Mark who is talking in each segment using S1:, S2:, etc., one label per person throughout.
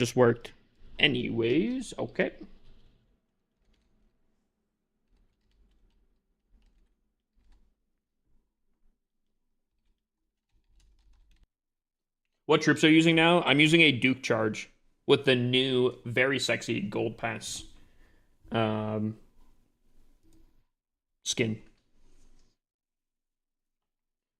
S1: Just worked. Anyways, okay. What troops are you using now? I'm using a Duke Charge with the new, very sexy Gold Pass um, skin.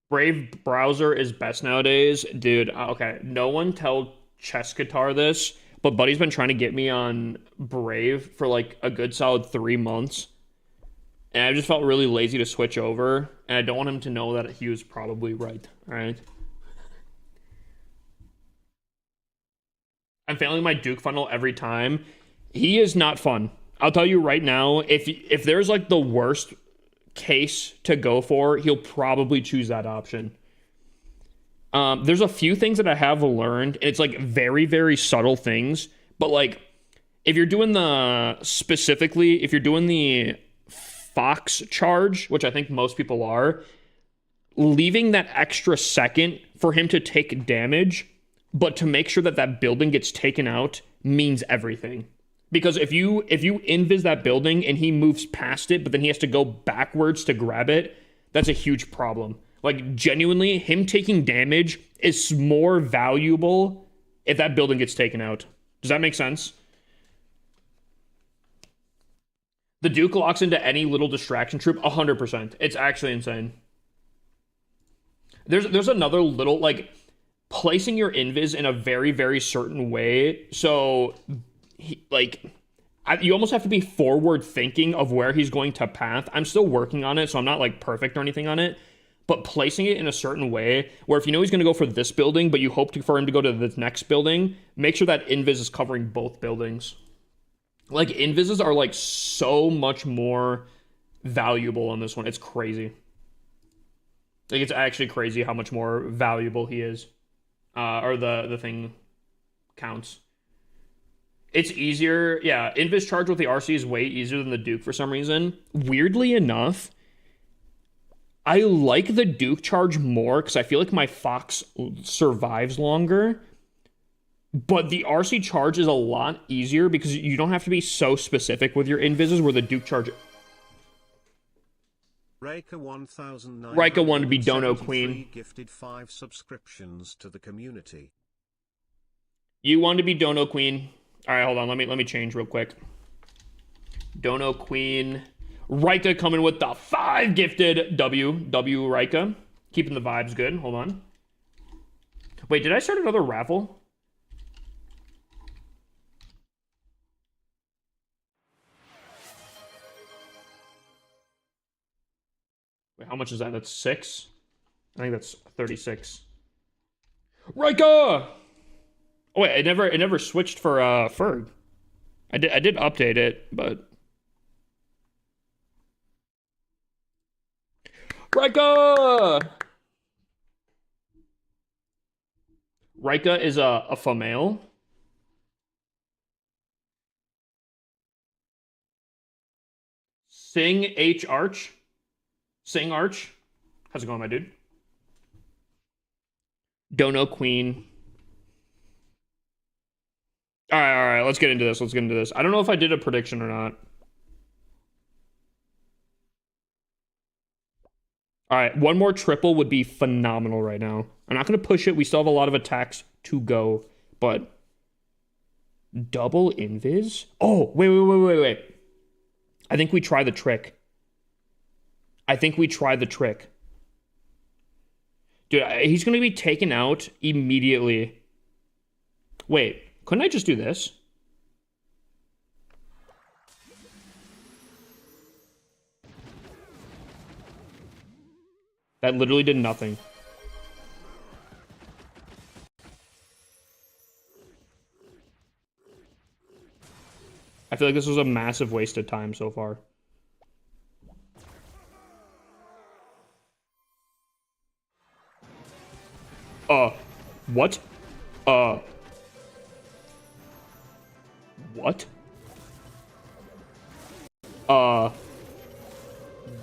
S1: Brave browser is best nowadays. Dude, okay. No one tell Chess Guitar this, but Buddy's been trying to get me on Brave for like a good solid 3 months. And I just felt really lazy to switch over. And I don't want him to know that he was probably right. All right. I'm failing my Duke funnel every time. He is not fun. I'll tell you right now, if there's like the worst case to go for, he'll probably choose that option. There's a few things that I have learned, and it's like very, very subtle things. But like, if you're doing if you're doing the Fox charge, which I think most people are, leaving that extra second for him to take damage, but to make sure that that building gets taken out means everything. Because if you invis that building and he moves past it, but then he has to go backwards to grab it, that's a huge problem. Like genuinely, him taking damage is more valuable if that building gets taken out. Does that make sense? The Duke locks into any little distraction troop 100%. It's actually insane. There's another little like placing your invis in a very, very certain way. So you almost have to be forward thinking of where he's going to path. I'm still working on it, so I'm not like perfect or anything on it. But placing it in a certain way where if you know he's going to go for this building, but you hope for him to go to the next building, make sure that invis is covering both buildings. Like invises are like so much more valuable on this one. It's crazy. Like it's actually crazy how much more valuable he is. Or the thing counts. It's easier. Yeah, invis charge with the RC is way easier than the Duke for some reason. Weirdly enough, I like the Duke charge more because I feel like my Fox survives longer. But the RC charge is a lot easier because you don't have to be so specific with your invises where the Duke charge.
S2: Raika 1973
S1: Raika wanted to be Dono Queen.
S2: Gifted 5 subscriptions to the community.
S1: You wanted to be Dono Queen. All right, hold on. Let me change real quick. Dono Queen. Raika coming with the 5 gifted W Raika. Keeping the vibes good. Hold on. Wait, did I start another raffle? Wait, how much is that? That's 6? I think that's 36. Raika! Oh wait, it never switched for Ferg. I did update it, but Raika! Raika is a female. Sing H Arch. Sing Arch. How's it going, my dude? Dono Queen. All right. Let's get into this. I don't know if I did a prediction or not. All right, one more triple would be phenomenal right now. I'm not going to push it. We still have a lot of attacks to go, but double invis? Oh, wait. I think we try the trick. Dude, he's going to be taken out immediately. Wait, couldn't I just do this? That literally did nothing. I feel like this was a massive waste of time so far. What? What?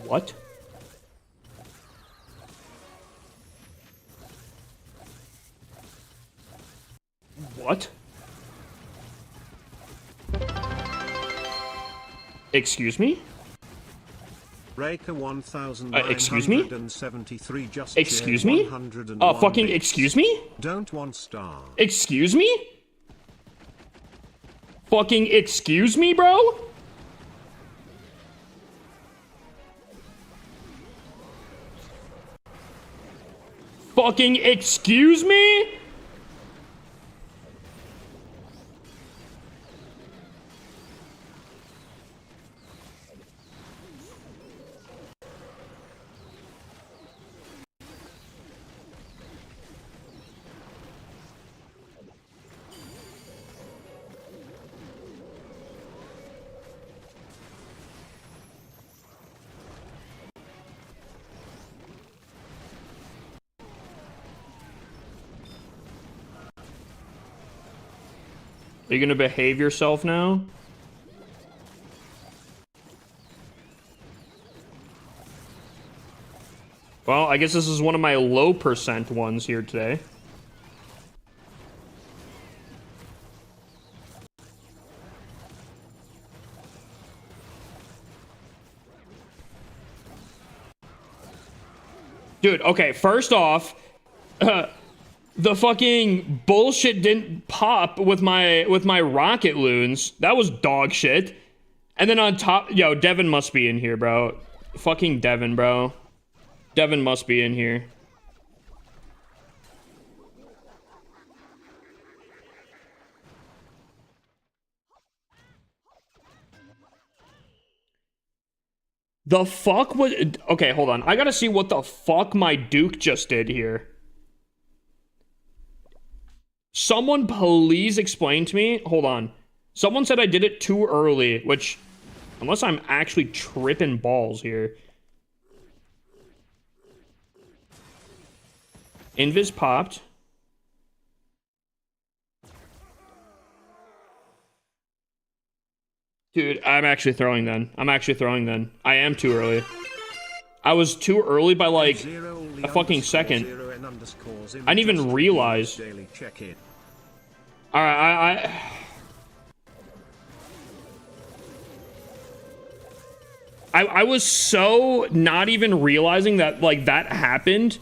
S1: What? What? Excuse me?
S2: Rayka 1973 just
S1: Excuse
S2: cheered
S1: me?
S2: 101
S1: Fucking
S2: bits.
S1: excuse me?
S2: Don't want star.
S1: Excuse me? Fucking excuse me, bro? Fucking excuse me? Are you gonna behave yourself now? Well, I guess this is one of my low percent ones here today. Dude, okay, first off, the fucking bullshit didn't pop with my rocket loons. That was dog shit. And then on top, yo, Devin must be in here, bro. Fucking Devin, bro. Devin must be in here. The fuck was... Okay, hold on. I gotta see what the fuck my Duke just did here. Someone please explain to me. Hold on. Someone said I did it too early, which... Unless I'm actually tripping balls here. Invis popped. Dude, I'm actually throwing then. I am too early. I was too early by like a fucking second. I didn't even realize. Alright, I was so not even realizing that like that happened.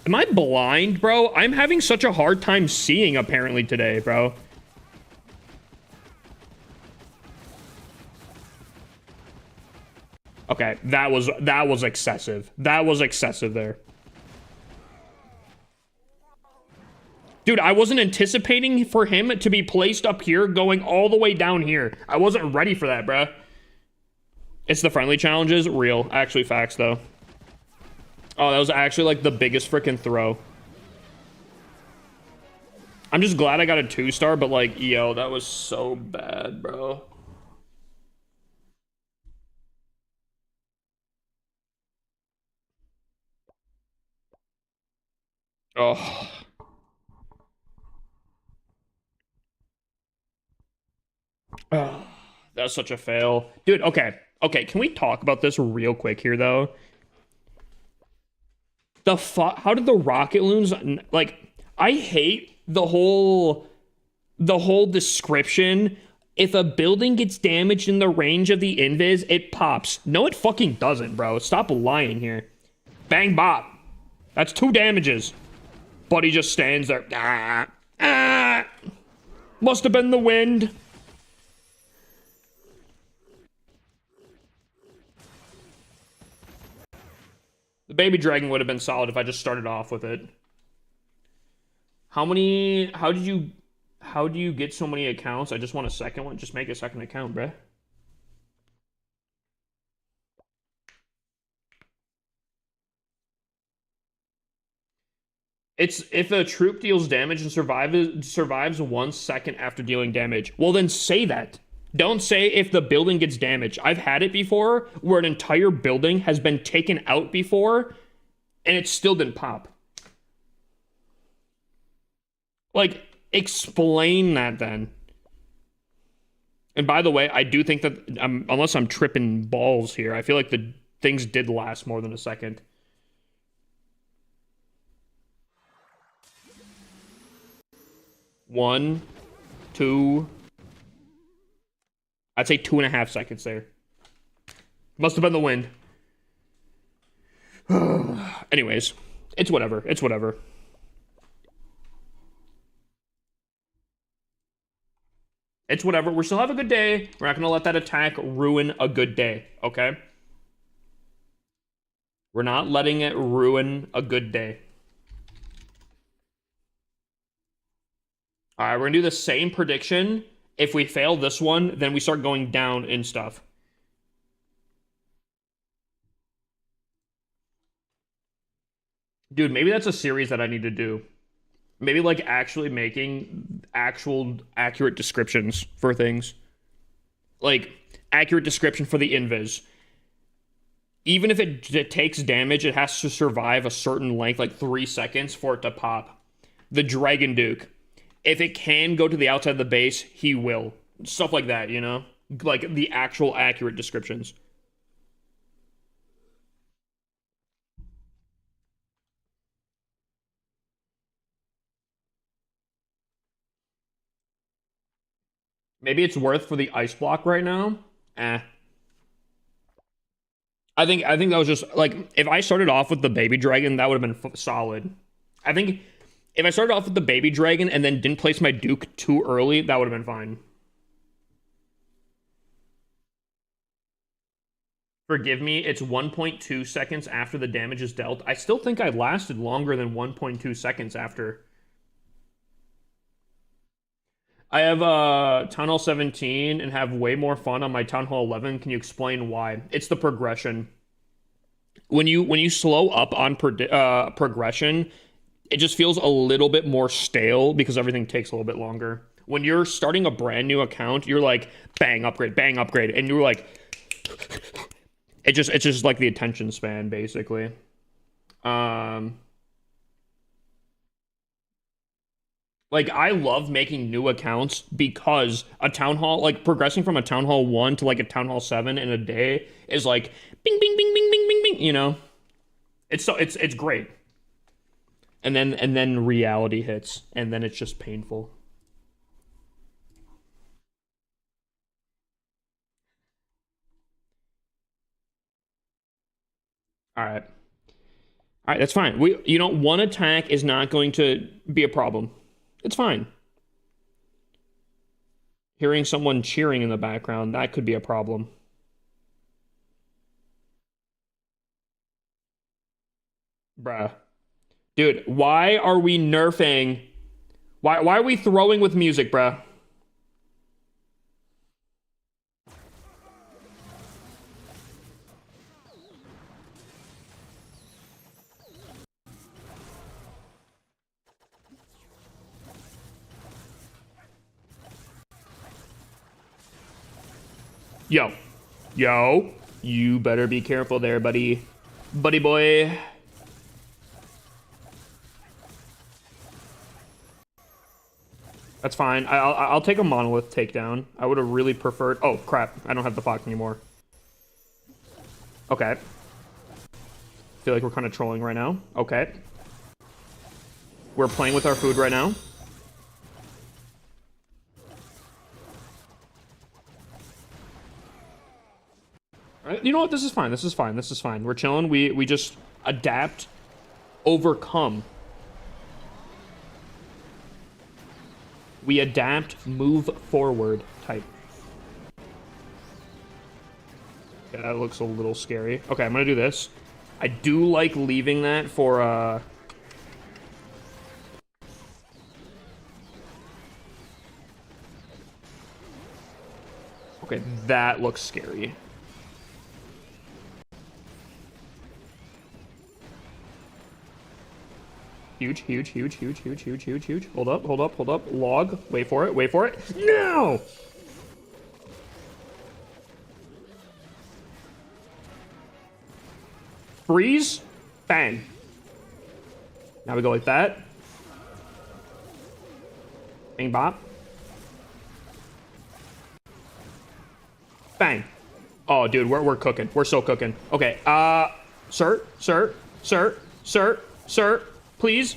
S1: Am I blind, bro? I'm having such a hard time seeing apparently today, bro. Okay, that was excessive. That was excessive there. Dude, I wasn't anticipating for him to be placed up here going all the way down here. I wasn't ready for that, bro. It's the friendly challenges. Real. Actually facts, though. Oh, that was actually, like, the biggest freaking throw. I'm just glad I got a 2-star, but, like, yo, that was so bad, bro. Oh. Oh. That's such a fail. Dude, okay. Okay, can we talk about this real quick here, though? The fuck? How did the rocket loons... Like, I hate the whole description. If a building gets damaged in the range of the invis, it pops. No, it fucking doesn't, bro. Stop lying here. Bang bop. That's 2 damages. Buddy just stands there. Must have been the wind. The baby dragon would have been solid if I just started off with it. How do you get so many accounts? I just want a second one. Just make a second account, bruh. It's if a troop deals damage and survives 1 second after dealing damage. Well, then say that. Don't say if the building gets damaged. I've had it before where an entire building has been taken out before and it still didn't pop. Like, explain that then. And by the way, I do think that, unless I'm tripping balls here, I feel like the things did last more than a second. One, two. I'd say 2.5 seconds there. Must have been the wind. Anyways, it's whatever. It's whatever. It's whatever. We're still have a good day. We're not going to let that attack ruin a good day, okay? We're not letting it ruin a good day. All right, we're going to do the same prediction. If we fail this one, then we start going down in stuff. Dude, maybe that's a series that I need to do. Maybe like actually making actual accurate descriptions for things. Like accurate description for the invis. Even if it takes damage, it has to survive a certain length, like 3 seconds for it to pop. The Dragon Duke. If it can go to the outside of the base, he will. Stuff like that, you know? Like the actual accurate descriptions. Maybe it's worth for the ice block right now. I think that was just like if I started off with the baby dragon, that would have been solid. I think if I started off with the baby dragon and then didn't place my Duke too early, that would have been fine. Forgive me, it's 1.2 seconds after the damage is dealt. I still think I lasted longer than 1.2 seconds after. I have Town Hall 17 and have way more fun on my Town Hall 11. Can you explain why? It's the progression. When you slow up on progression, it just feels a little bit more stale because everything takes a little bit longer. When you're starting a brand new account, you're like bang upgrade, and you're like it's just like the attention span basically. Like, I love making new accounts because a Town Hall, like, progressing from a Town Hall 1 to, like, a Town Hall 7 in a day is, like, bing, bing, bing, bing, bing, bing, bing, you know? It's great. And then reality hits, and then it's just painful. All right. All right, that's fine. One attack is not going to be a problem. It's fine. Hearing someone cheering in the background, that could be a problem. Bruh. Dude, why are we nerfing? Why are we throwing with music, bruh? Yo. Yo. You better be careful there, buddy. Buddy boy. That's fine. I'll take a monolith takedown. I would have really preferred... Oh, crap. I don't have the Fox anymore. Okay. Feel like we're kind of trolling right now. Okay. We're playing with our food right now. Alright, you know what? This is fine. This is fine. This is fine. We're chilling. We just adapt, overcome. We adapt, move forward type. Yeah, that looks a little scary. Okay, I'm gonna do this. I do like leaving that for, Okay, that looks scary. Huge, huge, huge, huge, huge, huge, huge, huge. Hold up, hold up, hold up. Log. Wait for it, wait for it. No! Freeze. Bang. Now we go like that. Bing bop. Bang. Oh, dude, we're cooking. We're so cooking. Okay, sir, please.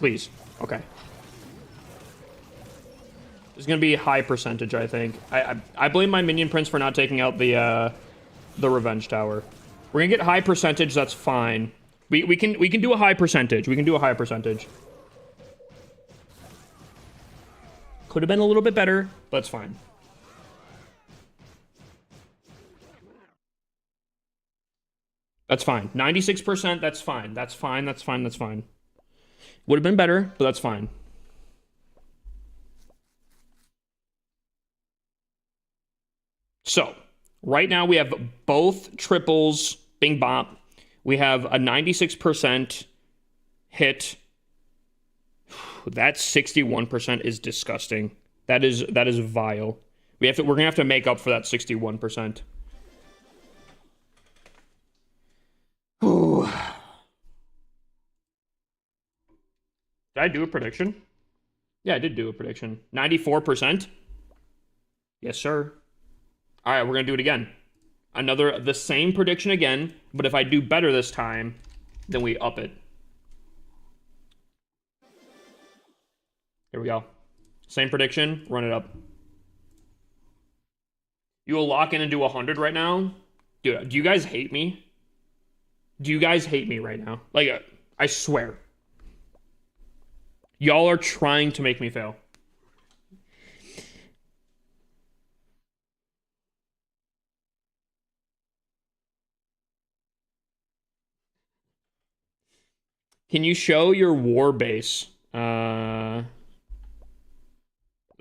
S1: Please. Okay. It's gonna be high percentage, I think. I blame my minion prince for not taking out the revenge tower. We're gonna get high percentage. That's fine. We can do a high percentage. We can do a high percentage. Could have been a little bit better, but it's fine. That's fine. 96%, that's fine. That's fine, that's fine, that's fine. Would have been better, but that's fine. So, right now we have both triples, bing bop. We have a 96% hit. That 61% is disgusting. That is vile. We're gonna have to make up for that 61%. Ooh. Did I do a prediction? Yeah, I did do a prediction. 94%? Yes, sir. All right, we're gonna do it again. The same prediction again, but if I do better this time, then we up it. Here we go. Same prediction, run it up. You will lock in and do 100 right now? Dude, do you guys hate me? Do you guys hate me right now? Like, I swear. Y'all are trying to make me fail. Can you show your war base? This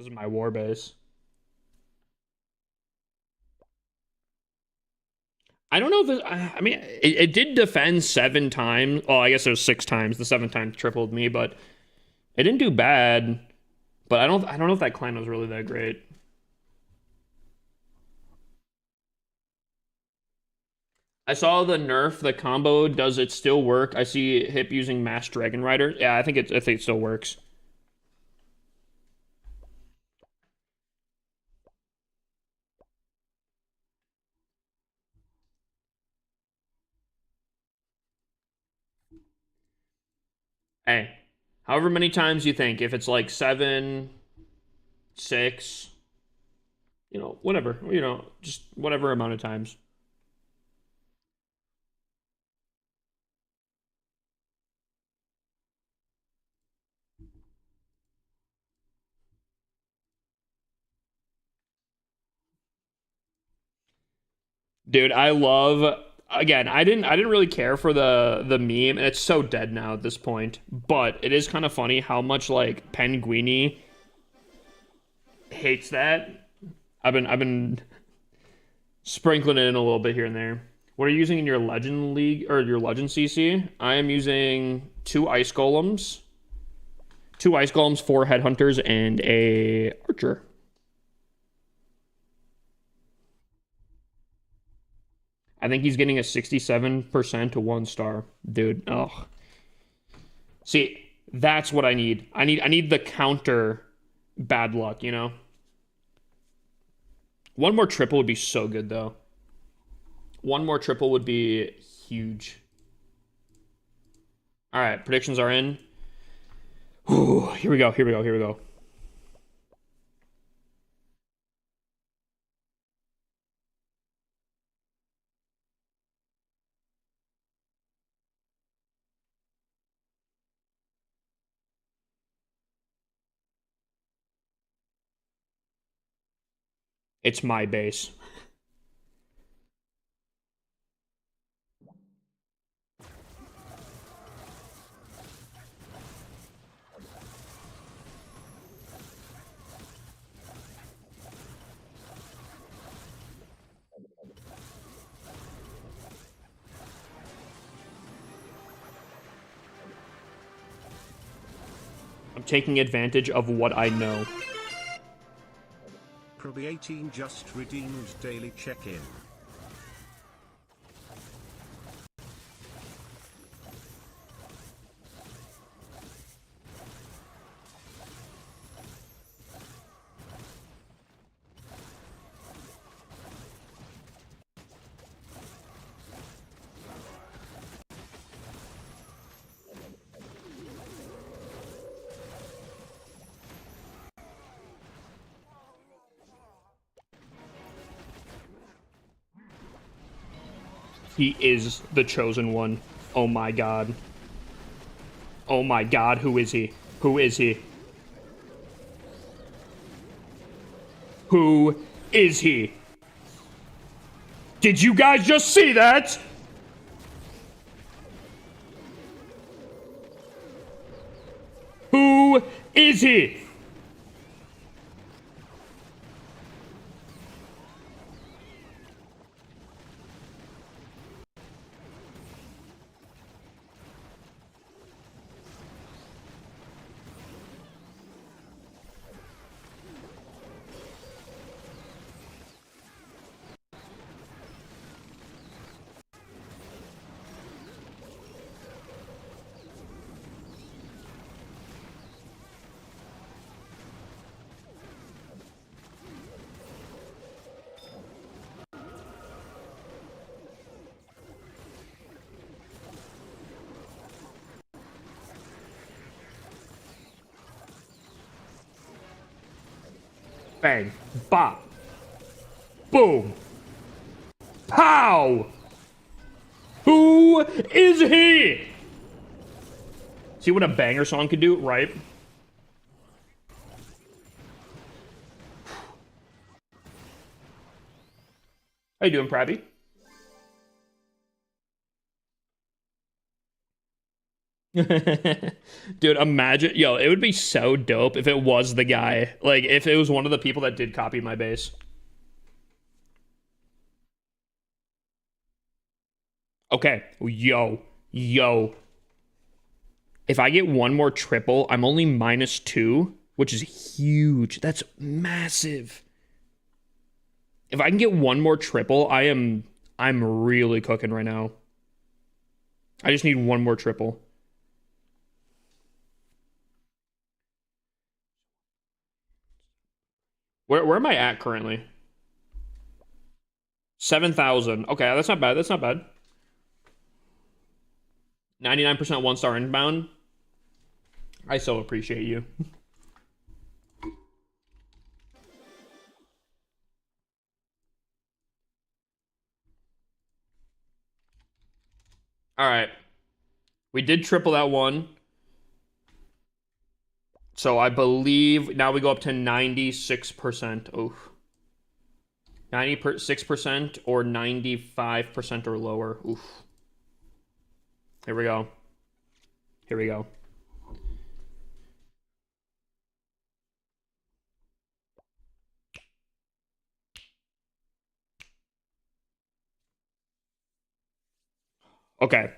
S1: is my war base. I don't know if this, I mean, it did defend 7 times. Well, I guess it was 6 times. The 7th time tripled me, but it didn't do bad. But I don't know if that clan was really that great. I saw the nerf, the combo. Does it still work? I see Hip using Mass Dragon Rider. Yeah, I think it still works. Hey, however many times you think, if it's like 7, 6, whatever, just whatever amount of times. Dude, I love, again, I didn't really care for the meme, and it's so dead now at this point, but it is kind of funny how much like Penguini hates that. I've been sprinkling it in a little bit here and there. What are you using in your Legend League or your Legend CC? I am using 2 Ice Golems, 4 Headhunters, and a Archer. I think he's getting a 67% to 1 star. Dude, oh. See, that's what I need. I need the counter bad luck, you know? One more triple would be so good, though. One more triple would be huge. All right, predictions are in. Ooh, here we go. It's my base. I'm taking advantage of what I know.
S2: Proby18 just redeemed daily check-in.
S1: He is the chosen one. Oh my god. Oh my god, who is he? Who is he? Who is he? Did you guys just see that? Who is he? Bang. Bop. Boom. Pow! Who is he? See what a banger song could do, right? How you doing, Prabby? Dude, imagine, yo, it would be so dope if it was the guy. Like, if it was one of the people that did copy my base. Okay, yo. If I get one more triple, I'm only -2, which is huge. That's massive. If I can get one more triple, I'm really cooking right now. I just need one more triple. Where am I at currently? 7,000. Okay, that's not bad. That's not bad. 99% one-star inbound. I so appreciate you. All right. We did triple that one. So I believe now we go up to 96%. Oh. 96% or 95% or lower. Oof. Here we go. Here we go. Okay.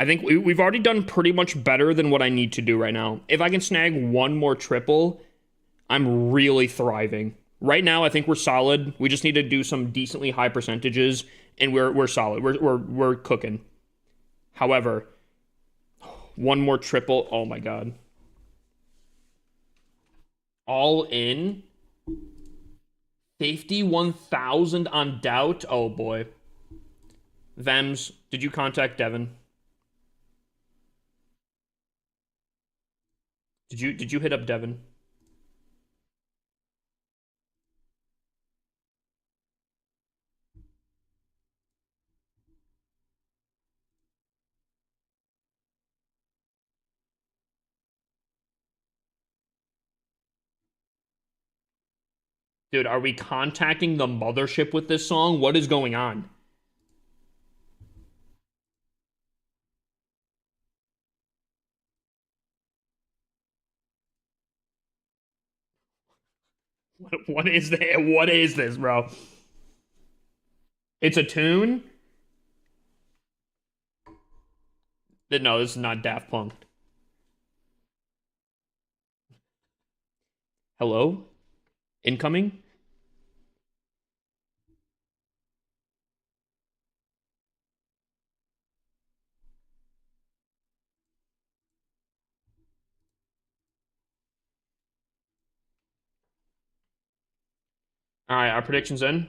S1: I think we've already done pretty much better than what I need to do right now. If I can snag one more triple, I'm really thriving. Right now, I think we're solid. We just need to do some decently high percentages, and we're solid. We're cooking. However, one more triple. Oh my god. All in 51,000 on doubt. Oh boy. Vems, did you contact Devin? Did you hit up Devin? Dude, are we contacting the mothership with this song? What is going on? What is that? What is this, bro? It's a tune? No, this is not Daft Punk. Hello? Incoming? All right, our predictions in.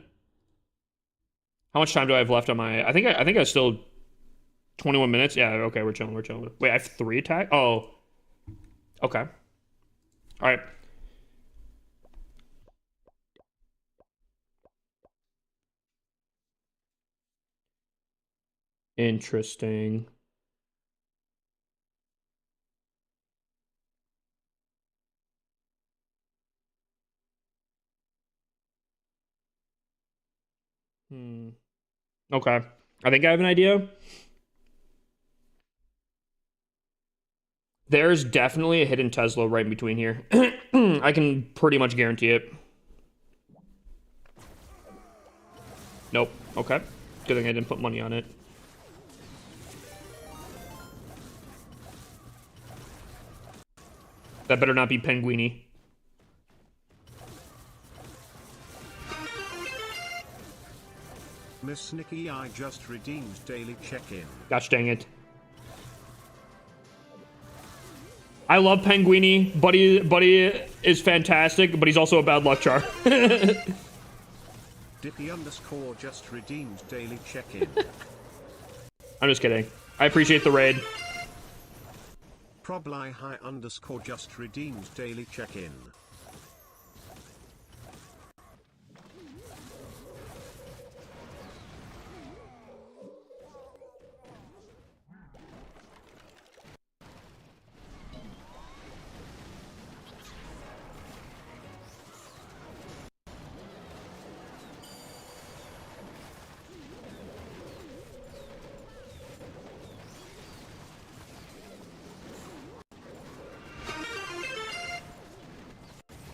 S1: How much time do I have left on my? I think I still 21 minutes. Yeah, okay, we're chilling. We're chilling. Wait, I have 3 attack. Oh, okay. All right. Interesting. Okay. I think I have an idea. There's definitely a hidden Tesla right in between here. I can pretty much guarantee it. Nope. Okay. Good thing I didn't put money on it. That better not be Penguini.
S2: Miss Nikki, I just redeemed daily check-in.
S1: Gosh dang it. I love Penguini. Buddy is fantastic, but he's also a bad luck charm.
S2: Dippy underscore just redeemed daily check-in.
S1: I'm just kidding. I appreciate the raid.
S2: Probly high underscore just redeemed daily check-in.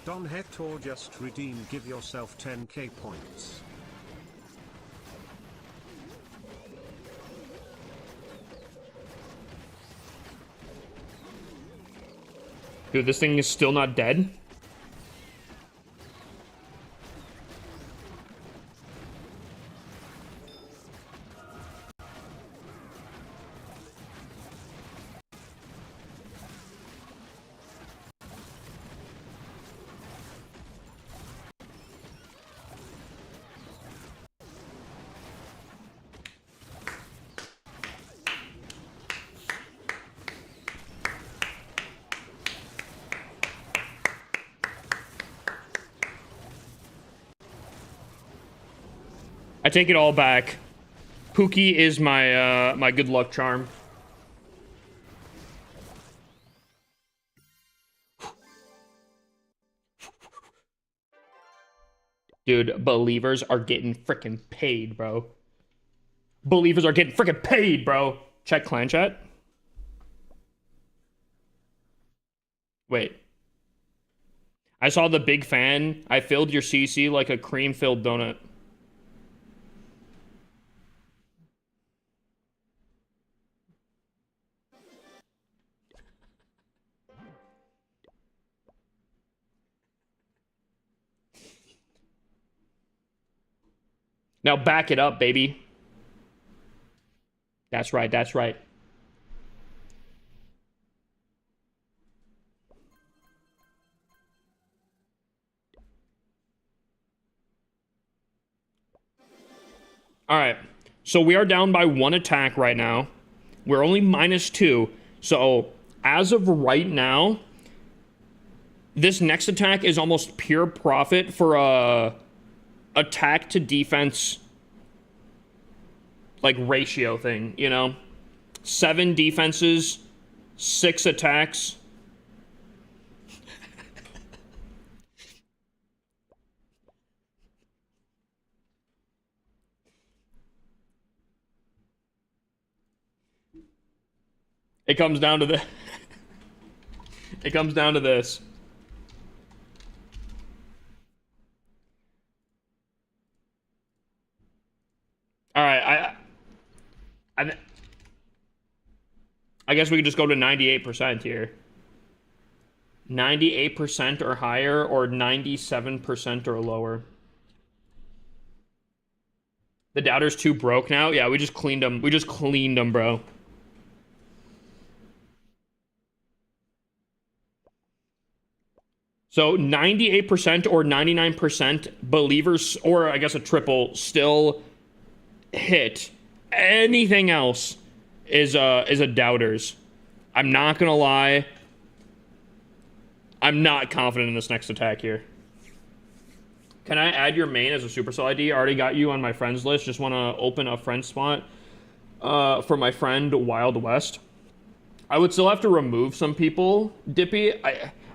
S2: Don Hector just redeemed, give yourself 10k points.
S1: Dude, this thing is still not dead? I take it all back. Pookie is my my good luck charm. Dude, believers are getting freaking paid, bro. Believers are getting freaking paid, bro. Check clan chat. Wait. I saw the big fan. I filled your CC like a cream-filled donut. Now back it up, baby. That's right, that's right. All right. So we are down by 1 attack right now. We're only -2. So as of right now, this next attack is almost pure profit for a attack to defense like ratio thing, you know? 7 defenses, 6 attacks. It comes down to the it comes down to this. All right, I guess we could just go to 98% here. 98% or higher, or 97% or lower. The doubter's too broke now. Yeah, we just cleaned them. We just cleaned them, bro. So 98% or 99% believers, or I guess a triple, still hit. Anything else is a doubters. I'm not gonna lie. I'm not confident in this next attack here. Can I add your main as a Supercell ID? I already got you on my friends list. Just want to open a friend spot. for my friend Wild West. I would still have to remove some people, Dippy.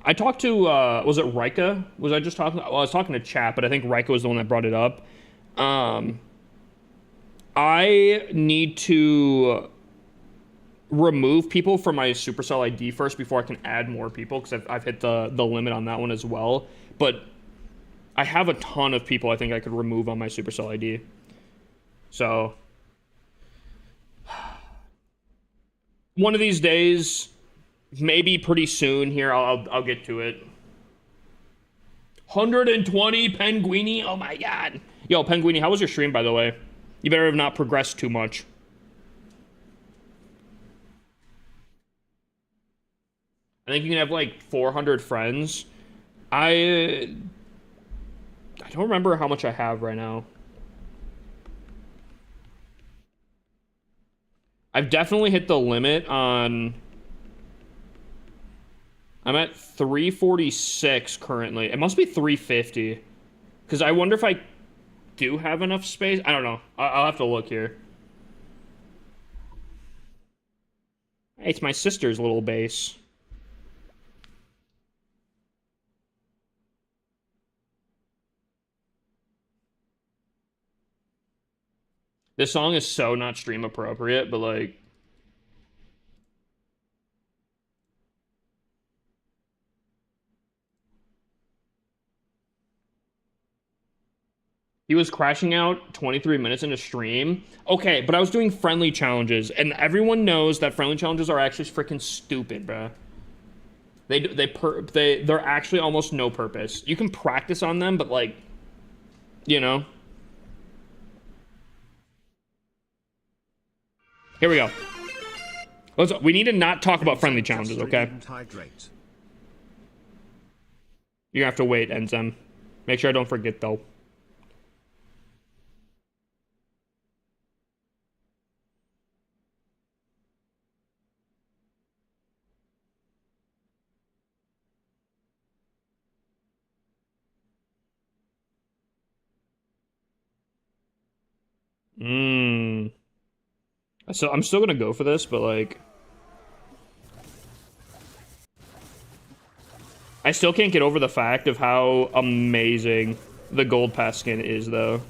S1: I talked to was it Rika? Was I just talking? Well, I was talking to Chat, but I think Rika was the one that brought it up. Um, I need to remove people from my Supercell ID first before I can add more people because I've hit the limit on that one as well. But I have a ton of people I think I could remove on my Supercell ID. So one of these days, maybe pretty soon here, I'll get to it. 120 Penguini. Oh my god. Yo, Penguini, how was your stream, by the way? You better have not progressed too much. I think you can have like 400 friends. I don't remember how much I have right now. I've definitely hit the limit on... I'm at 346 currently. It must be 350. Because I wonder if I do have enough space. I don't know. I'll have to look here. Hey, it's my sister's little base. This song is so not stream appropriate, but like... He was crashing out 23 minutes into stream. Okay, but I was doing friendly challenges, and everyone knows that friendly challenges are actually freaking stupid, bruh. They're actually almost no purpose. You can practice on them, but like, you know. Here we go. We need to not talk about friendly challenges, okay? You're gonna have to wait, Enzem. Make sure I don't forget though. So I'm still gonna go for this, but like, I still can't get over the fact of how amazing the gold pass skin is, though.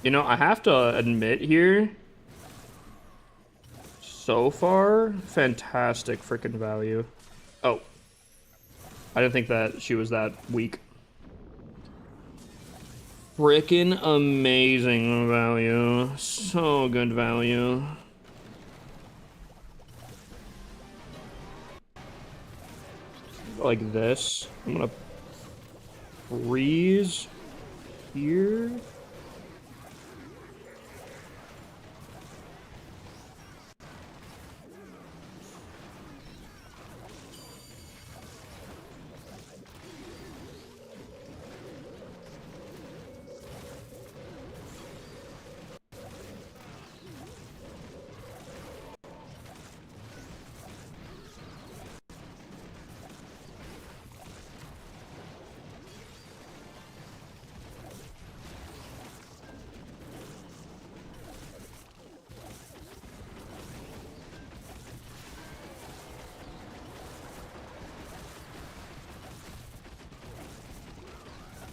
S1: You know, I have to admit here, so far, fantastic freaking value. Oh. I didn't think that she was that weak. Freaking amazing value. So good value. Like this. I'm gonna freeze here.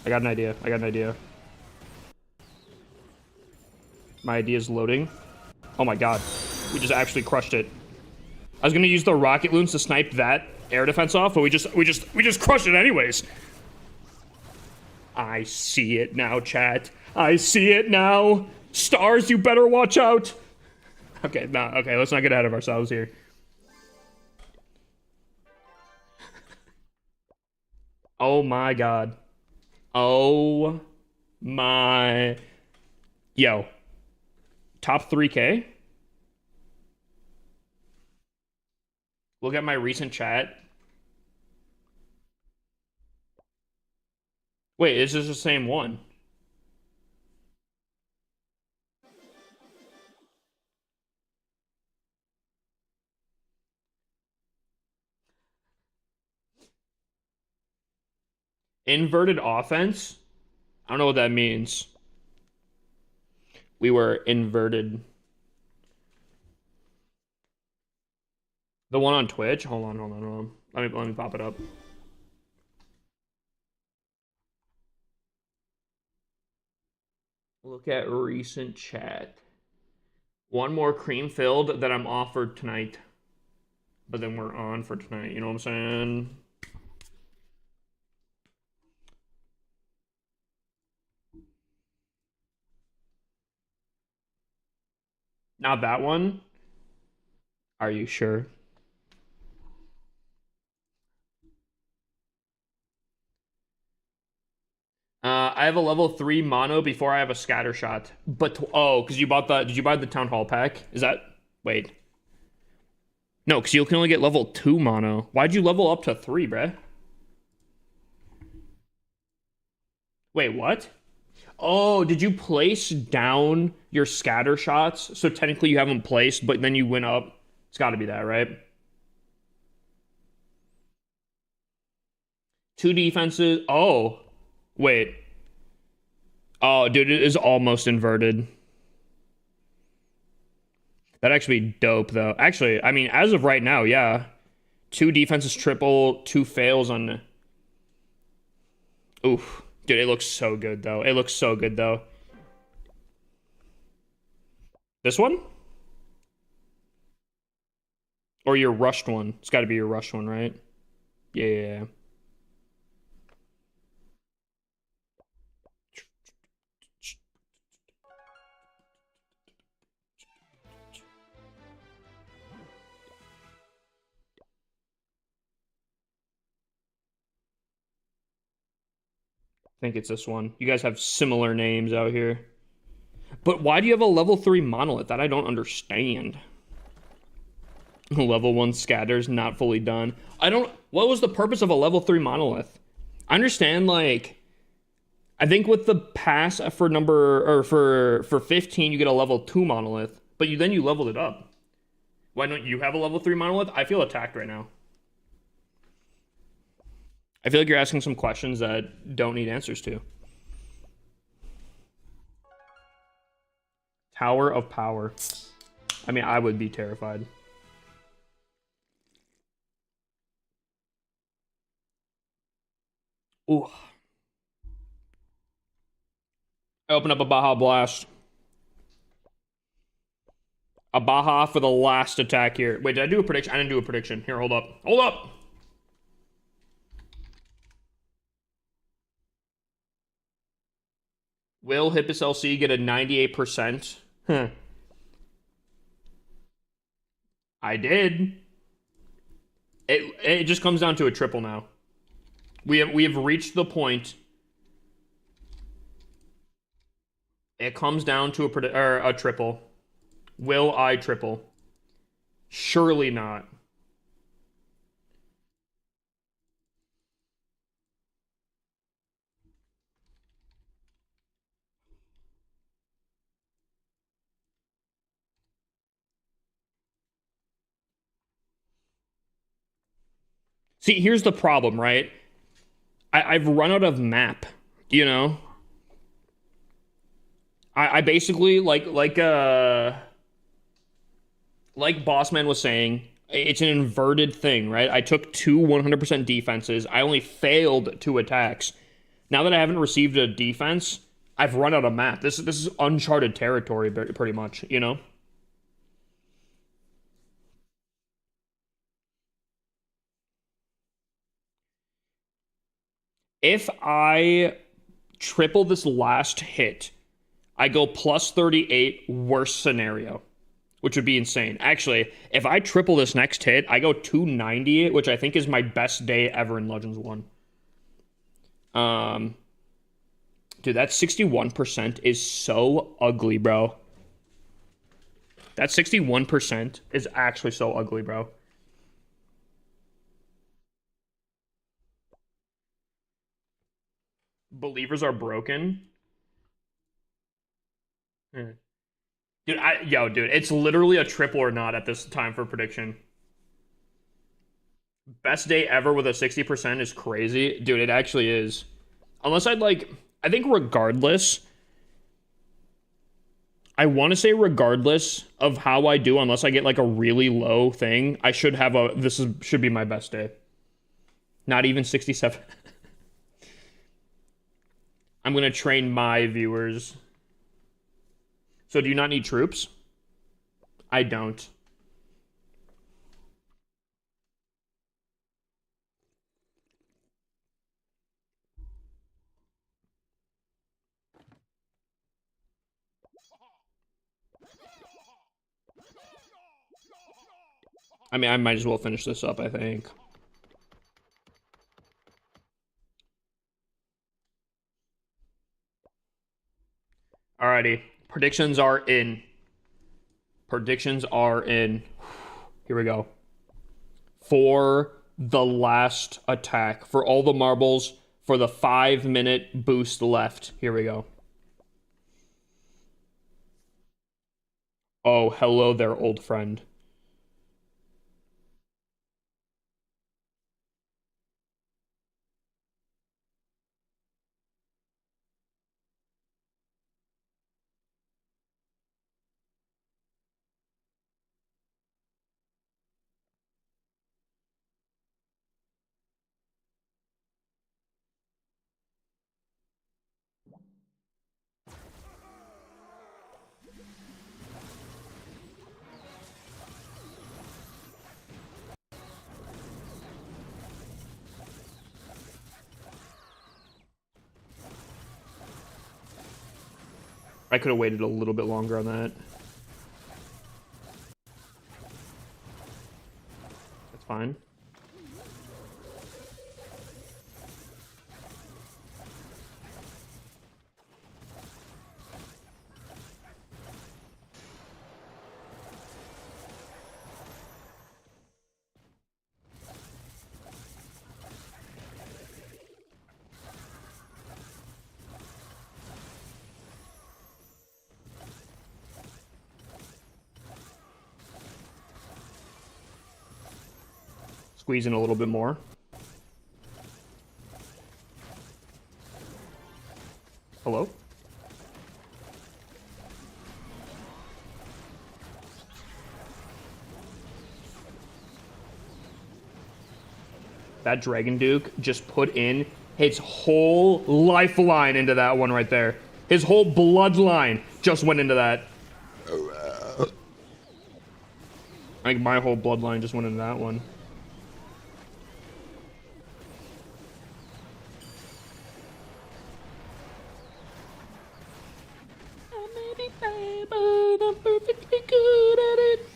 S1: I got an idea. I got an idea. My idea is loading. Oh my god. We just actually crushed it. I was gonna use the rocket loons to snipe that air defense off, but we just crushed it anyways. I see it now, chat. I see it now. Stars, you better watch out. Okay, okay, let's not get ahead of ourselves here. Oh my god. Oh my... Yo. Top 3K? Look at my recent chat. Wait, is this the same one? Inverted offense? I don't know what that means. We were inverted. The one on Twitch? Hold on. Let me pop it up. Look at recent chat. One more cream filled that I'm offered tonight. But then we're on for tonight, you know what I'm saying? Not that one? Are you sure? I have a level 3 mono before I have a scatter shot. But, oh, because you bought the, did you buy the Town Hall pack? Is that, wait. No, because you can only get level 2 mono. Why'd you level up to 3, bruh? Wait, what? Oh, did you place down your scatter shots? So technically you haven't placed, but then you went up. It's got to be that, right? 2 defenses. Oh, wait. Oh, dude, it is almost inverted. That'd actually be dope, though. Actually, I mean, as of right now, yeah. 2 defenses triple, 2 fails on... Oof. Dude, it looks so good, though. It looks so good, though. This one? Or your rushed one? It's got to be your rushed one, right? Yeah. I think it's this one. You guys have similar names out here. But why do you have a level 3 monolith? That I don't understand. Level 1 scatters not fully done. What was the purpose of a level 3 monolith? I understand, like, I think with the pass for 15 you get a level 2 monolith, but then you leveled it up. Why don't you have a level 3 monolith? I feel attacked right now. I feel like you're asking some questions that don't need answers to. Tower of Power. I mean, I would be terrified. Ooh. I open up a Baja Blast. A Baja for the last attack here. Wait, did I do a prediction? I didn't do a prediction. Here, hold up. Hold up! Will Hippus LC get a 98%? Huh. I did. It just comes down to a triple now. We have reached the point. It comes down to a triple. Will I triple? Surely not. See, here's the problem, right? I've run out of map, you know? I basically, like Bossman was saying, it's an inverted thing, right? I took 2 100% defenses. I only failed 2 attacks. Now that I haven't received a defense, I've run out of map. This is uncharted territory, pretty much, you know? If I triple this last hit, I go plus 38, worst scenario, which would be insane. Actually, if I triple this next hit, I go 290, which I think is my best day ever in Legends 1. Dude, that 61% is so ugly, bro. That 61% is actually so ugly, bro. Believers are broken. Hmm. Dude, dude, it's literally a triple or not at this time for prediction. Best day ever with a 60% is crazy. Dude, it actually is. Unless I'd like, I think regardless, I want to say regardless of how I do, unless I get like a really low thing, I should have should be my best day. Not even 67. I'm going to train my viewers. So do you not need troops? I don't. I mean, I might as well finish this up, I think. Alrighty. Predictions are in. Predictions are in. Here we go. For the last attack, for all the marbles, for the 5-minute boost left. Here we go. Oh, hello there, old friend. I could have waited a little bit longer on that. That's fine. Squeeze in a little bit more. Hello? That Dragon Duke just put in his whole lifeline into that one right there. His whole bloodline just went into that. I think my whole bloodline just went into that one. I may be bad, but I'm perfectly good at it.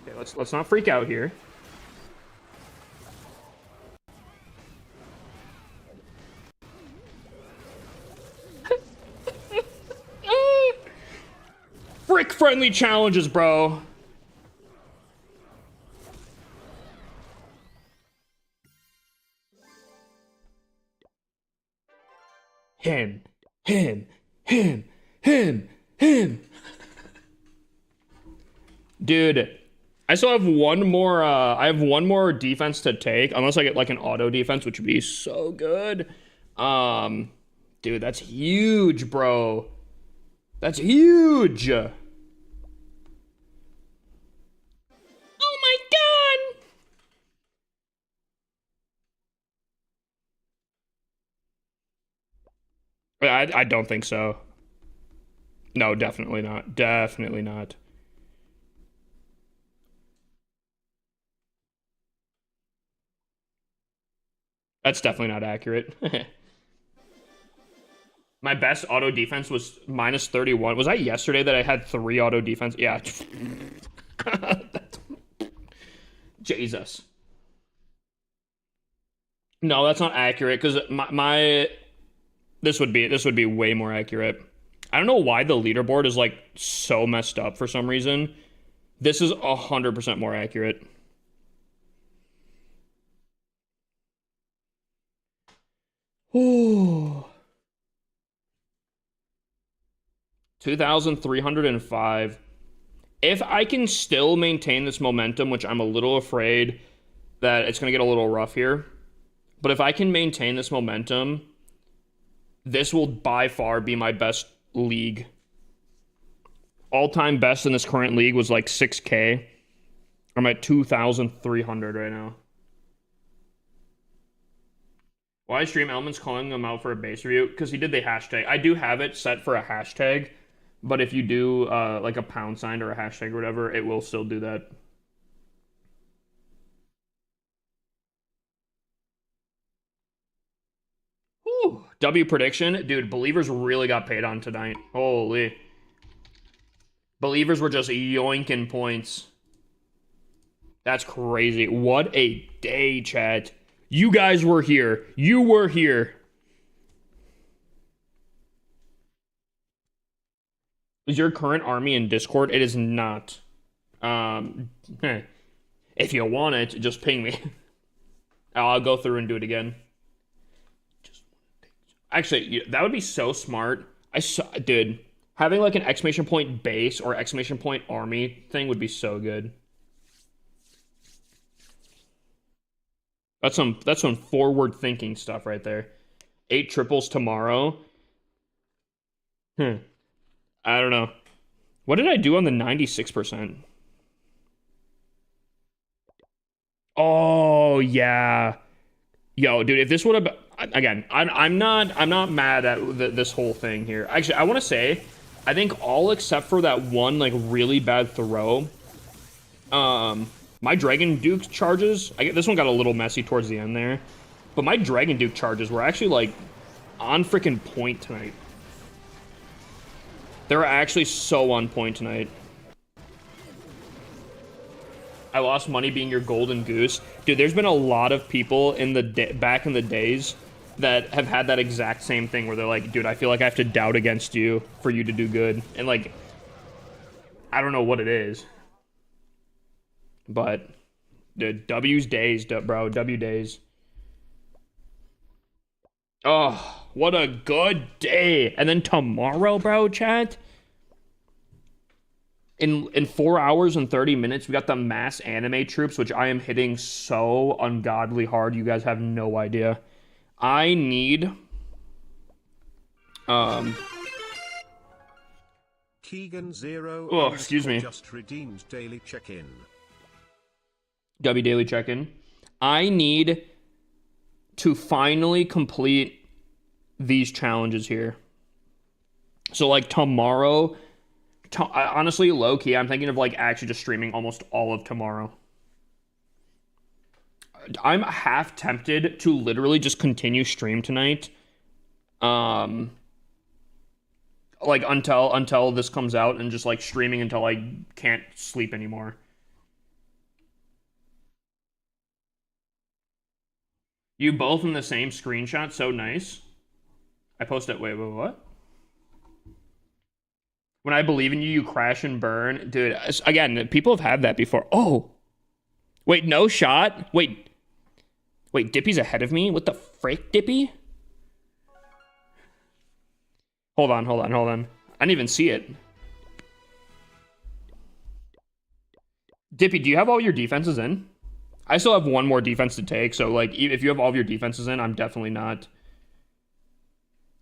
S1: Okay, let's not freak out here. Frick friendly challenges, bro. Him, him, him, him, him. Dude, I still have one more, I have one more defense to take, unless I get like an auto defense, which would be so good. Dude, that's huge, bro. That's huge. Oh my God. I don't think so. No, definitely not. Definitely not. That's definitely not accurate. My best auto defense was minus 31. Was that yesterday that I had 3 auto defense? Yeah. Jesus. No, that's not accurate because my this would be way more accurate. I don't know why the leaderboard is like so messed up for some reason. This is 100% more accurate. Ooh. 2,305. If I can still maintain this momentum, which I'm a little afraid that it's going to get a little rough here, but if I can maintain this momentum, this will by far be my best league. All-time best in this current league was like 6K. I'm at 2,300 right now. Why is Stream Elements calling him out for a base review? Because he did the hashtag. I do have it set for a hashtag, but if you do like a pound sign or a hashtag or whatever, it will still do that. Whew. W prediction. Dude, Believers really got paid on tonight. Holy. Believers were just yoinking points. That's crazy. What a day, chat. You guys were here. You were here. Is your current army in Discord? It is not. If you want it, just ping me. I'll go through and do it again. Actually, that would be so smart. Dude, having like an exclamation point base or exclamation point army thing would be so good. That's some forward thinking stuff right there. 8 triples tomorrow. I don't know. What did I do on the 96%? Oh yeah. Yo, dude, if this would have again, I'm not mad at this whole thing here. Actually, I want to say, I think all except for that one like really bad throw. My Dragon Duke charges, this one got a little messy towards the end there, but my Dragon Duke charges were actually like on freaking point tonight. They were actually so on point tonight. I lost money being your golden goose. Dude, there's been a lot of people in the back in the days that have had that exact same thing where they're like, dude, I feel like I have to doubt against you for you to do good. And like, I don't know what it is. But, dude, W's days, bro. W days. Oh, what a good day. And then tomorrow, bro, chat. In 4 hours and 30 minutes, we got the mass anime troops, which I am hitting so ungodly hard. You guys have no idea. I need...
S2: Keegan Zero.
S1: Oh, excuse me.
S2: Just redeemed daily check-in.
S1: W daily check-in. I need to finally complete these challenges here. So like tomorrow, honestly, low-key, I'm thinking of like actually just streaming almost all of tomorrow. I'm half tempted to literally just continue stream tonight. Like until this comes out and just like streaming until I can't sleep anymore. You both in the same screenshot, so nice. I posted, wait, what? When I believe in you, you crash and burn. Dude, again, people have had that before. Oh, wait, no shot? Wait, Dippy's ahead of me? What the frick, Dippy? Hold on. I didn't even see it. Dippy, do you have all your defenses in? I still have one more defense to take, so like if you have all of your defenses in, I'm definitely not.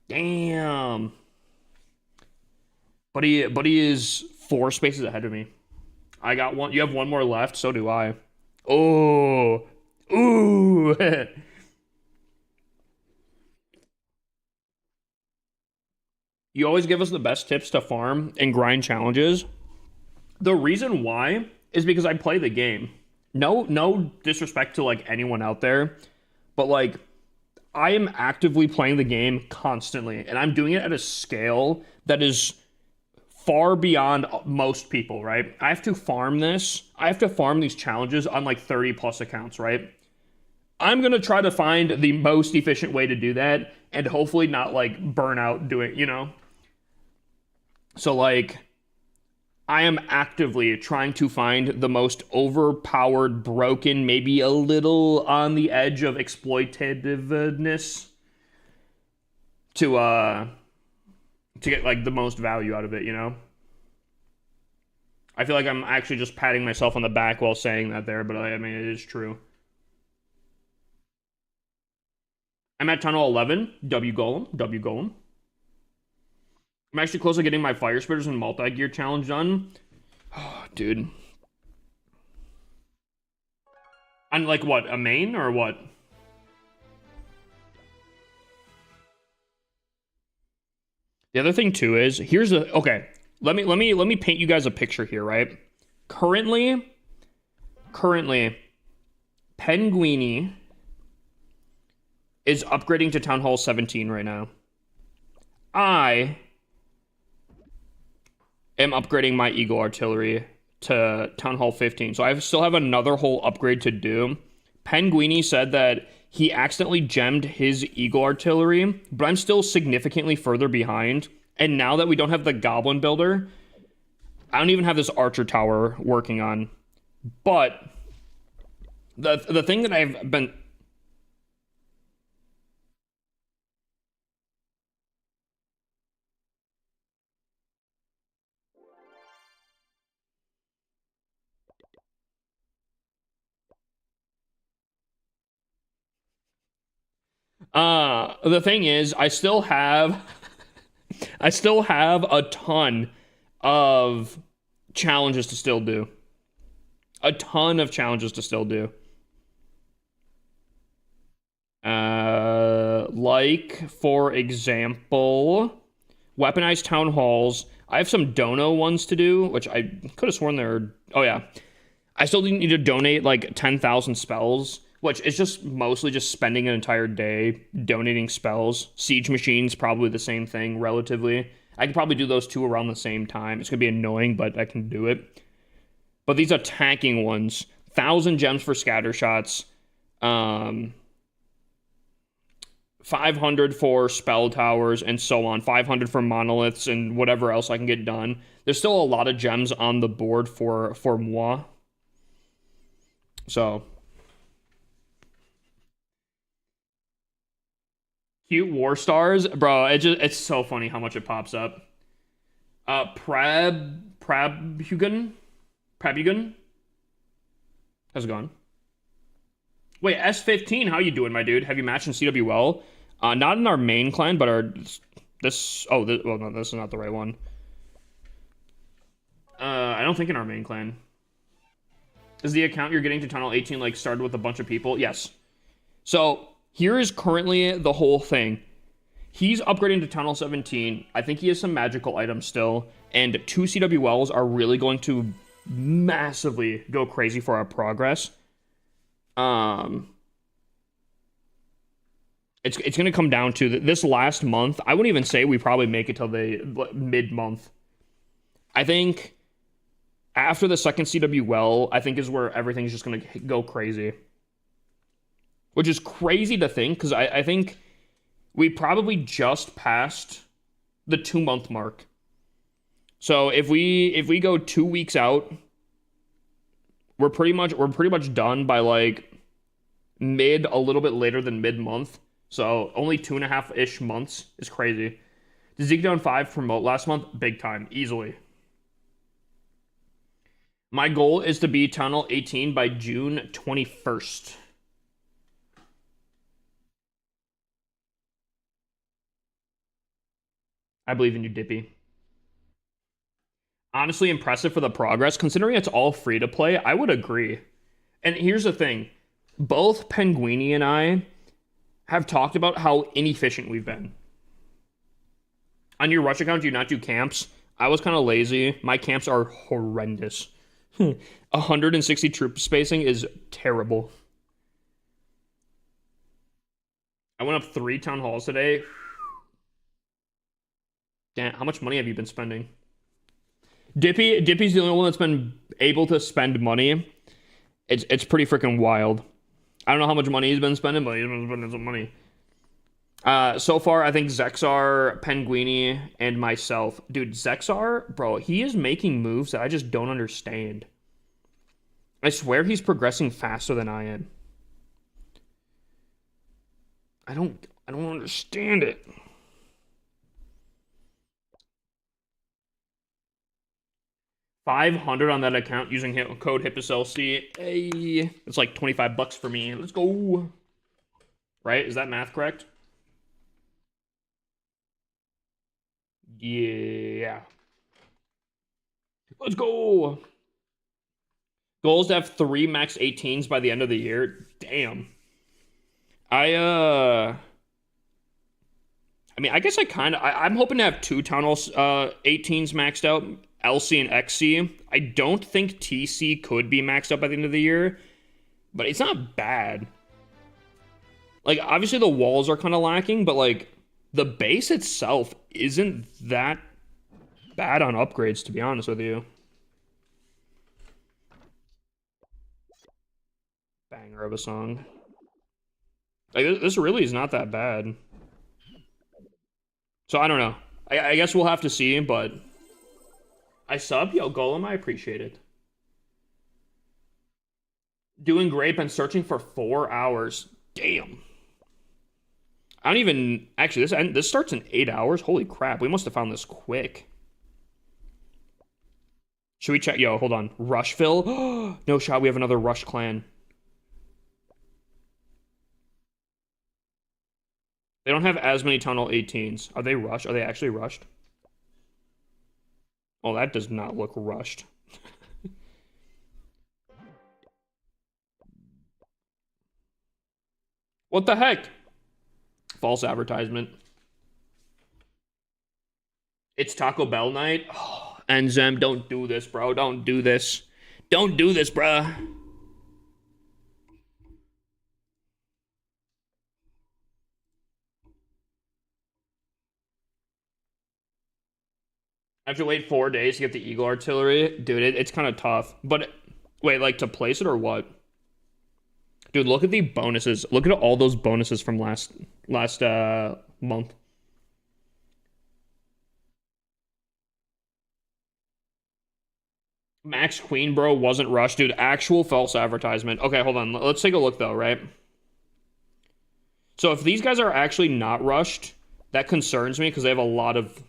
S1: Damn. Buddy is 4 spaces ahead of me. I got one. You have one more left, so do I. Oh. Ooh. You always give us the best tips to farm and grind challenges. The reason why is because I play the game. No disrespect to like anyone out there, but like I am actively playing the game constantly, and I'm doing it at a scale that is far beyond most people, right? I have to farm this. I have to farm these challenges on like 30 plus accounts, right? I'm going to try to find the most efficient way to do that and hopefully not like burn out doing, you know? So like I am actively trying to find the most overpowered, broken, maybe a little on the edge of exploitativeness to get like the most value out of it, you know? I feel like I'm actually just patting myself on the back while saying that there, but I mean it is true. I'm at tunnel 11, W Golem, W Golem. I'm actually close to getting my Fire Spitters and multi-gear challenge done. Oh, dude. On like what, a main or what? The other thing too is here's a okay. Let me paint you guys a picture here, right? Currently, Penguini is upgrading to Town Hall 17 right now. I am upgrading my Eagle Artillery to Town Hall 15. So I still have another whole upgrade to do. Penguini said that he accidentally gemmed his Eagle Artillery, but I'm still significantly further behind. And now that we don't have the Goblin Builder, I don't even have this Archer Tower working on. But the thing that I've been... The thing is, I still have a ton of challenges to still do. A ton of challenges to still do. Like, for example, weaponized town halls. I have some dono ones to do, which I could have sworn they're... Oh, yeah. I still need to donate, like, 10,000 spells, which is just mostly just spending an entire day donating spells. Siege machines, probably the same thing, relatively. I could probably do those two around the same time. It's going to be annoying, but I can do it. But these are tanking ones. 1,000 gems for scatter shots. 500 for spell towers and so on. 500 for monoliths and whatever else I can get done. There's still a lot of gems on the board for moi. So... Cute War Stars, bro. It's so funny how much it pops up. Prabhugan. How's it going? Wait, S15. How you doing, my dude? Have you matched in CWL? Not in our main clan, but this. Oh, well, no, this is not the right one. I don't think in our main clan. Is the account you're getting to Tunnel 18 like started with a bunch of people? Yes. So. Here is currently the whole thing. He's upgrading to Tunnel 17. I think he has some magical items still. And 2 CWLs are really going to massively go crazy for our progress. It's going to come down to this last month. I wouldn't even say we probably make it till the mid-month. I think after the second CWL, I think is where everything's just going to go crazy. Which is crazy to think, because I think we probably just passed the 2-month mark. So if we go 2 weeks out, we're pretty much done by like a little bit later than mid-month. So only 2.5-ish months is crazy. Did Zeke down 5 promote last month? Big time, easily. My goal is to be Tunnel 18 by June 21st. I believe in you, Dippy. Honestly, impressive for the progress. Considering it's all free to play, I would agree. And here's the thing. Both Penguini and I have talked about how inefficient we've been. On your rush account, do you not do camps? I was kind of lazy. My camps are horrendous. 160 troop spacing is terrible. I went up 3 town halls today. Damn, how much money have you been spending? Dippy's the only one that's been able to spend money. It's pretty freaking wild. I don't know how much money he's been spending, but he's been spending some money. So far, I think Zexar, Penguini, and myself. Dude, Zexar, bro, he is making moves that I just don't understand. I swear he's progressing faster than I am. I don't understand it. $500 on that account using code HIPPOSLC. Hey, it's like $25 for me. Let's go. Right? Is that math correct? Yeah. Let's go. Goals to have 3 max 18s by the end of the year. Damn. I mean, I guess I'm hoping to have 2 Town Hall 18s maxed out, LC and XC. I don't think TC could be maxed out by the end of the year, but it's not bad. Like, obviously the walls are kind of lacking, but like the base itself isn't that bad on upgrades, to be honest with you. Banger of a song. Like, this really is not that bad. So I don't know. I guess we'll have to see, but I sub, yo, Golem, I appreciate it. Doing great, been searching for 4 hours. Damn. I don't even actually this starts in 8 hours. Holy crap, we must have found this quick. Should we check? Yo, hold on. Rushville? No shot, we have another Rush clan. They don't have as many tunnel 18s. Are they rushed? Are they actually rushed? Oh, that does not look rushed. What the heck? False advertisement. It's Taco Bell night. Oh, Enzem, don't do this, bro. Don't do this. Don't do this, bruh. I have to wait 4 days to get the Eagle Artillery. Dude, it's kind of tough. But wait, like to place it or what? Dude, look at the bonuses. Look at all those bonuses from last month. Max Queen, bro, wasn't rushed. Dude, actual false advertisement. Okay, hold on. Let's take a look, though, right? So if these guys are actually not rushed, that concerns me because they have a lot of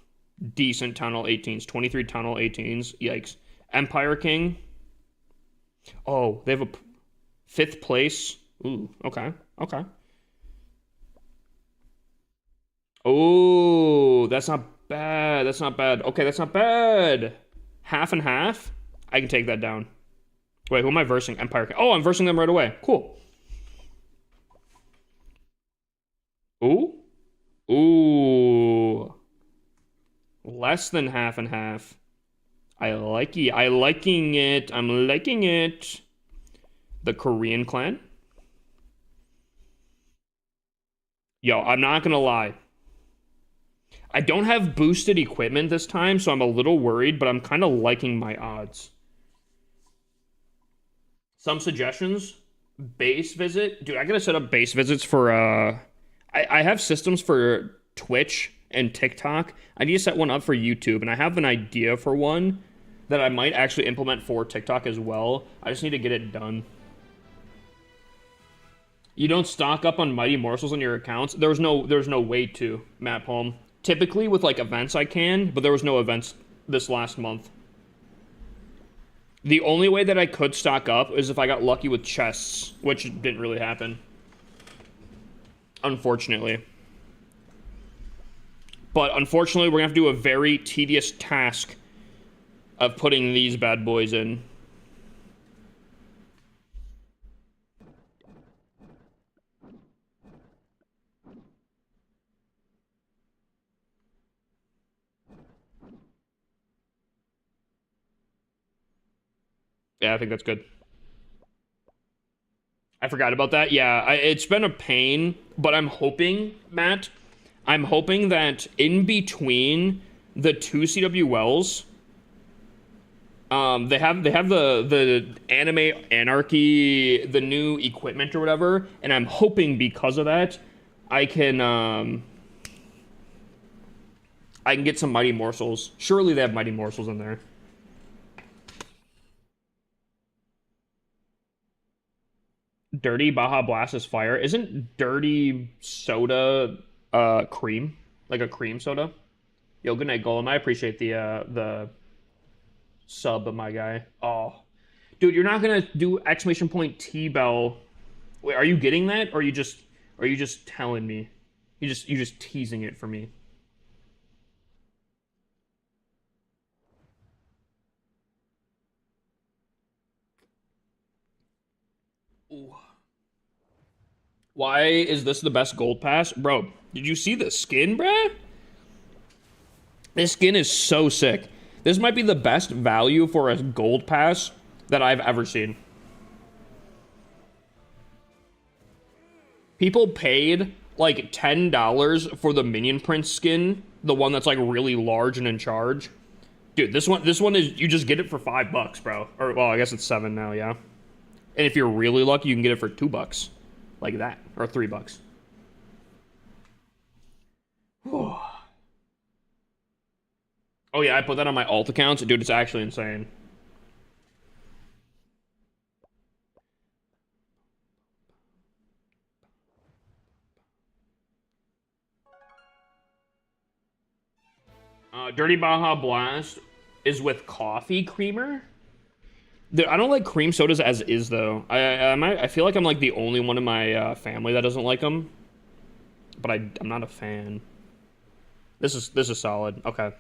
S1: decent Tunnel 18s. 23 Tunnel 18s. Yikes. Empire King. Oh, they have a 5th place. Ooh, okay. Okay. Oh, that's not bad. That's not bad. Okay, that's not bad. Half and half. I can take that down. Wait, who am I versing? Empire King. Oh, I'm versing them right away. Cool. Ooh. Ooh. Less than half and half. I like it. I liking it. I'm liking it. The Korean clan. Yo, I'm not gonna lie. I don't have boosted equipment this time, so I'm a little worried, but I'm kind of liking my odds. Some suggestions? Base visit? Dude, I gotta set up base visits for, I have systems for Twitch and TikTok. I need to set one up for YouTube, and I have an idea for one that I might actually implement for TikTok as well. I just need to get it done. You don't stock up on Mighty Morsels on your accounts? There's no way to, Matt Palm. Typically with like events I can, but there was no events this last month. The only way that I could stock up is if I got lucky with chests, which didn't really happen. Unfortunately. But unfortunately, we're gonna have to do a very tedious task of putting these bad boys in. Yeah, I think that's good. I forgot about that. Yeah, it's been a pain, but I'm hoping, Matt, I'm hoping that in between the two CW Wells, they have the anime anarchy, the new equipment or whatever, and I'm hoping because of that, I can I can get some mighty morsels. Surely they have mighty morsels in there. Dirty Baja Blast is fire. Isn't dirty soda cream? Like a cream soda? Yo, good night, Golem. I appreciate the sub, my guy. Oh. Dude, you're not gonna do exclamation point T-Bell. Wait, are you getting that? Or are you just telling me? You just teasing it for me. Ooh. Why is this the best gold pass? Bro, did you see the skin, bruh? This skin is so sick. This might be the best value for a gold pass that I've ever seen. People paid like $10 for the Minion Prince skin, the one that's like really large and in charge. Dude, this one is you just get it for $5, bro. Or well, I guess it's 7 now, yeah. And if you're really lucky, you can get it for $2, like that, or $3. Oh yeah, I put that on my alt accounts, dude. It's actually insane. Dirty Baja Blast is with coffee creamer. Dude, I don't like cream sodas as is though. I feel like I'm like the only one in my family that doesn't like them, but I'm not a fan. This is solid. Okay.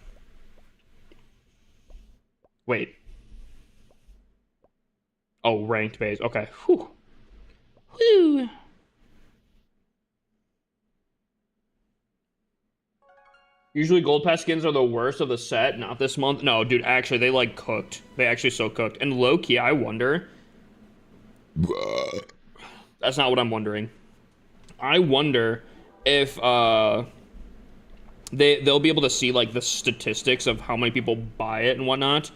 S1: Wait. Oh, ranked base. Okay. Whew. Whew. Usually gold pass skins are the worst of the set. Not this month. No, dude. Actually, they like cooked. They actually so cooked. And low key, I wonder. That's not what I'm wondering. I wonder if they'll be able to see like the statistics of how many people buy it and whatnot.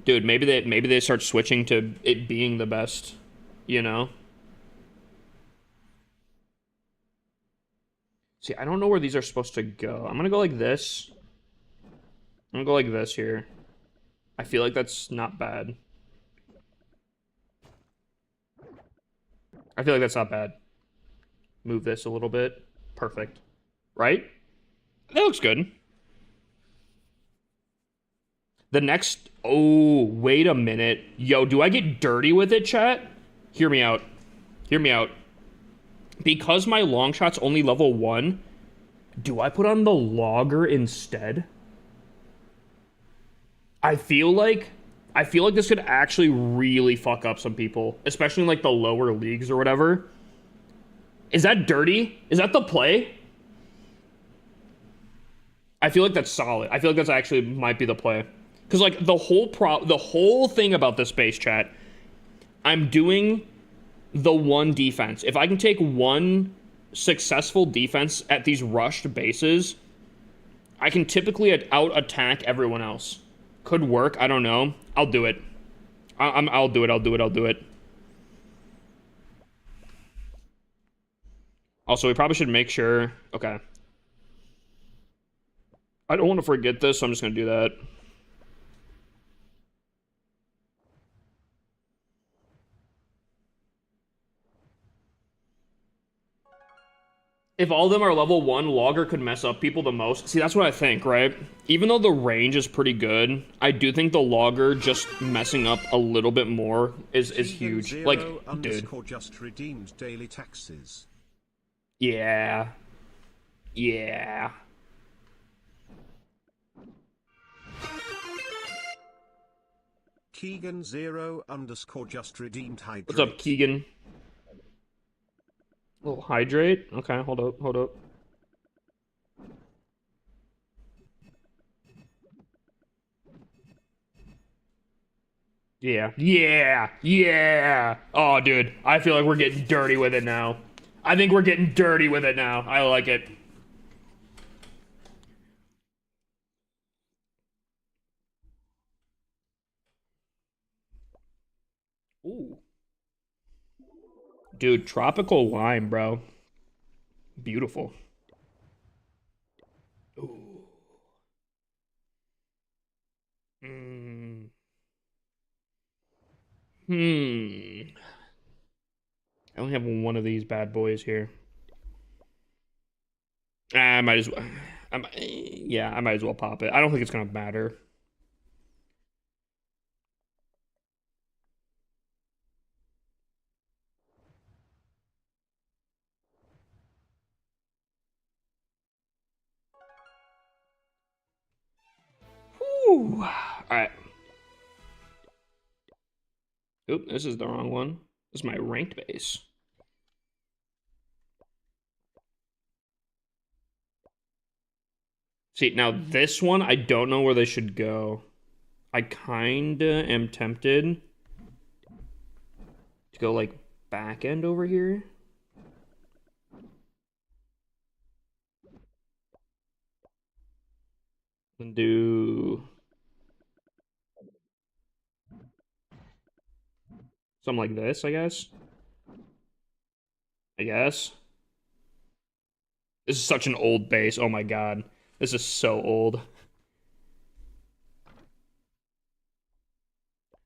S1: Dude, maybe they start switching to it being the best, you know? See, I don't know where these are supposed to go. I'm gonna go like this. I'm gonna go like this here. I feel like that's not bad. I feel like that's not bad. Move this a little bit. Perfect. Right? That looks good. The next... Oh, wait a minute. Yo, do I get dirty with it, chat? Hear me out. Hear me out. Because my long shot's only level 1, do I put on the logger instead? I feel like this could actually really fuck up some people, especially in like the lower leagues or whatever. Is that dirty? Is that the play? I feel like that's solid. I feel like that's actually might be the play. Cuz like the whole thing about this base chat, I'm doing the one defense. If I can take one successful defense at these rushed bases, I can typically out attack everyone else. Could work. I don't know. I'll do it. I'll do it. I'll do it. I'll do it. Also, we probably should make sure. Okay. I don't want to forget this, so I'm just gonna do that. If all of them are level 1, Logger could mess up people the most. See, that's what I think, right? Even though the range is pretty good, I do think the Logger just messing up a little bit more is huge. Like, dude.
S2: Just redeemed daily taxes.
S1: Yeah. Yeah.
S2: Keegan 0 _ just redeemed hydrate.
S1: What's up, Keegan? A little hydrate? Okay, hold up, hold up. Yeah. Yeah. Yeah. Oh, dude. I feel like we're getting dirty with it now. I think we're getting dirty with it now. I like it. Ooh. Dude, tropical lime, bro. Beautiful. Ooh. Mm. Hmm. I only have one of these bad boys here. I might as well. Yeah, I might as well pop it. I don't think it's gonna matter. Whew. All right. Oop, this is the wrong one. This is my ranked base. See, now this one, I don't know where they should go. I kinda am tempted to go like back end over here. And do something like this, I guess. I guess. This is such an old base. Oh my god. This is so old.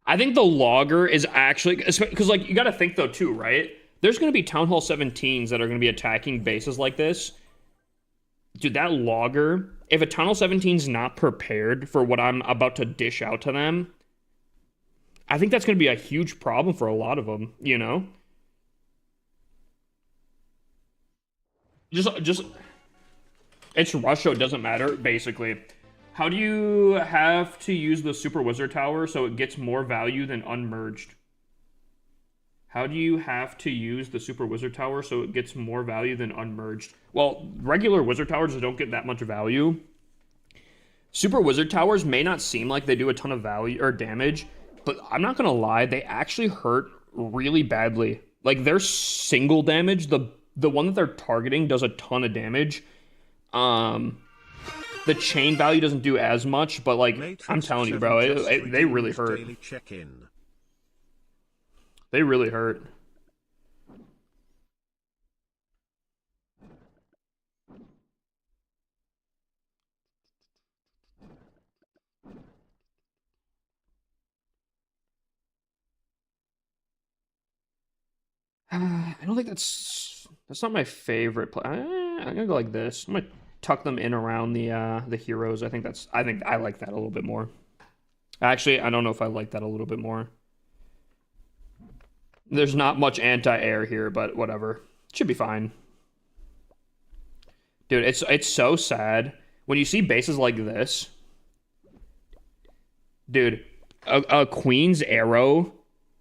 S1: I think the logger is actually because like you got to think though too, right? There's going to be Town Hall 17s that are going to be attacking bases like this. Dude, that logger, if a Town Hall 17's not prepared for what I'm about to dish out to them, I think that's going to be a huge problem for a lot of them, you know? Just it's rush, so it doesn't matter, basically. How do you have to use the Super Wizard Tower so it gets more value than unmerged? How do you have to use the Super Wizard Tower so it gets more value than unmerged? Well, regular Wizard Towers don't get that much value. Super Wizard Towers may not seem like they do a ton of value or damage, but I'm not gonna lie, they actually hurt really badly. Like their single damage, the one that they're targeting does a ton of damage. Um, the chain value doesn't do as much, but like I'm
S2: Matrix
S1: telling you,
S2: 7
S1: bro,
S2: just
S1: they really
S2: redeemed
S1: hurt.
S2: daily check-in.
S1: They really hurt. I don't think that's not my favorite play. I'm gonna go like this. I'm gonna tuck them in around the heroes. I think I like that a little bit more. Actually, I don't know if I like that a little bit more. There's not much anti-air here, but whatever. Should be fine. Dude, it's so sad when you see bases like this. Dude, a queen's arrow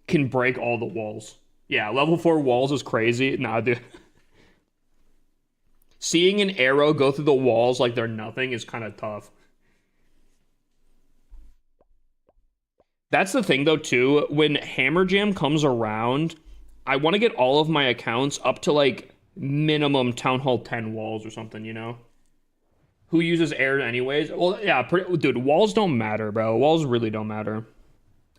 S1: can break all the walls. Yeah, level 4 walls is crazy. Nah, dude. Seeing an arrow go through the walls like they're nothing is kind of tough. That's the thing though too, when Hammer Jam comes around, I want to get all of my accounts up to like minimum Town Hall 10 walls or something, you know? Who uses air anyways? Well, yeah, dude, walls don't matter, bro. Walls really don't matter.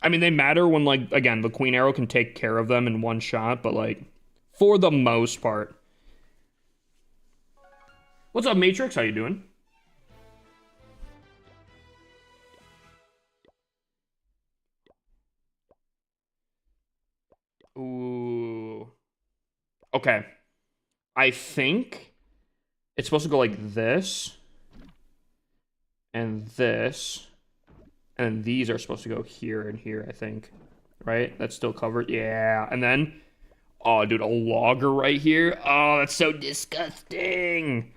S1: I mean, they matter when like again, the Queen Arrow can take care of them in one shot, but like for the most part. What's up, Matrix? How you doing? Ooh. Okay. I think it's supposed to go like this and this, and these are supposed to go here and here, I think. Right? That's still covered. Yeah. And then, oh, dude, a logger right here. Oh, that's so disgusting.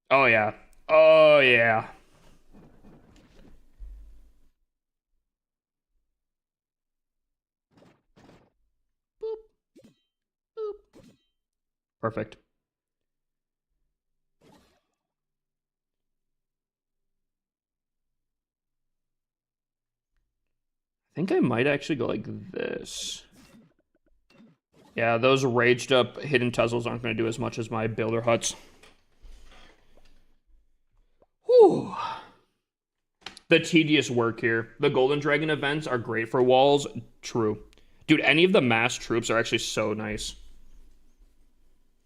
S1: Oh, yeah. Oh, yeah. Boop, boop. Perfect. think I might actually go like this. Yeah, those raged up hidden tussles aren't going to do as much as my builder huts. Whew. The tedious work here. The Golden Dragon events are great for walls. True. Dude, any of the mass troops are actually so nice.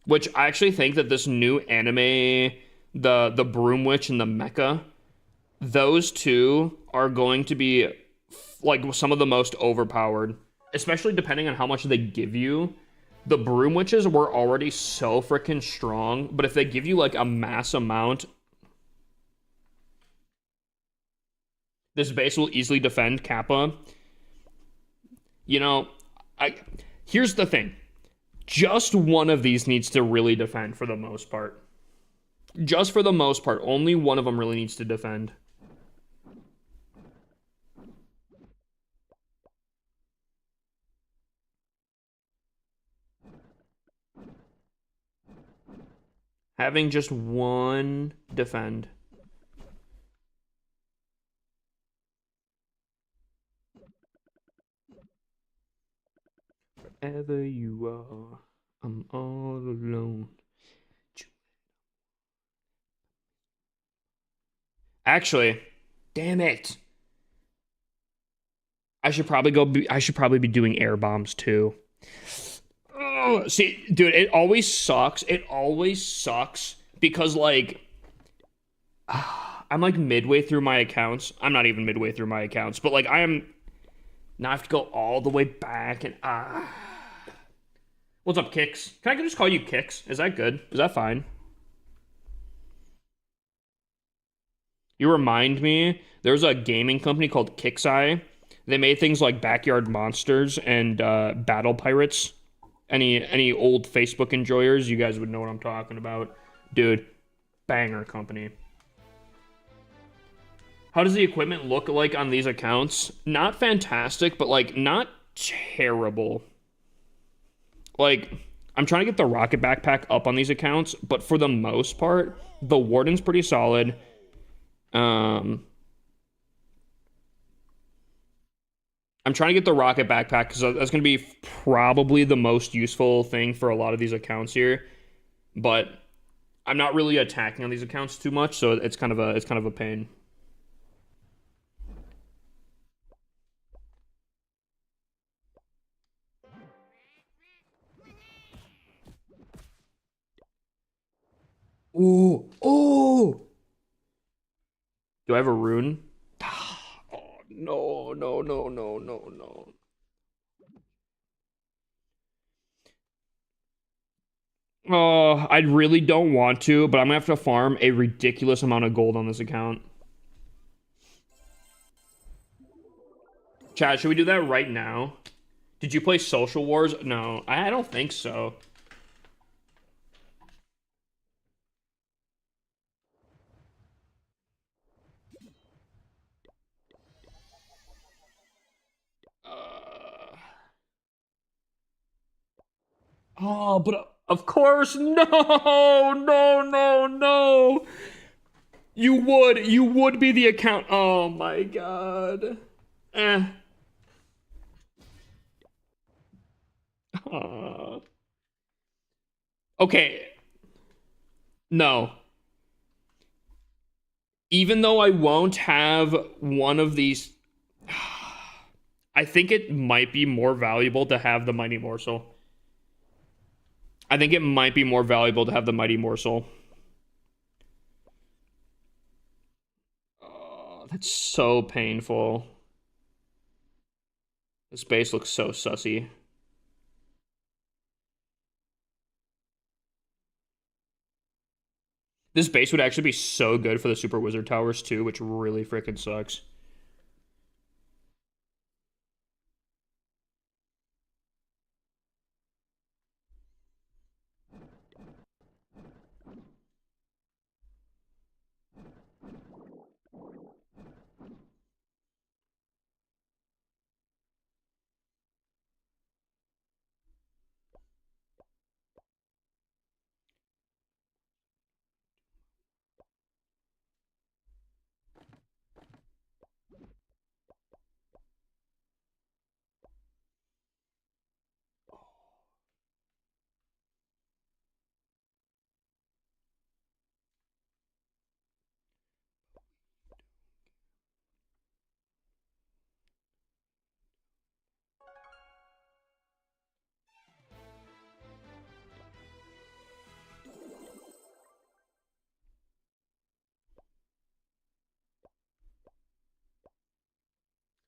S1: Which I actually think that this new anime, the Broom Witch and the Mecha, those two are going to be like some of the most overpowered, especially depending on how much they give you. The Broom Witches were already so freaking strong, but if they give you like a mass amount, this base will easily defend Kappa. You know, here's the thing. Just one of these needs to really defend for the most part. Just for the most part, only one of them really needs to defend. Having just one defend. Wherever you are, I'm all alone. Actually, damn it. I should probably be doing air bombs too. Oh, see, dude, it always sucks. It always sucks because like I'm like midway through my accounts. I'm not even midway through my accounts, but like I am now I have to go all the way back and What's up, Kicks? Can I just call you Kicks? Is that good? Is that fine? You remind me, there's a gaming company called Kixeye. They made things like Backyard Monsters and Battle Pirates. Any old Facebook enjoyers, you guys would know what I'm talking about. Dude, banger company. How does the equipment look like on these accounts? Not fantastic, but like not terrible. Like, I'm trying to get the rocket backpack up on these accounts, but for the most part, the Warden's pretty solid. I'm trying to get the rocket backpack because that's going to be probably the most useful thing for a lot of these accounts here. But I'm not really attacking on these accounts too much, so it's kind of a pain. Ooh, ooh. Do I have a rune? Oh, no, no, no, no, no, no. Oh, I really don't want to, but I'm gonna have to farm a ridiculous amount of gold on this account. Chad, should we do that right now? Did you play Social Wars? No, I don't think so. Uh... Oh, but of course, no, no, no, no. You would be the account. Oh my god. Eh. Uh, okay, no. Even though I won't have one of these, I think it might be more valuable to have the Mighty Morsel. I think it might be more valuable to have the Mighty Morsel. Oh, that's so painful. This base looks so sussy. This base would actually be so good for the Super Wizard Towers too, which really freaking sucks.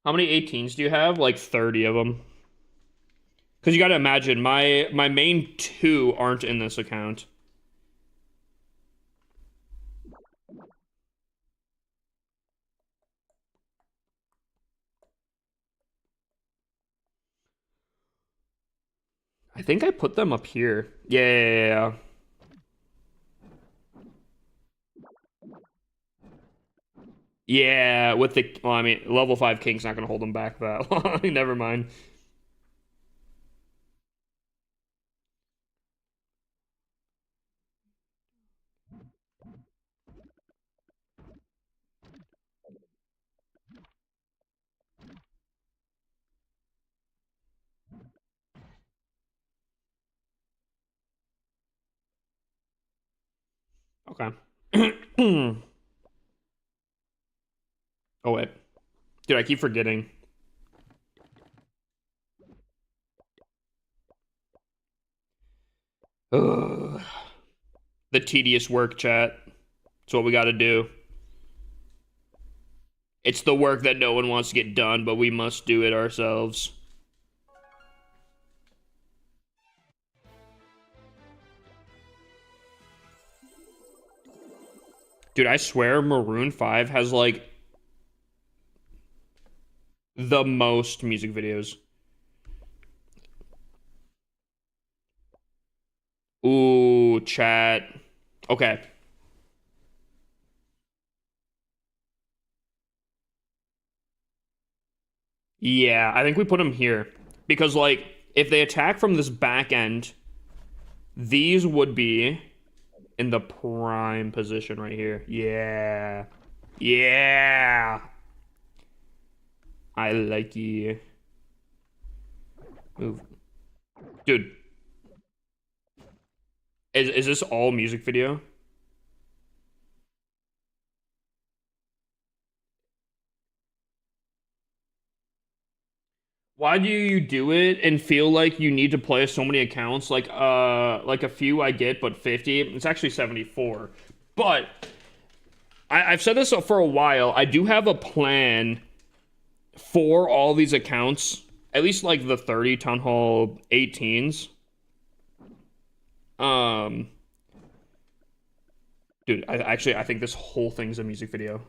S1: How many 18s do you have? Like 30 of them. Because you got to imagine, my main two aren't in this account. I think I put them up here. Yeah. Yeah, with the... Well, I mean, level 5 King's not going to hold them back that long. Never mind. Okay. Oh, wait. Dude, I keep forgetting. Ugh. The tedious work, chat. It's what we got to do. It's the work that no one wants to get done, but we must do it ourselves. Dude, I swear Maroon 5 has, like, the most music videos. Ooh, chat. Okay. Yeah, I think we put them here. Because, like, if they attack from this back end, these would be in the prime position right here. Yeah. Yeah. I like you. Move. Dude. Is this all music video? Why do you do it and feel like you need to play so many accounts? Like a few I get, but 50. It's actually 74. But I've said this for a while. I do have a plan for all these accounts, at least like the 30 Town Hall 18s. Dude, I think this whole thing's a music video.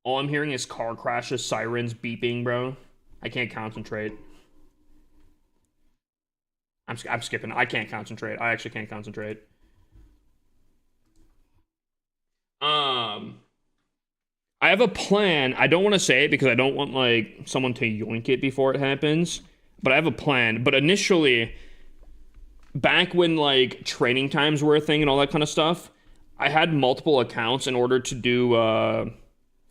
S1: All I'm hearing is car crashes, sirens beeping, bro. I can't concentrate. I'm skipping. I can't concentrate. I actually can't concentrate. I have a plan. I don't want to say it because I don't want like someone to yoink it before it happens. But I have a plan. But initially, back when like training times were a thing and all that kind of stuff, I had multiple accounts in order to do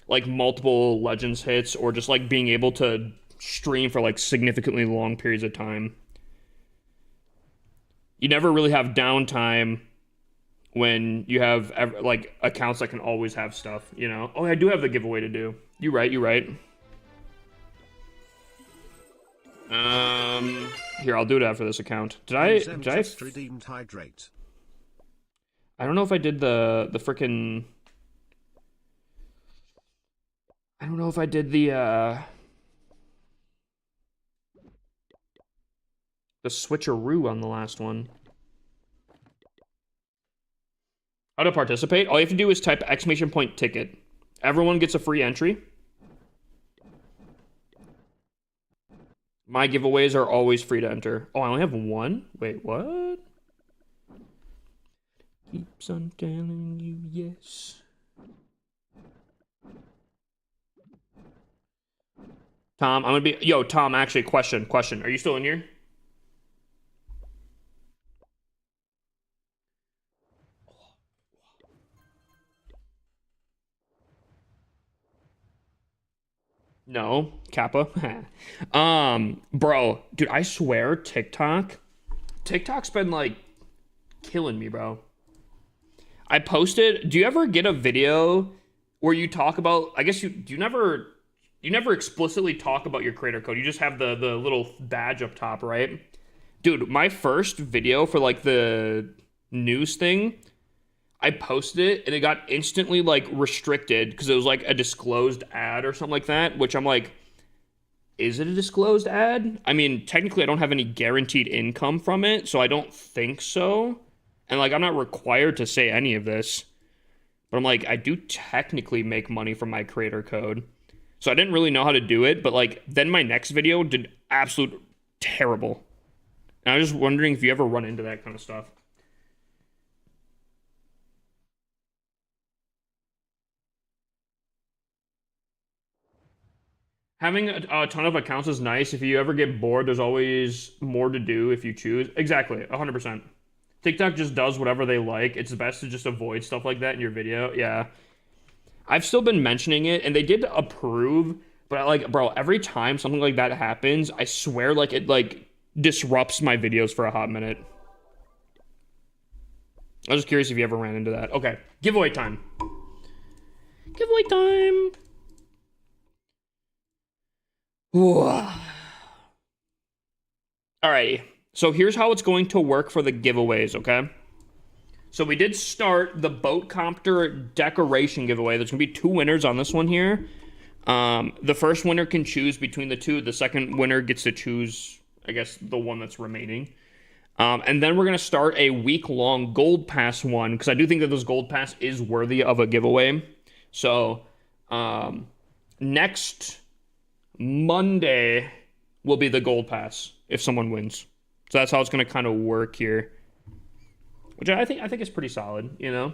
S1: like multiple Legends hits or just like being able to stream for like significantly long periods of time. You never really have downtime when you have like accounts that can always have stuff, you know? Oh, I do have the giveaway to do. You're right. Here, I'll do it after this account. Did I
S2: just redeemed hydrate.
S1: I don't know if I did the frickin' I don't know if I did the switcheroo on the last one. How to participate? All you have to do is type exclamation point ticket. Everyone gets a free entry. My giveaways are always free to enter. Oh, I only have one? Wait, what? Keeps on telling you yes. Tom, I'm gonna be... Yo, Tom, actually, question. Are you still in here? No, Kappa. Bro, dude, I swear TikTok's been like killing me, bro. I posted, do you ever get a video where you talk about, I guess you never explicitly talk about your creator code. You just have the little badge up top, right? Dude, my first video for like the news thing, I posted it and it got instantly like restricted because it was like a disclosed ad or something like that, which I'm like, is it a disclosed ad? I mean, technically I don't have any guaranteed income from it, so I don't think so. And like I'm not required to say any of this. But I'm like, I do technically make money from my creator code. So I didn't really know how to do it, but like then my next video did absolute terrible. And I was just wondering if you ever run into that kind of stuff. Having a ton of accounts is nice. If you ever get bored, there's always more to do if you choose. Exactly, 100%. TikTok just does whatever they like. It's best to just avoid stuff like that in your video. Yeah. I've still been mentioning it, and they did approve, but like, bro, every time something like that happens, I swear, like, it, like, disrupts my videos for a hot minute. I was just curious if you ever ran into that. Okay, giveaway time. Giveaway time. Alrighty, so here's how it's going to work for the giveaways, okay? So we did start the boat copter decoration giveaway. There's gonna be 2 winners on this one here. The first winner can choose between the 2. The second winner gets to choose, I guess, the one that's remaining. And then we're gonna start a week-long gold pass one because I do think that this gold pass is worthy of a giveaway. So next Monday will be the gold pass if someone wins. So that's how it's gonna kind of work here. Which I think is pretty solid, you know?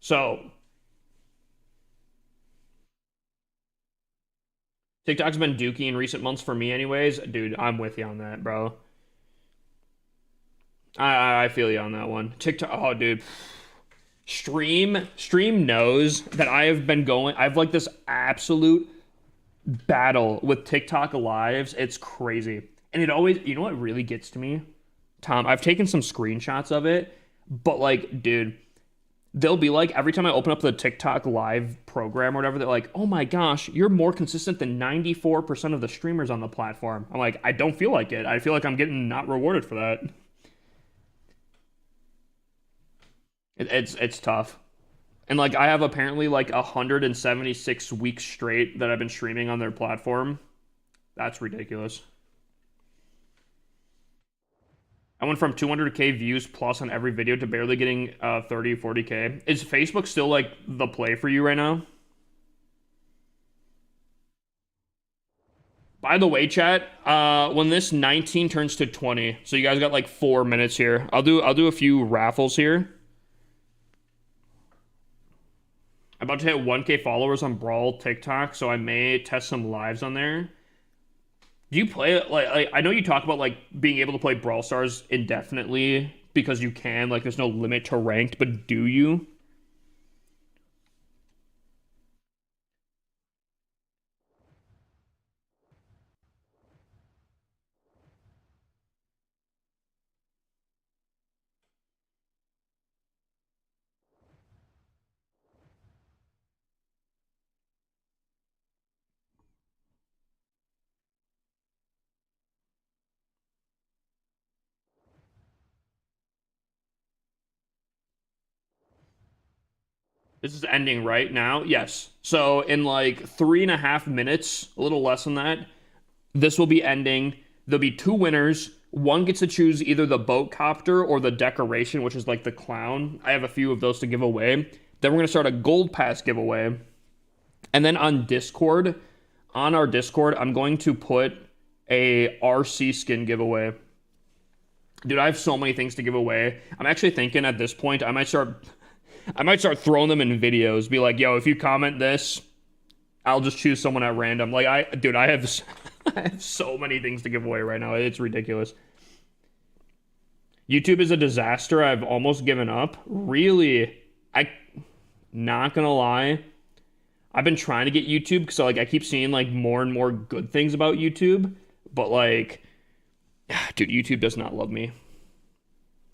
S1: So TikTok's been dookie in recent months for me anyways. Dude, I'm with you on that, bro. I feel you on that one. TikTok, oh dude. Stream knows that I have like this absolute battle with TikTok lives. It's crazy. And it always, you know what really gets to me? Tom, I've taken some screenshots of it, but like, dude, they'll be like, every time I open up the TikTok live program or whatever, they're like, oh my gosh, you're more consistent than 94% of the streamers on the platform. I'm like, I don't feel like it. I feel like I'm getting not rewarded for that. It's tough. And like, I have apparently like 176 weeks straight that I've been streaming on their platform. That's ridiculous. I went from 200K views plus on every video to barely getting 30, 40K. Is Facebook still like the play for you right now? By the way, chat, when this 19 turns to 20, so you guys got like 4 minutes here. I'll do a few raffles here. I'm about to hit 1K followers on Brawl TikTok, so I may test some lives on there. Do you play it like I know you talk about like being able to play Brawl Stars indefinitely because you can, like there's no limit to ranked, but do you? This is ending right now. Yes. So in like 3.5 minutes, a little less than that, this will be ending. There'll be 2 winners. One gets to choose either the boat copter or the decoration, which is like the clown. I have a few of those to give away. Then we're gonna start a gold pass giveaway. And then on our Discord, I'm going to put a RC skin giveaway. Dude, I have so many things to give away. I'm actually thinking at this point I might start throwing them in videos. Be like, yo, if you comment this, I'll just choose someone at random. Like, I have I have so many things to give away right now. It's ridiculous. YouTube is a disaster. I've almost given up. Really, not gonna lie. I've been trying to get YouTube because like I keep seeing like more and more good things about YouTube, but like, dude, YouTube does not love me.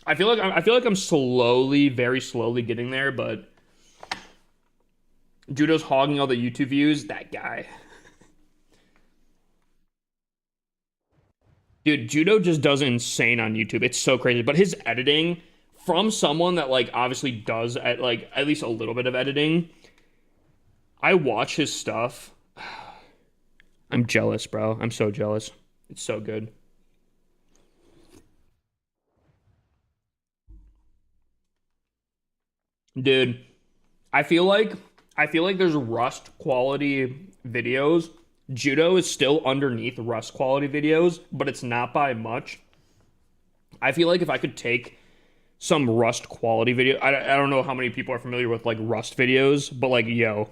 S1: I feel like I'm slowly, very slowly getting there, but Judo's hogging all the YouTube views. That guy. Dude, Judo just does insane on YouTube. It's so crazy. But his editing from someone that like obviously does at least a little bit of editing, I watch his stuff. I'm jealous, bro. I'm so jealous. It's so good. Dude, I feel like I feel like there's Rust quality videos. Judo is still underneath Rust quality videos, but it's not by much. I feel like if I could take some Rust quality video, I don't know how many people are familiar with like Rust videos, but like, yo,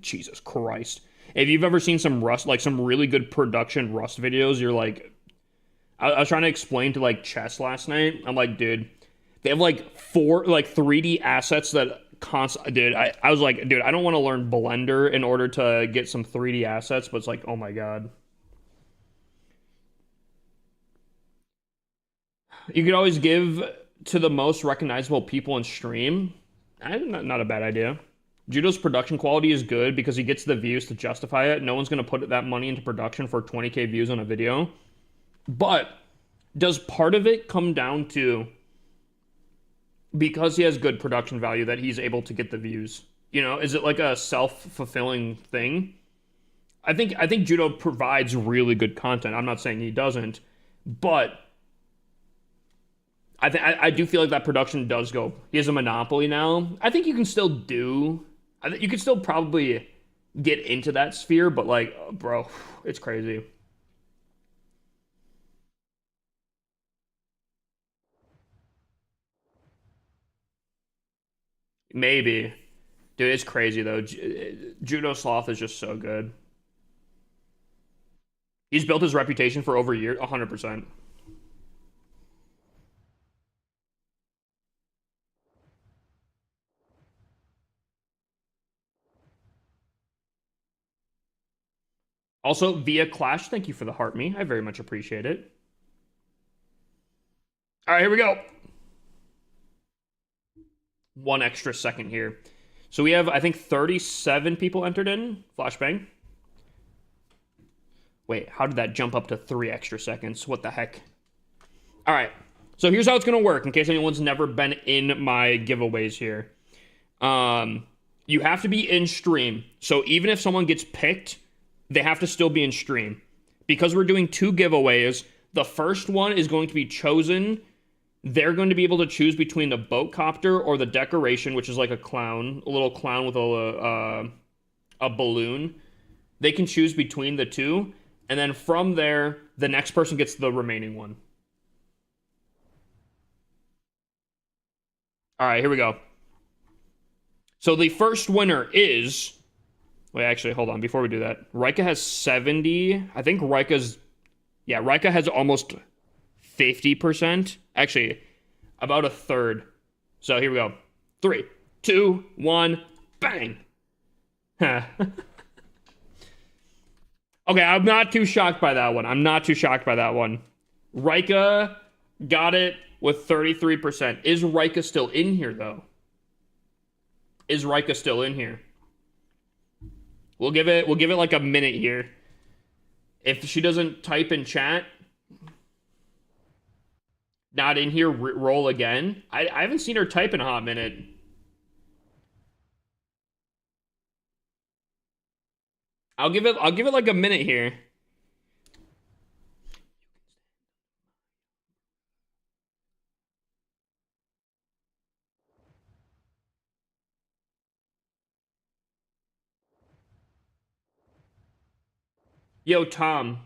S1: Jesus Christ. If you've ever seen some Rust, like some really good production Rust videos, you're like, I was trying to explain to like Chess last night. I'm like, dude, they have like 3D assets that dude, I was like, dude, I don't want to learn Blender in order to get some 3D assets, but it's like, oh my God. You could always give to the most recognizable people in stream. Not a bad idea. Judo's production quality is good because he gets the views to justify it. No one's going to put that money into production for 20K views on a video. But does part of it come down to because he has good production value that he's able to get the views? You know, is it like a self-fulfilling thing? I think Judo provides really good content. I'm not saying he doesn't, but I do feel like that production does go. He has a monopoly now. I think you can still do. I think you could still probably get into that sphere, but like, bro, it's crazy. Maybe, dude, it's crazy though. Judo Sloth is just so good. He's built his reputation for over a year, 100%. Also, via Clash, thank you for the heart me. I very much appreciate it. All right, here we go. One extra second here. So we have, I think, 37 people entered in. Flashbang. Wait, how did that jump up to 3 extra seconds? What the heck? All right. So here's how it's going to work in case anyone's never been in my giveaways here. You have to be in stream. So even if someone gets picked, they have to still be in stream. Because we're doing 2 giveaways, the first one is going to be chosen. They're going to be able to choose between the boat copter or the decoration, which is like a clown, a little clown with a balloon. They can choose between the two, and then from there, the next person gets the remaining one. All right, here we go. So the first winner is... Wait, actually, hold on. Before we do that, Rika has 70. I think Rika's... Yeah, Rika has almost 50%. Actually, about a third. So here we go. 3, 2, 1, bang! Okay, I'm not too shocked by that one. I'm not too shocked by that one. Rika got it with 33%. Is Rika still in here, though? Is Rika still in here? We'll give it like a minute here. If she doesn't type in chat, not in here, roll again. I haven't seen her type in a hot minute. I'll give it like a minute here. Yo, Tom.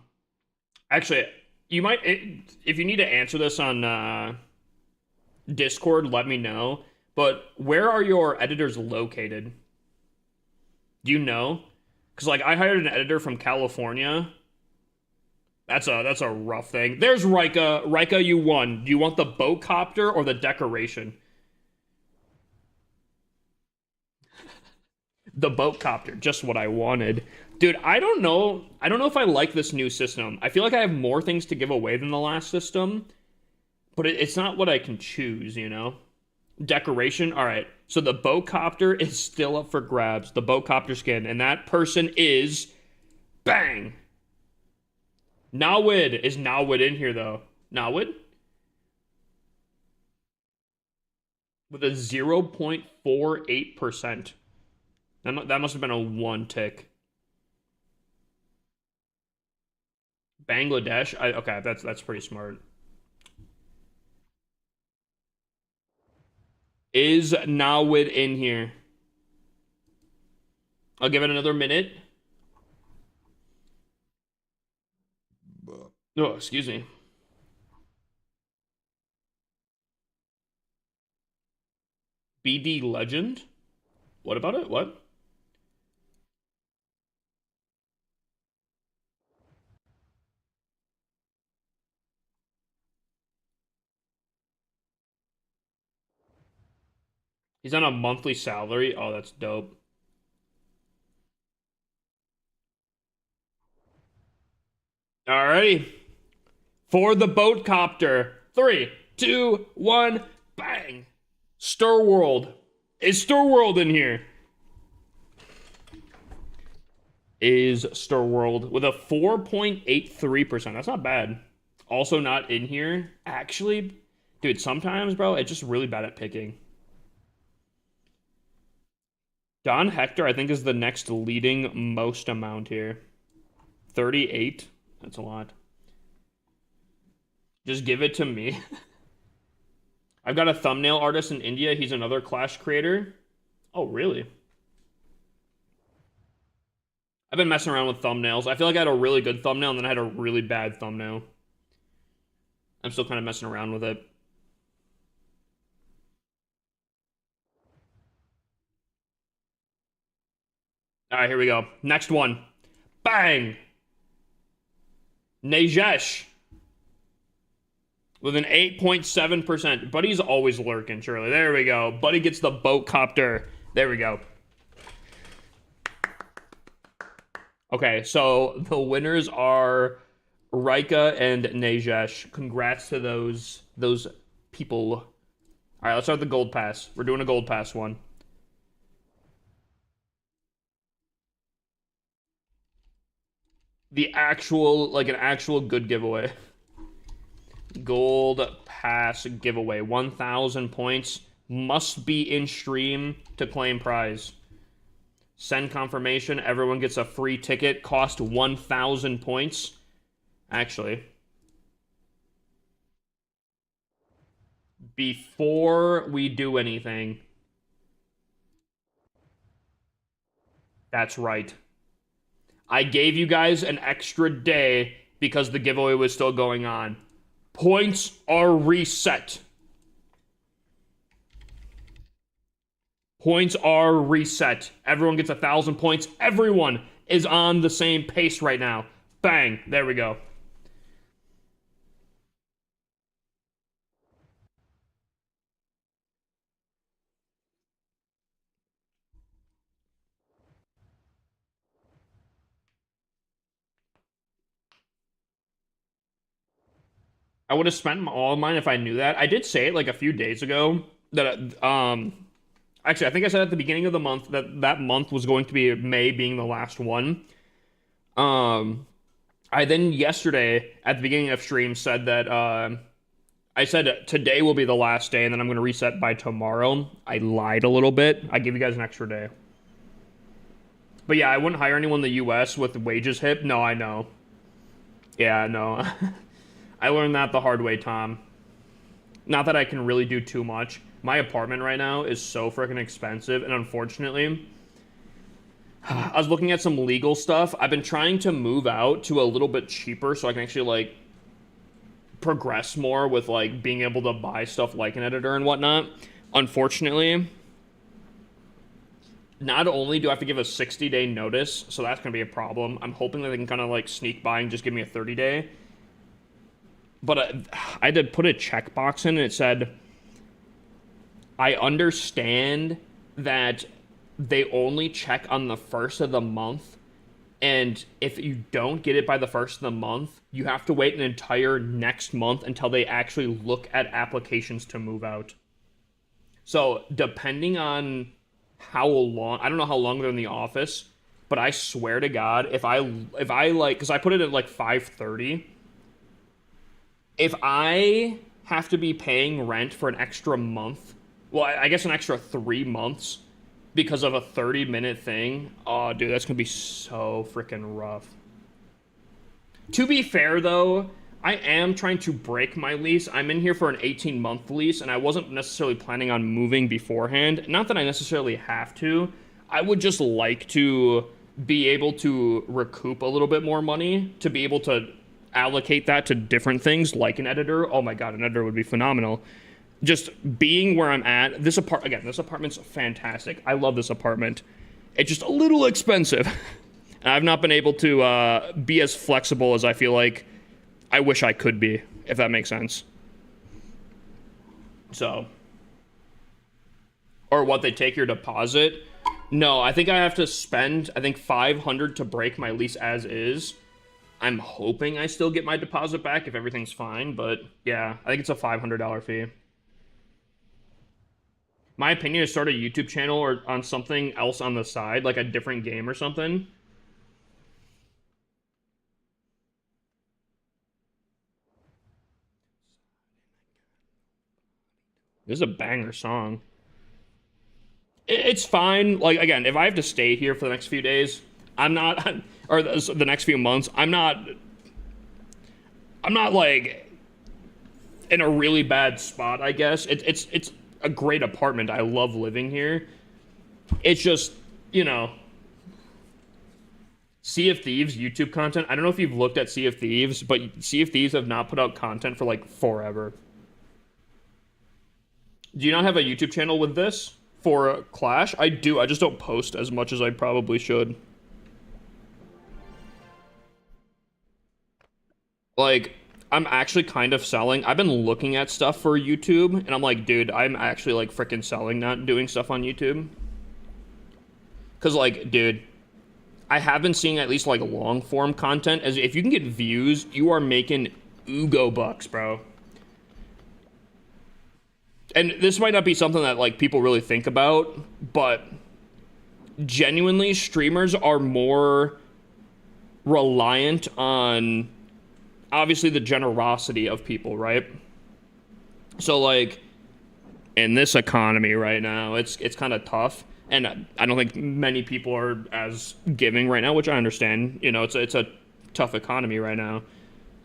S1: Actually, you might if you need to answer this on Discord, let me know. But where are your editors located? Do you know? Because like I hired an editor from California. That's a rough thing. There's Rika. Rika, you won. Do you want the boat copter or the decoration? The boat copter, just what I wanted. Dude, I don't know. I don't know if I like this new system. I feel like I have more things to give away than the last system, but it's not what I can choose, you know? Decoration. All right. So the boat copter is still up for grabs. The boat copter skin, and that person is bang. Nawid. Is Nawid in here though? Nawid? with a 0.48%. That must have been a one tick. Bangladesh. Okay, that's pretty smart. Is Nawid in here? I'll give it another minute. Oh, excuse me. BD Legend? What about it? What? He's on a monthly salary. Oh, that's dope. Alrighty. For the boat copter. 3, 2, 1, bang. Star World. Is Star World in here? Is Star World with a 4.83%. That's not bad. Also not in here. Actually, dude, sometimes, bro, it's just really bad at picking. Don Hector, I think, is the next leading most amount here. 38. That's a lot. Just give it to me. I've got a thumbnail artist in India. He's another Clash creator. Oh, really? I've been messing around with thumbnails. I feel like I had a really good thumbnail and then I had a really bad thumbnail. I'm still kind of messing around with it. All right, here we go. Next one. Bang! Najesh. With an 8.7%. Buddy's always lurking, surely. There we go. Buddy gets the boat copter. There we go. Okay, so the winners are Rika and Najesh. Congrats to those people. All right, let's start the gold pass. We're doing a gold pass one. The actual, like an actual good giveaway. Gold pass giveaway. 1,000 points. Must be in stream to claim prize. Send confirmation. Everyone gets a free ticket. Cost 1,000 points. Actually, before we do anything, that's right. I gave you guys an extra day because the giveaway was still going on. Points are reset. Points are reset. Everyone gets 1,000 points. Everyone is on the same pace right now. Bang. There we go. I would have spent all of mine if I knew that. I did say it like a few days ago that actually I think I said at the beginning of the month that that month was going to be May being the last one. I then yesterday at the beginning of stream said that I said today will be the last day and then I'm going to reset by tomorrow. I lied a little bit. I gave you guys an extra day. But yeah, I wouldn't hire anyone in the US with wages hit. No, I know. Yeah, no. I learned that the hard way, Tom. Not that I can really do too much. My apartment right now is so freaking expensive, and unfortunately, I was looking at some legal stuff. I've been trying to move out to a little bit cheaper so I can actually, like, progress more with, like, being able to buy stuff like an editor and whatnot. Unfortunately, not only do I have to give a 60-day notice, so that's going to be a problem. I'm hoping that they can kind of, like, sneak by and just give me a 30-day. But I had to put a checkbox in and it said, I understand that they only check on the first of the month. And if you don't get it by the first of the month, you have to wait an entire next month until they actually look at applications to move out. So depending on how long, I don't know how long they're in the office, but I swear to God, if I like, because I put it at like 5:30. If I have to be paying rent for an extra month Well, I guess an extra 3 months because of a 30-minute thing. Oh, dude, that's gonna be so freaking rough. To be fair, though, I am trying to break my lease. I'm in here for an 18-month lease, and I wasn't necessarily planning on moving beforehand. Not that I necessarily have to. I would just like to be able to recoup a little bit more money to be able to allocate that to different things like an editor. Oh my god, an editor would be phenomenal. Just being where I'm at, this apartment's fantastic. I love this apartment. It's just a little expensive. And I've not been able to be as flexible as I feel like I wish I could be, if that makes sense. So, or what, they take your deposit? No, I think I have to spend, I think 500 to break my lease as is. I'm hoping I still get my deposit back if everything's fine, but yeah, I think it's a $500 fee. My opinion is start a YouTube channel or on something else on the side, like a different game or something. This is a banger song. It's fine. Like, again, if I have to stay here for the next few days, I'm not, or the next few months, I'm not like in a really bad spot, I guess. It's a great apartment. I love living here. It's just, you know, Sea of Thieves YouTube content. I don't know if you've looked at Sea of Thieves, but Sea of Thieves have not put out content for like forever. Do you not have a YouTube channel with this for Clash? I do. I just don't post as much as I probably should. Like, I'm actually kind of selling. I've been looking at stuff for YouTube, and I'm like, dude, I'm actually like freaking selling, not doing stuff on YouTube. Because, like, dude, I have been seeing at least like long form content. As if you can get views, you are making Ugo bucks, bro. And this might not be something that like people really think about, but genuinely, streamers are more reliant on obviously the generosity of people, right? So like in this economy right now, it's kind of tough, and I don't think many people are as giving right now, which I understand. You know, it's a tough economy right now,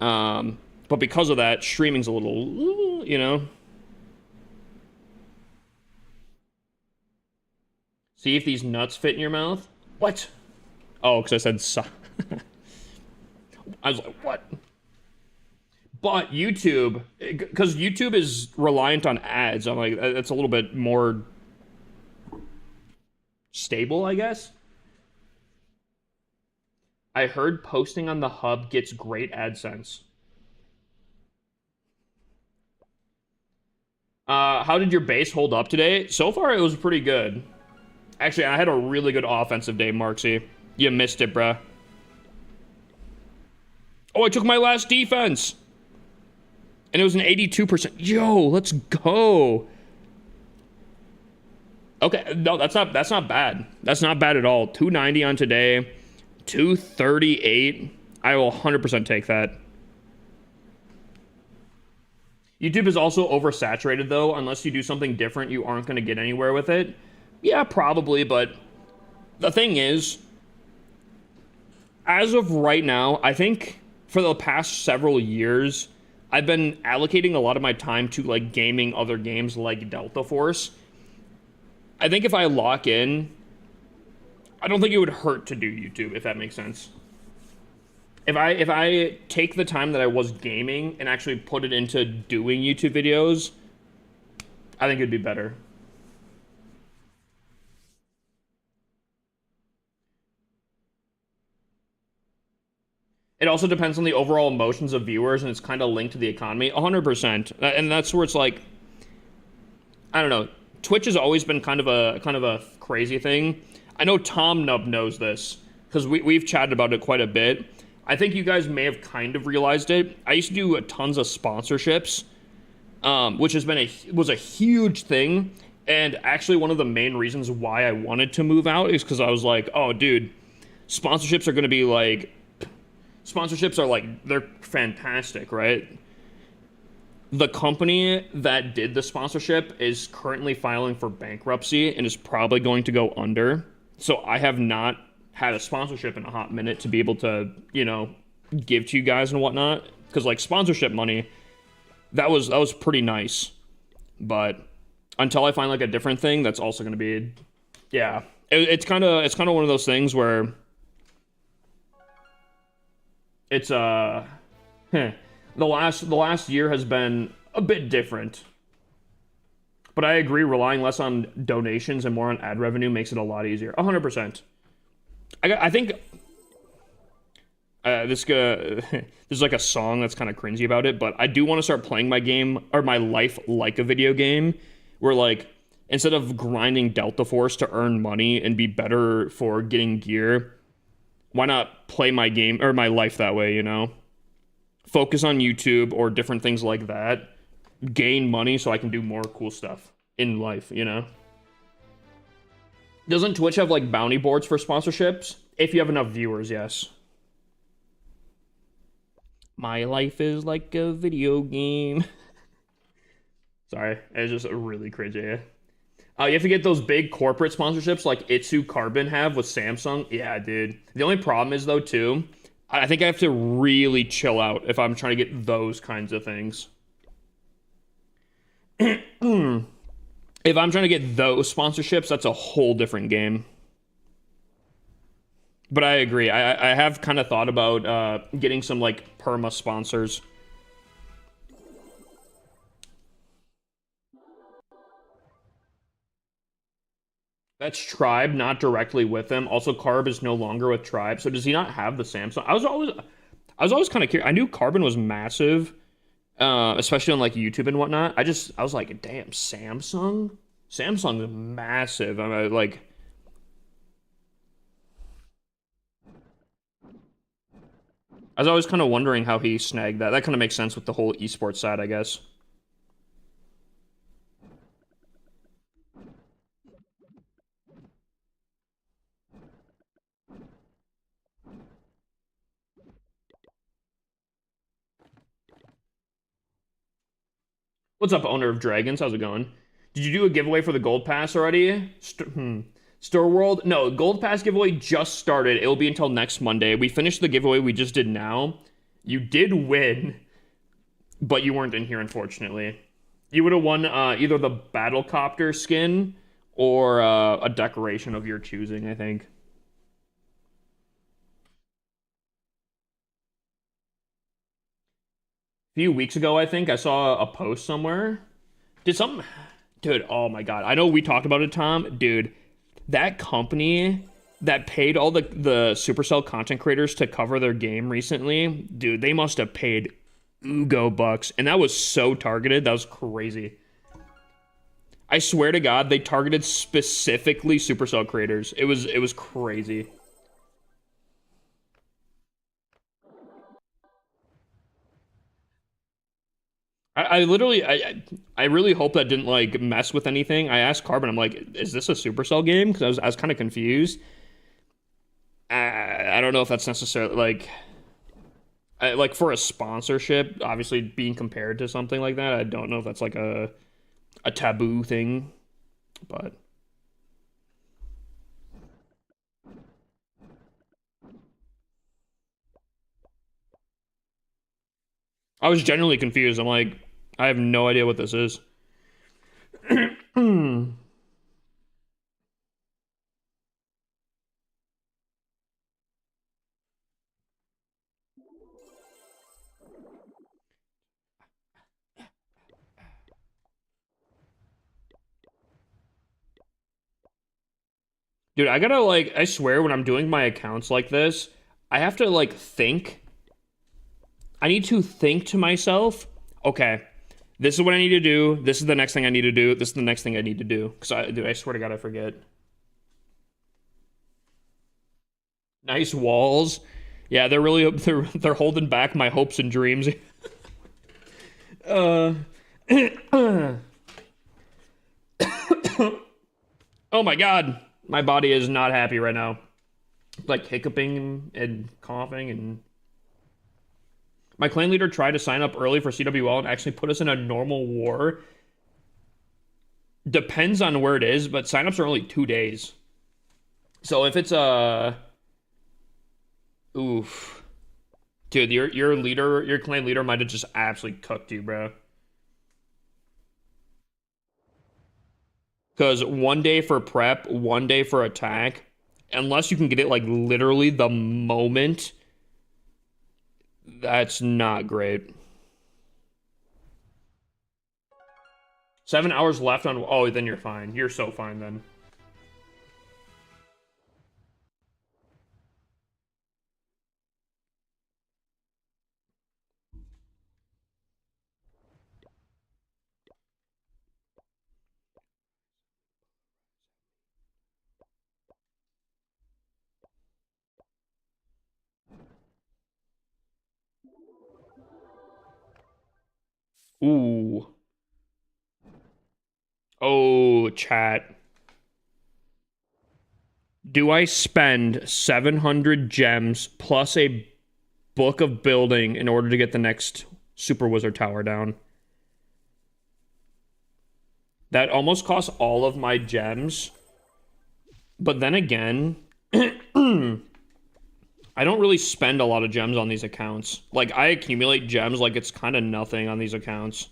S1: but because of that, streaming's a little, you know. See if these nuts fit in your mouth. What? Oh, because I said I was like, what? But YouTube, because YouTube is reliant on ads, I'm like, that's a little bit more stable, I guess. I heard posting on the hub gets great AdSense. How did your base hold up today? So far, it was pretty good. Actually, I had a really good offensive day, Marksy. You missed it, bruh. Oh, I took my last defense. And it was an 82%. Yo, let's go. Okay, no, that's not bad. That's not bad at all. 290 on today. 238. I will 100% take that. YouTube is also oversaturated, though. Unless you do something different, you aren't going to get anywhere with it. Yeah, probably, but the thing is, as of right now, I think for the past several years, I've been allocating a lot of my time to like gaming other games like Delta Force. I think if I lock in, I don't think it would hurt to do YouTube, if that makes sense. If I take the time that I was gaming and actually put it into doing YouTube videos, I think it'd be better. It also depends on the overall emotions of viewers, and it's kind of linked to the economy, 100%. And that's where it's like, I don't know. Twitch has always been kind of a crazy thing. I know Tom Nub knows this because we've chatted about it quite a bit. I think you guys may have kind of realized it. I used to do tons of sponsorships, which was a huge thing. And actually, one of the main reasons why I wanted to move out is because I was like, oh, dude, sponsorships are going to be like, they're fantastic, right? The company that did the sponsorship is currently filing for bankruptcy and is probably going to go under. So I have not had a sponsorship in a hot minute to be able to, give to you guys and whatnot. Because like sponsorship money, that was pretty nice. But until I find like a different thing, that's also going to be, yeah. It's kind of one of those things where it's the last year has been a bit different. But I agree, relying less on donations and more on ad revenue makes it a lot easier. 100%. I think this is like a song that's kind of cringy about it, but I do want to start playing my game or my life like a video game, where like instead of grinding Delta Force to earn money and be better for getting gear, why not play my game or my life that way? Focus on YouTube or different things like that, gain money so I can do more cool stuff in life. Doesn't Twitch have like bounty boards for sponsorships? If you have enough viewers, yes. My life is like a video game. Sorry, it's just really cringy. You have to get those big corporate sponsorships like Itsu Carbon have with Samsung. Yeah, dude. The only problem is though too, I think I have to really chill out if I'm trying to get those kinds of things. If I'm trying to get those sponsorships, that's a whole different game. But I agree. I have kind of thought about getting some like perma sponsors. That's Tribe, not directly with them. Also, Carb is no longer with Tribe. So does he not have the Samsung? I was always kind of curious. I knew Carbon was massive, especially on like YouTube and whatnot. I was like, damn, Samsung? Samsung is massive. Like, I was always kind of wondering how he snagged that. That kind of makes sense with the whole esports side, I guess. What's up, owner of Dragons? How's it going? Did you do a giveaway for the Gold Pass already? Store World? No, Gold Pass giveaway just started. It will be until next Monday. We finished the giveaway we just did now. You did win, but you weren't in here, unfortunately. You would have won either the Battlecopter skin or a decoration of your choosing, I think. Few weeks ago, I think I saw a post somewhere. Did some dude? Oh my god! I know we talked about it, Tom. Dude, that company that paid all the Supercell content creators to cover their game recently, dude, they must have paid Ugo bucks, and that was so targeted. That was crazy. I swear to God, they targeted specifically Supercell creators. It was crazy. I literally I really hope that didn't like mess with anything. I asked Carbon, I'm like, is this a Supercell game? Because I was kind of confused. I don't know if that's necessarily like for a sponsorship, obviously being compared to something like that. I don't know if that's like a taboo thing, but I was genuinely confused. I'm like, I have no idea what this is. Dude, I gotta like, I swear when I'm doing my accounts like this, I have to like think. I need to think to myself, okay, this is what I need to do. This is the next thing I need to do. This is the next thing I need to do. Because dude, I swear to God, I forget. Nice walls. Yeah, they're really they're holding back my hopes and dreams. Uh, oh my God, my body is not happy right now. Like hiccuping and coughing and My clan leader tried to sign up early for CWL and actually put us in a normal war. Depends on where it is, but signups are only 2 days. So if it's a oof, dude, your clan leader might have just absolutely cooked you, bro. Because 1 day for prep, 1 day for attack, unless you can get it like literally the moment, that's not great. 7 hours left on. Oh, then you're fine. You're so fine then. Ooh. Oh, chat. Do I spend 700 gems plus a book of building in order to get the next Super Wizard Tower down? That almost costs all of my gems. But then again, I don't really spend a lot of gems on these accounts. Like, I accumulate gems like it's kind of nothing on these accounts.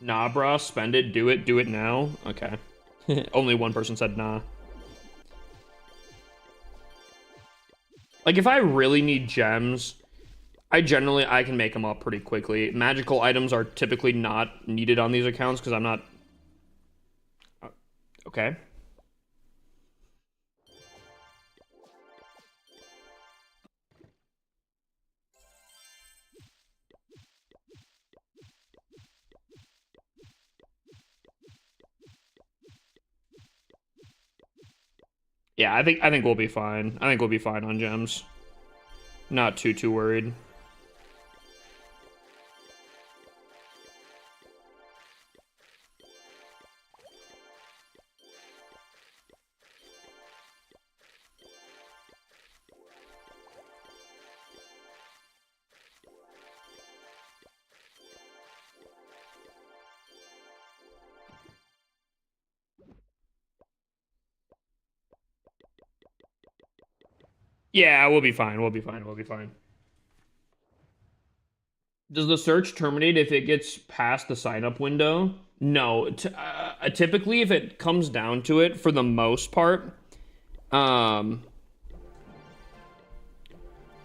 S1: Nah, bruh, spend it, do it now. Okay. Only one person said nah. Like, if I really need gems, I can make them up pretty quickly. Magical items are typically not needed on these accounts because I'm not... Okay. Yeah, I think we'll be fine. I think we'll be fine on gems. Not too worried. Yeah, we'll be fine. We'll be fine. We'll be fine. Does the search terminate if it gets past the sign up window? No. Typically, if it comes down to it, for the most part,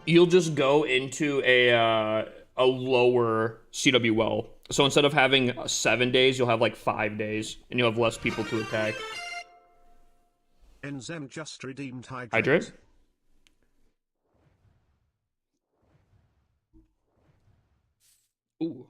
S1: you'll just go into a lower CWL. So instead of having 7 days, you'll have like 5 days, and you'll have less people to attack.
S2: Enzem just redeemed hydrate.
S1: Hydrate? Ooh.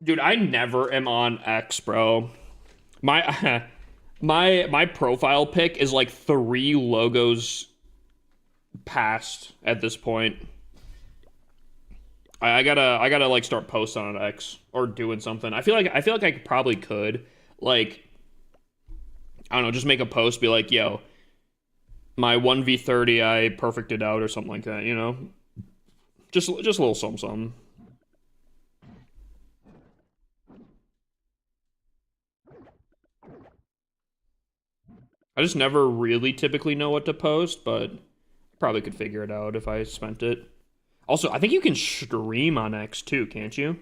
S1: Dude, I never am on X, bro. My my profile pic is like 3 logos past at this point. I gotta like start posting on X or doing something. I feel like I probably could, like, I don't know, just make a post, be like, yo, my 1v30 I perfected out or something like that, you know? Just a little something. I just never really typically know what to post, but probably could figure it out if I spent it. Also, I think you can stream on X too, can't you?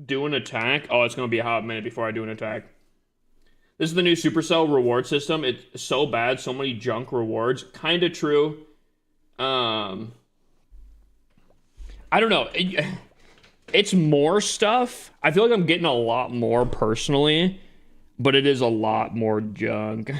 S1: Do an attack? Oh, it's gonna be a hot minute before I do an attack. This is the new Supercell reward system. It's so bad, so many junk rewards. Kinda true. I don't know. It's more stuff. I feel like I'm getting a lot more personally, but it is a lot more junk.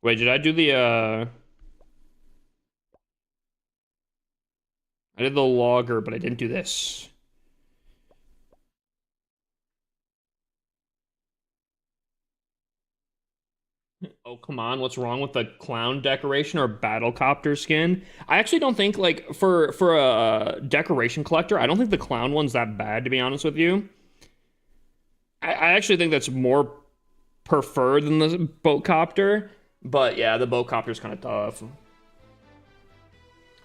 S1: Wait, did I do the I did the logger, but I didn't do this. Oh, come on. What's wrong with the clown decoration or battlecopter skin? I actually don't think like for a decoration collector, I don't think the clown one's that bad, to be honest with you. I actually think that's more preferred than the boat copter. But yeah, the boat copter's kind of tough.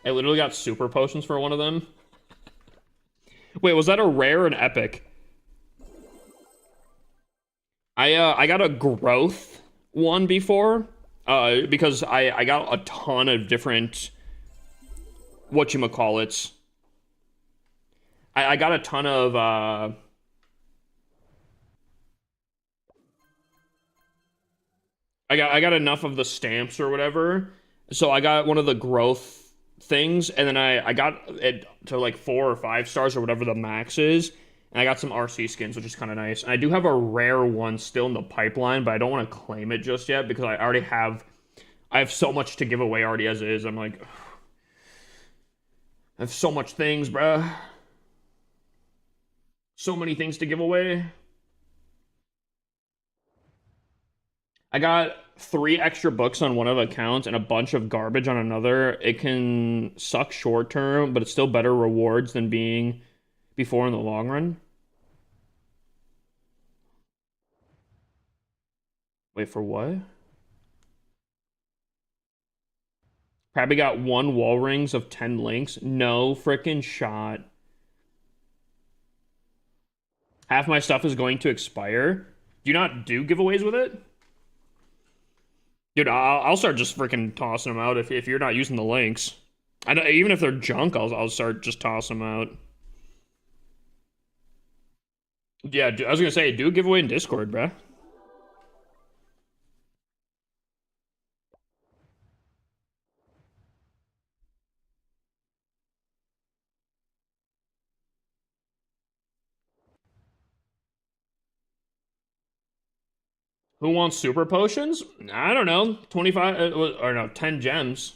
S1: I literally got super potions for one of them. Wait, was that a rare or an epic? I got a growth one before, because I got a ton of different whatchamacallits. I got a ton of I got enough of the stamps or whatever. So I got one of the growth things, and then I got it to like 4 or 5 stars or whatever the max is. And I got some RC skins, which is kind of nice. And I do have a rare one still in the pipeline, but I don't want to claim it just yet because I have so much to give away already as is. I'm like, I have so much things, bruh. So many things to give away. I got 3 extra books on one of the accounts and a bunch of garbage on another. It can suck short term, but it's still better rewards than being before in the long run. Wait, for what? Probably got 1 wall rings of 10 links. No freaking shot. Half my stuff is going to expire. Do you not do giveaways with it? Dude, I'll start just freaking tossing them out if you're not using the links. I don't, even if they're junk, I'll start just tossing them out. Yeah, I was gonna say, do a giveaway in Discord, bruh. Who wants super potions? I don't know. 25 or no, 10 gems.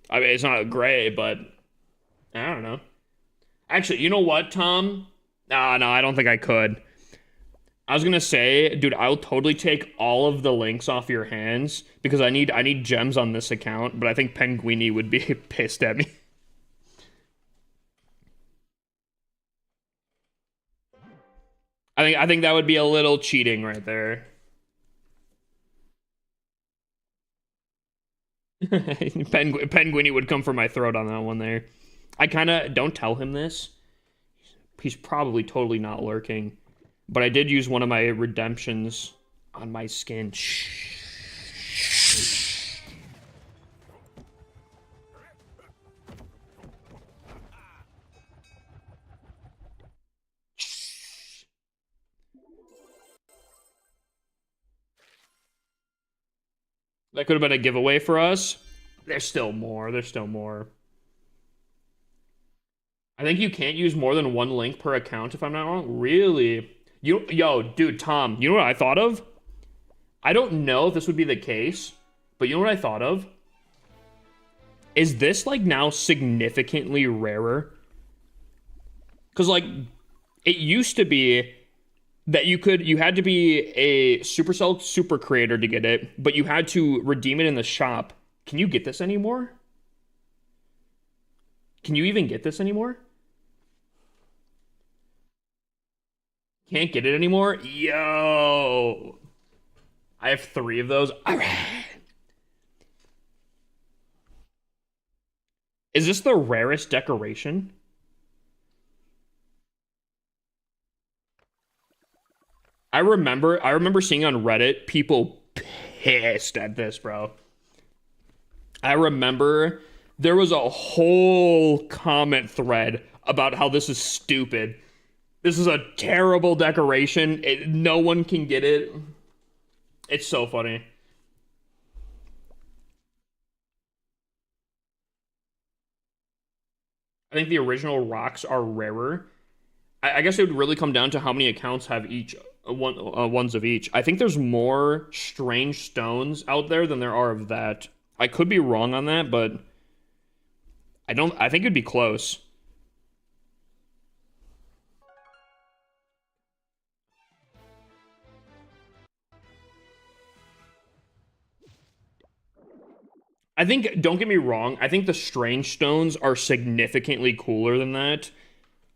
S1: I mean, it's not gray, but I don't know. Actually, you know what, Tom? No, I don't think I could. I was gonna say, dude, I'll totally take all of the links off your hands because I need gems on this account, but I think Penguini would be pissed at me. I think that would be a little cheating right there. Penguini would come for my throat on that one there. I kind of don't tell him this. He's probably totally not lurking. But I did use one of my redemptions on my skin. Shh. That could have been a giveaway for us. There's still more. There's still more. I think you can't use more than 1 link per account if I'm not wrong. Really? Yo, dude, Tom, you know what I thought of? I don't know if this would be the case, but you know what I thought of? Is this like now significantly rarer? Because like it used to be that you had to be a Supercell super creator to get it, but you had to redeem it in the shop. Can you get this anymore? Can you even get this anymore? Can't get it anymore? Yo. I have 3 of those. All right. Is this the rarest decoration? I remember seeing on Reddit people pissed at this, bro. I remember There was a whole comment thread about how this is stupid. This is a terrible decoration. No one can get it. It's so funny. I think the original rocks are rarer. I guess it would really come down to how many accounts have each ones of each. I think there's more strange stones out there than there are of that. I could be wrong on that, but I don't. I think it'd be close. I think. Don't get me wrong. I think the strange stones are significantly cooler than that.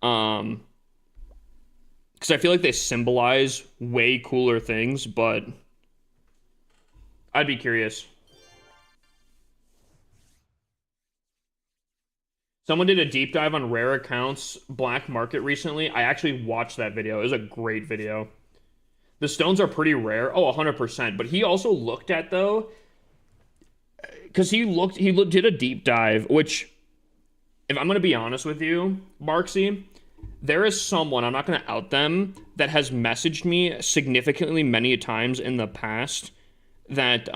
S1: Um, because I feel like they symbolize way cooler things, but I'd be curious. Someone did a deep dive on rare accounts black market recently. I actually watched that video. It was a great video. The stones are pretty rare. Oh, 100%. But he also looked at though, because did a deep dive, which, if I'm gonna be honest with you, Marksy, there is someone, I'm not gonna out them, that has messaged me significantly many times in the past that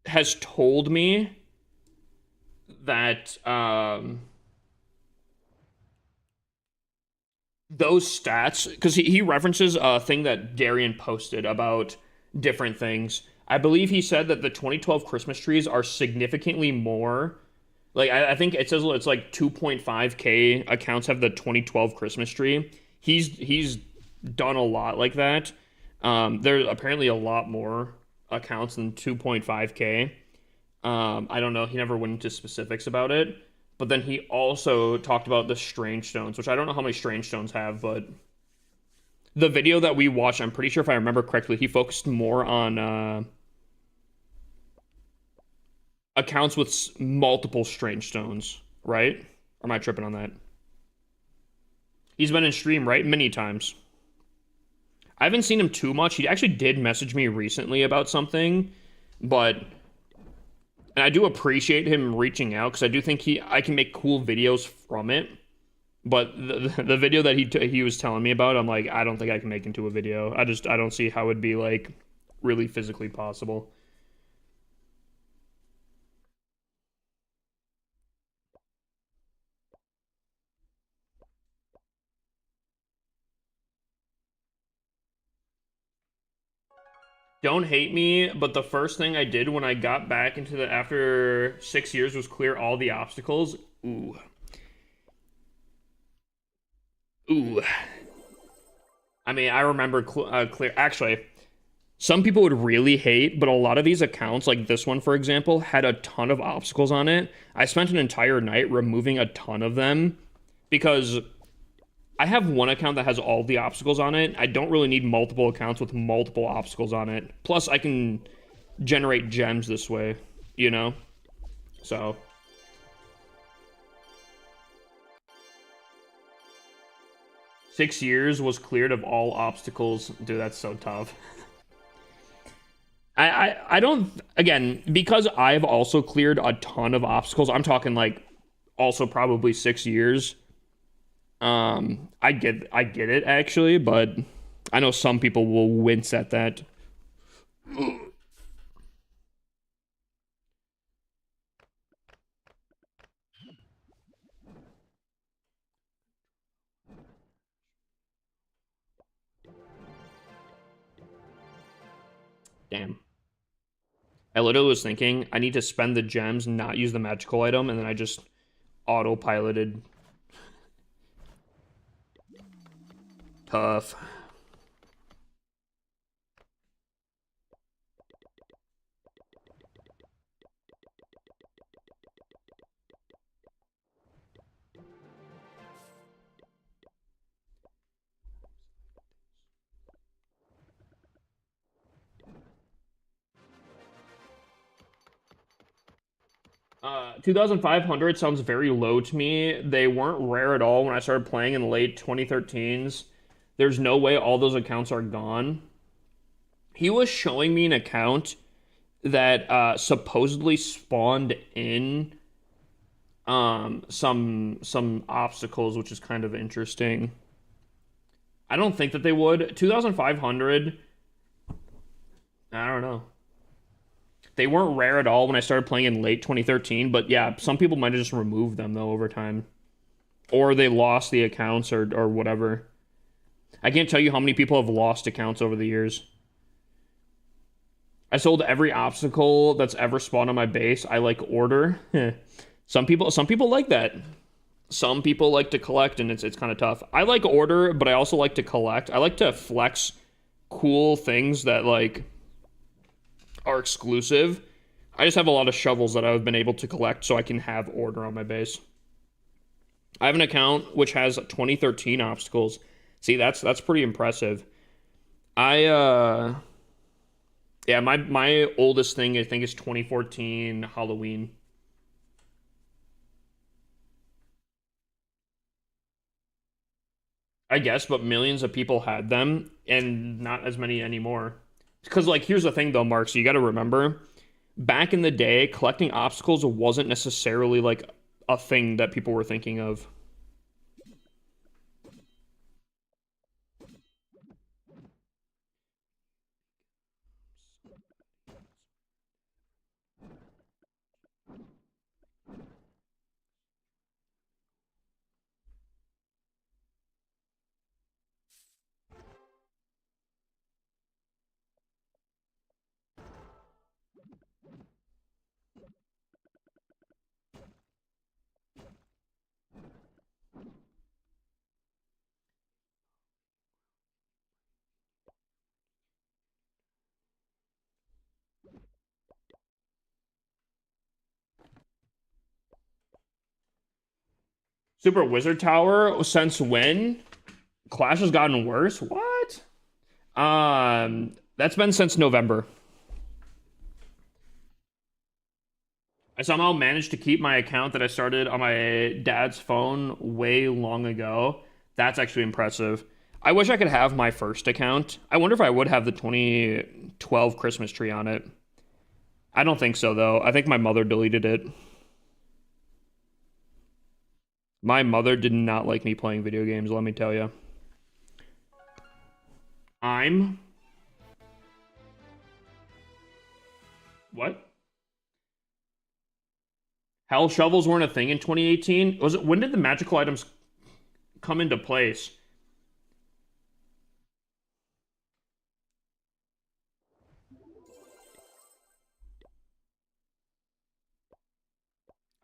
S1: has told me that those stats, because he references a thing that Darian posted about different things. I believe he said that the 2012 Christmas trees are significantly more. Like, I think it says it's like 2.5K accounts have the 2012 Christmas tree. He's done a lot like that. There's apparently a lot more accounts than 2.5K. I don't know. He never went into specifics about it. But then he also talked about the strange stones, which I don't know how many strange stones have, but the video that we watched, I'm pretty sure if I remember correctly, he focused more on accounts with multiple strange stones, right? Or am I tripping on that? He's been in stream, right? Many times. I haven't seen him too much. He actually did message me recently about something, but and I do appreciate him reaching out because I do think I can make cool videos from it. But the video that he was telling me about, I'm like, I don't think I can make into a video. I don't see how it'd be like really physically possible. Don't hate me, but the first thing I did when I got back into the after 6 years was clear all the obstacles. Ooh. Ooh. I mean, I remember clear. Actually, some people would really hate, but a lot of these accounts, like this one, for example, had a ton of obstacles on it. I spent an entire night removing a ton of them because I have one account that has all the obstacles on it. I don't really need multiple accounts with multiple obstacles on it. Plus, I can generate gems this way, you know? So 6 years was cleared of all obstacles. Dude, that's so tough. I don't, again, because I've also cleared a ton of obstacles, I'm talking like also probably 6 years. I get it actually, but I know some people will wince at that. Damn. I literally was thinking I need to spend the gems, not use the magical item, and then I just autopiloted. Tough. 2,500 sounds very low to me. They weren't rare at all when I started playing in the late 2013s. There's no way all those accounts are gone. He was showing me an account that supposedly spawned in some obstacles, which is kind of interesting. I don't think that they would. 2,500, I don't know. They weren't rare at all when I started playing in late 2013, but yeah, some people might have just removed them though over time. Or they lost the accounts or whatever. I can't tell you how many people have lost accounts over the years. I sold every obstacle that's ever spawned on my base. I like order. Some people like that. Some people like to collect, and it's kind of tough. I like order, but I also like to collect. I like to flex cool things that like are exclusive. I just have a lot of shovels that I've been able to collect so I can have order on my base. I have an account which has 2013 obstacles. See, that's pretty impressive. I yeah, my oldest thing I think is 2014 Halloween. I guess, but millions of people had them and not as many anymore. Because like here's the thing though, Mark, so you got to remember back in the day, collecting obstacles wasn't necessarily like a thing that people were thinking of. Super Wizard Tower, since when? Clash has gotten worse? What? That's been since November. I somehow managed to keep my account that I started on my dad's phone way long ago. That's actually impressive. I wish I could have my first account. I wonder if I would have the 2012 Christmas tree on it. I don't think so, though. I think my mother deleted it. My mother did not like me playing video games, let me tell you. I'm. What? Hell shovels weren't a thing in 2018? Was it when did the magical items come into place?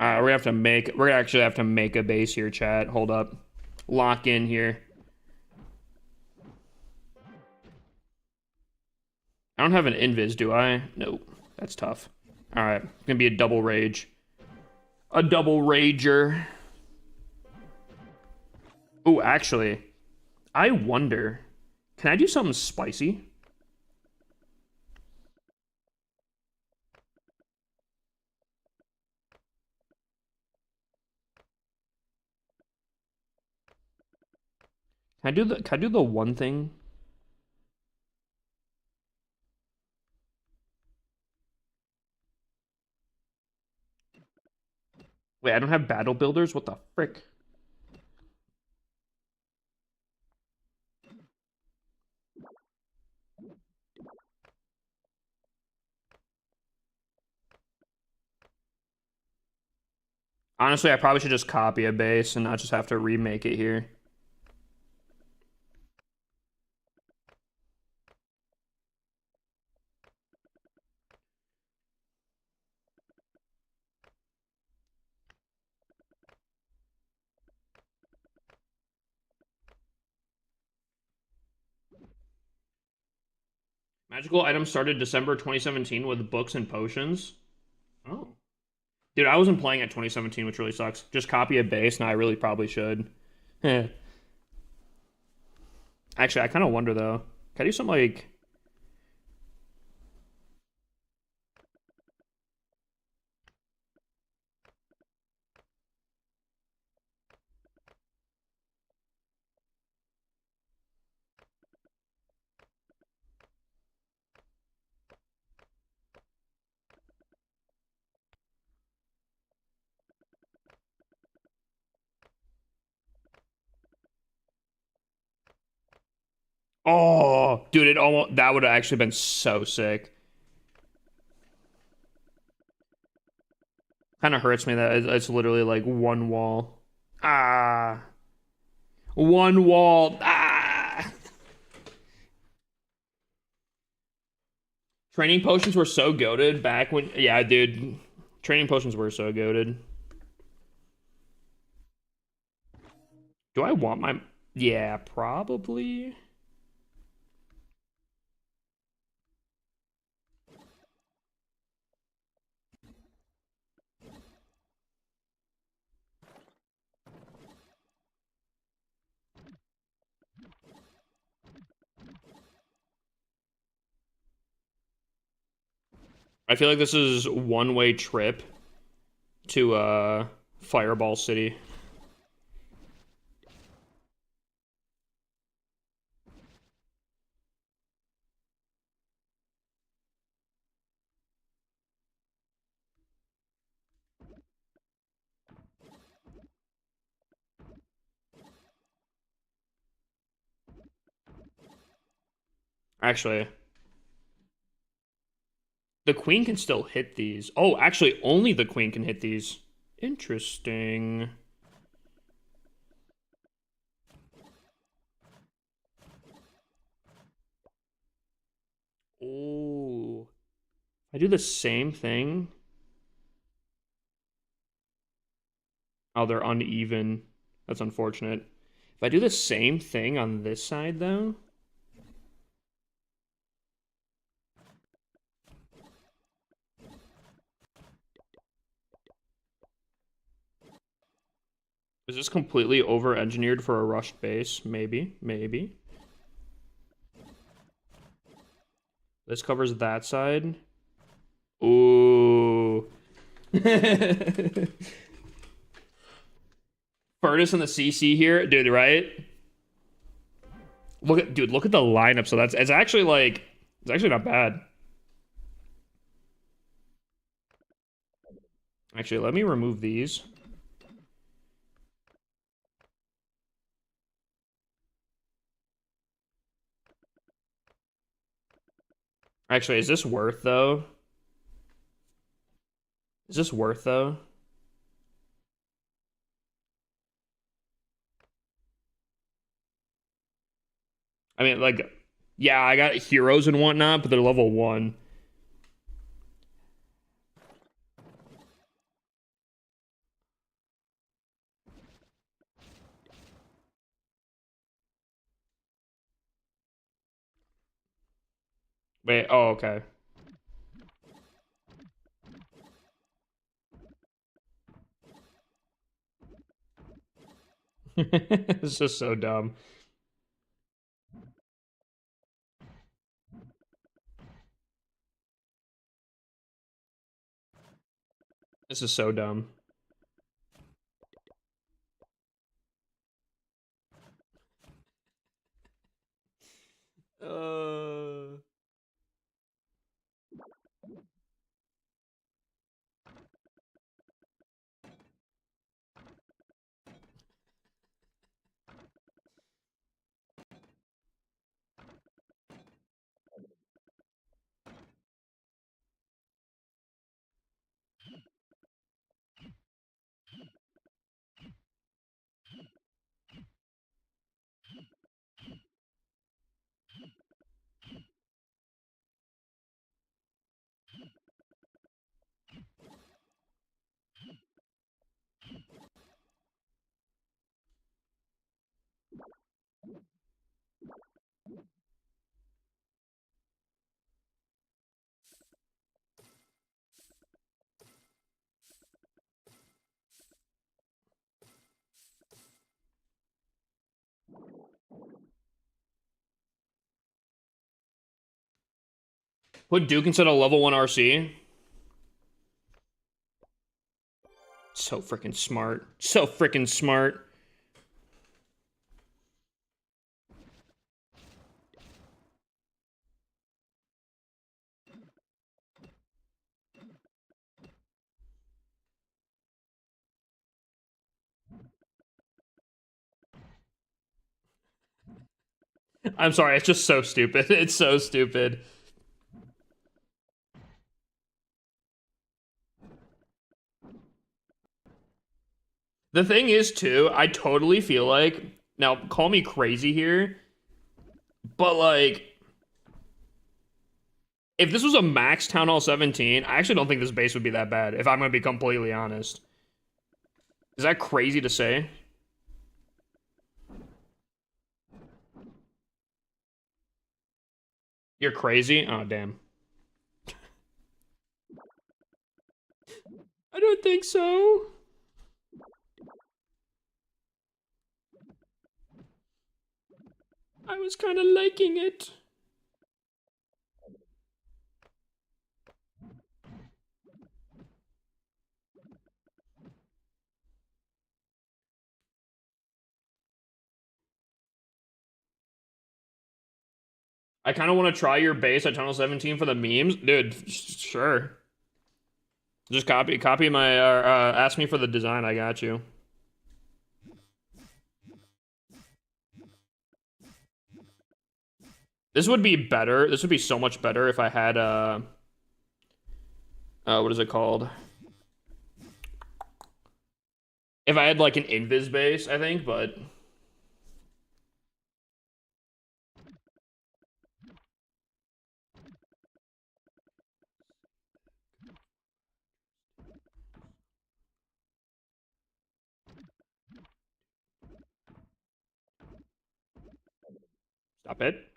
S1: We're gonna actually have to make a base here, chat. Hold up. Lock in here. I don't have an invis, do I? Nope. That's tough. Alright. It's gonna be a double rage. A double rager. Oh, actually, I wonder. Can I do something spicy? Can I do the one thing? Wait, I don't have battle builders? What the frick? Honestly, I probably should just copy a base and not just have to remake it here. Magical items started December 2017 with books and potions. Oh. Dude, I wasn't playing at 2017, which really sucks. Just copy a base, and I really probably should. Actually, I kind of wonder though. Can I do something like Oh, dude, it almost that would have actually been so sick. Kind of hurts me that it's literally like one wall. Ah, one wall. Ah. Training potions were so goated back when, yeah, dude. Training potions were so goated. Do I want my, yeah, probably. I feel like this is one-way trip to Fireball City. Actually, the queen can still hit these. Oh, actually, only the queen can hit these. Interesting. Oh, I do the same thing. Oh, they're uneven. That's unfortunate. If I do the same thing on this side, though, is this completely over-engineered for a rushed base? Maybe, maybe. This covers that side. Ooh. Furnace and the CC here, dude, right? Look at, dude, look at the lineup. So that's, it's actually like, it's actually not bad. Actually, let me remove these. Actually, is this worth though? Is this worth though? I mean, like, yeah, I got heroes and whatnot, but they're level 1. Wait, oh, okay. It's just so dumb. This is so dumb. Uh... Put Duke instead of level 1 RC. So freaking smart. So freaking smart. I'm sorry, it's just so stupid. It's so stupid. The thing is, too, I totally feel like, now call me crazy here, but like, if this was a max Town Hall 17, I actually don't think this base would be that bad, if I'm going to be completely honest. Is that crazy to say? You're crazy? Oh, damn. I don't think so. I was kind of liking it. I kind of want to try your base at Tunnel 17 for the memes. Dude, sure. Just copy my, ask me for the design, I got you. This would be better. This would be so much better if I had, what is it called? If I had, like, an invis base, I think, but... Stop it.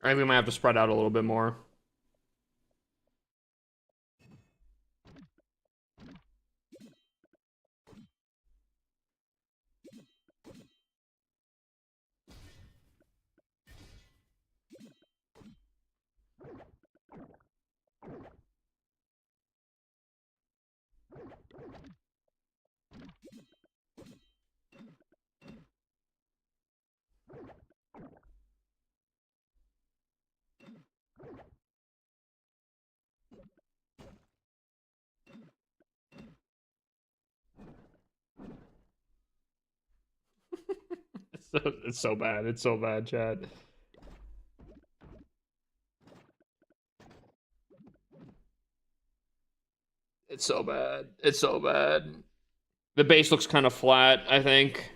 S1: I think we might have to spread out a little bit more. It's so bad. It's so bad, Chad. It's so bad. It's so bad. The base looks kind of flat, I think.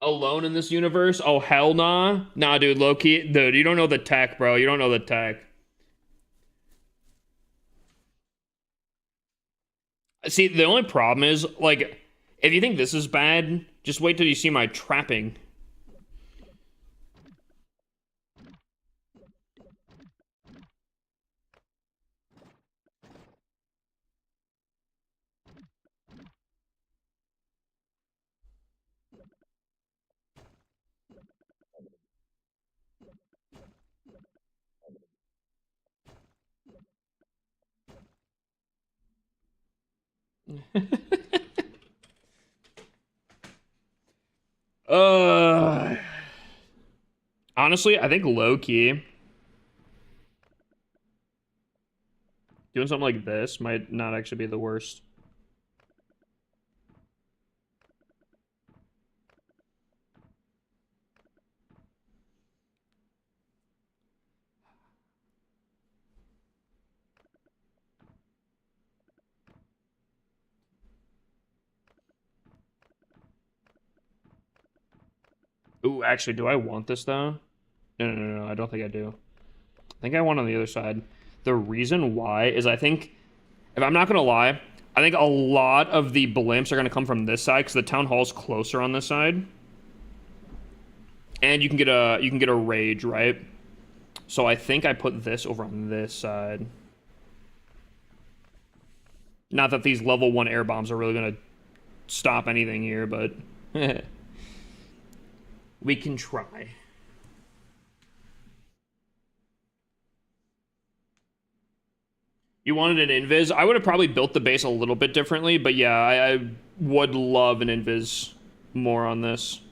S1: Alone in this universe? Oh, hell nah. Nah, dude, low key. Dude, you don't know the tech, bro. You don't know the tech. See, the only problem is, like, if you think this is bad, just wait till you see my trapping. uh, Honestly, I think low key doing something like this might not actually be the worst. Ooh, actually, do I want this though? No, I don't think I do. I think I want on the other side. The reason why is I think, if I'm not gonna lie, I think a lot of the blimps are gonna come from this side because the town hall's closer on this side. And you can get a rage, right? So I think I put this over on this side. Not that these level 1 air bombs are really gonna stop anything here, but we can try. You wanted an invis? I would have probably built the base a little bit differently, but yeah, I would love an invis more on this.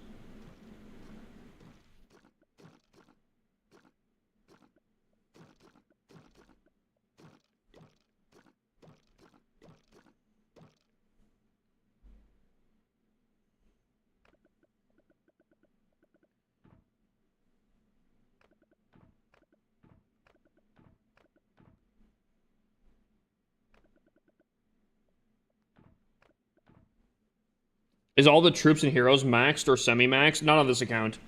S1: Is all the troops and heroes maxed or semi-maxed? Not on this account.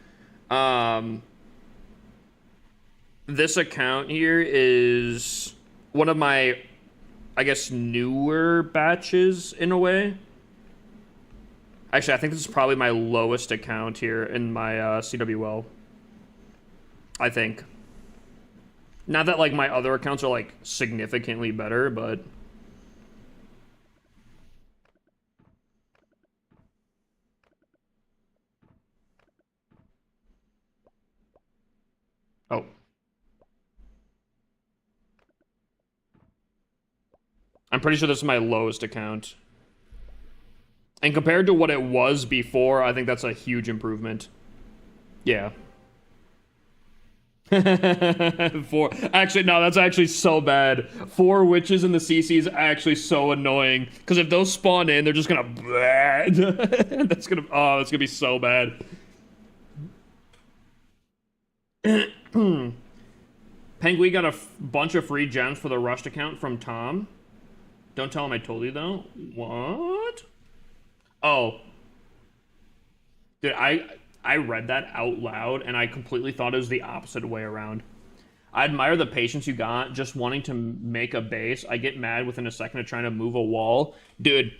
S1: This account here is one of my, I guess, newer batches in a way. Actually, I think this is probably my lowest account here in my CWL. I think. Not that like my other accounts are like significantly better, but oh. I'm pretty sure this is my lowest account. And compared to what it was before, I think that's a huge improvement. Yeah. Actually, no, that's actually so bad. 4 witches in the CC is actually so annoying. Because if those spawn in, they're just gonna... that's gonna be so bad. Penguin got a bunch of free gems for the rushed account from Tom. Don't tell him I told you, though. What? Oh. Dude, I read that out loud, and I completely thought it was the opposite way around. I admire the patience you got just wanting to make a base. I get mad within a second of trying to move a wall. Dude,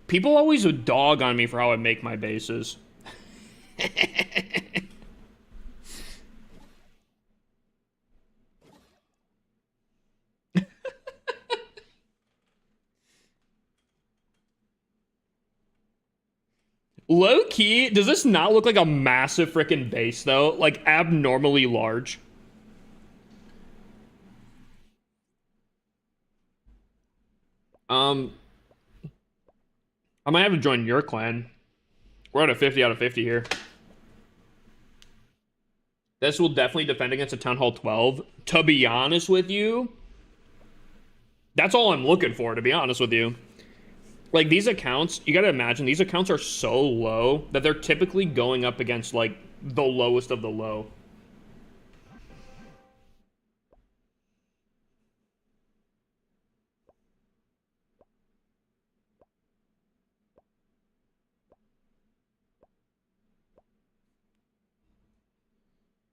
S1: people always dog on me for how I make my bases. Low key, does this not look like a massive freaking base though? Like abnormally large. I might have to join your clan. We're at a 50 out of 50 here. This will definitely defend against a Town Hall 12. To be honest with you, that's all I'm looking for, to be honest with you. Like, these accounts, you gotta imagine, these accounts are so low that they're typically going up against, like, the lowest of the low.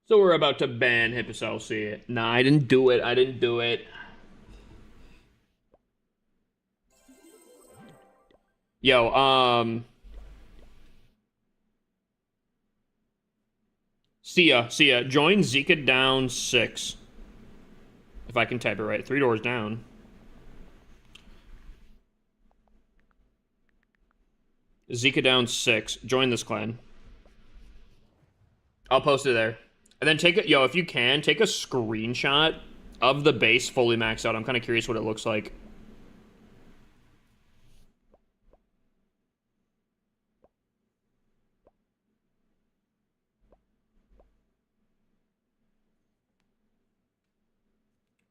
S1: So we're about to ban Hippus LC. Nah, I didn't do it. I didn't do it. Yo, see ya. Join Zika down 6. If I can type it right. 3 doors down. Zika down 6. Join this clan. I'll post it there. And then take it, yo, if you can, take a screenshot of the base fully maxed out. I'm kind of curious what it looks like.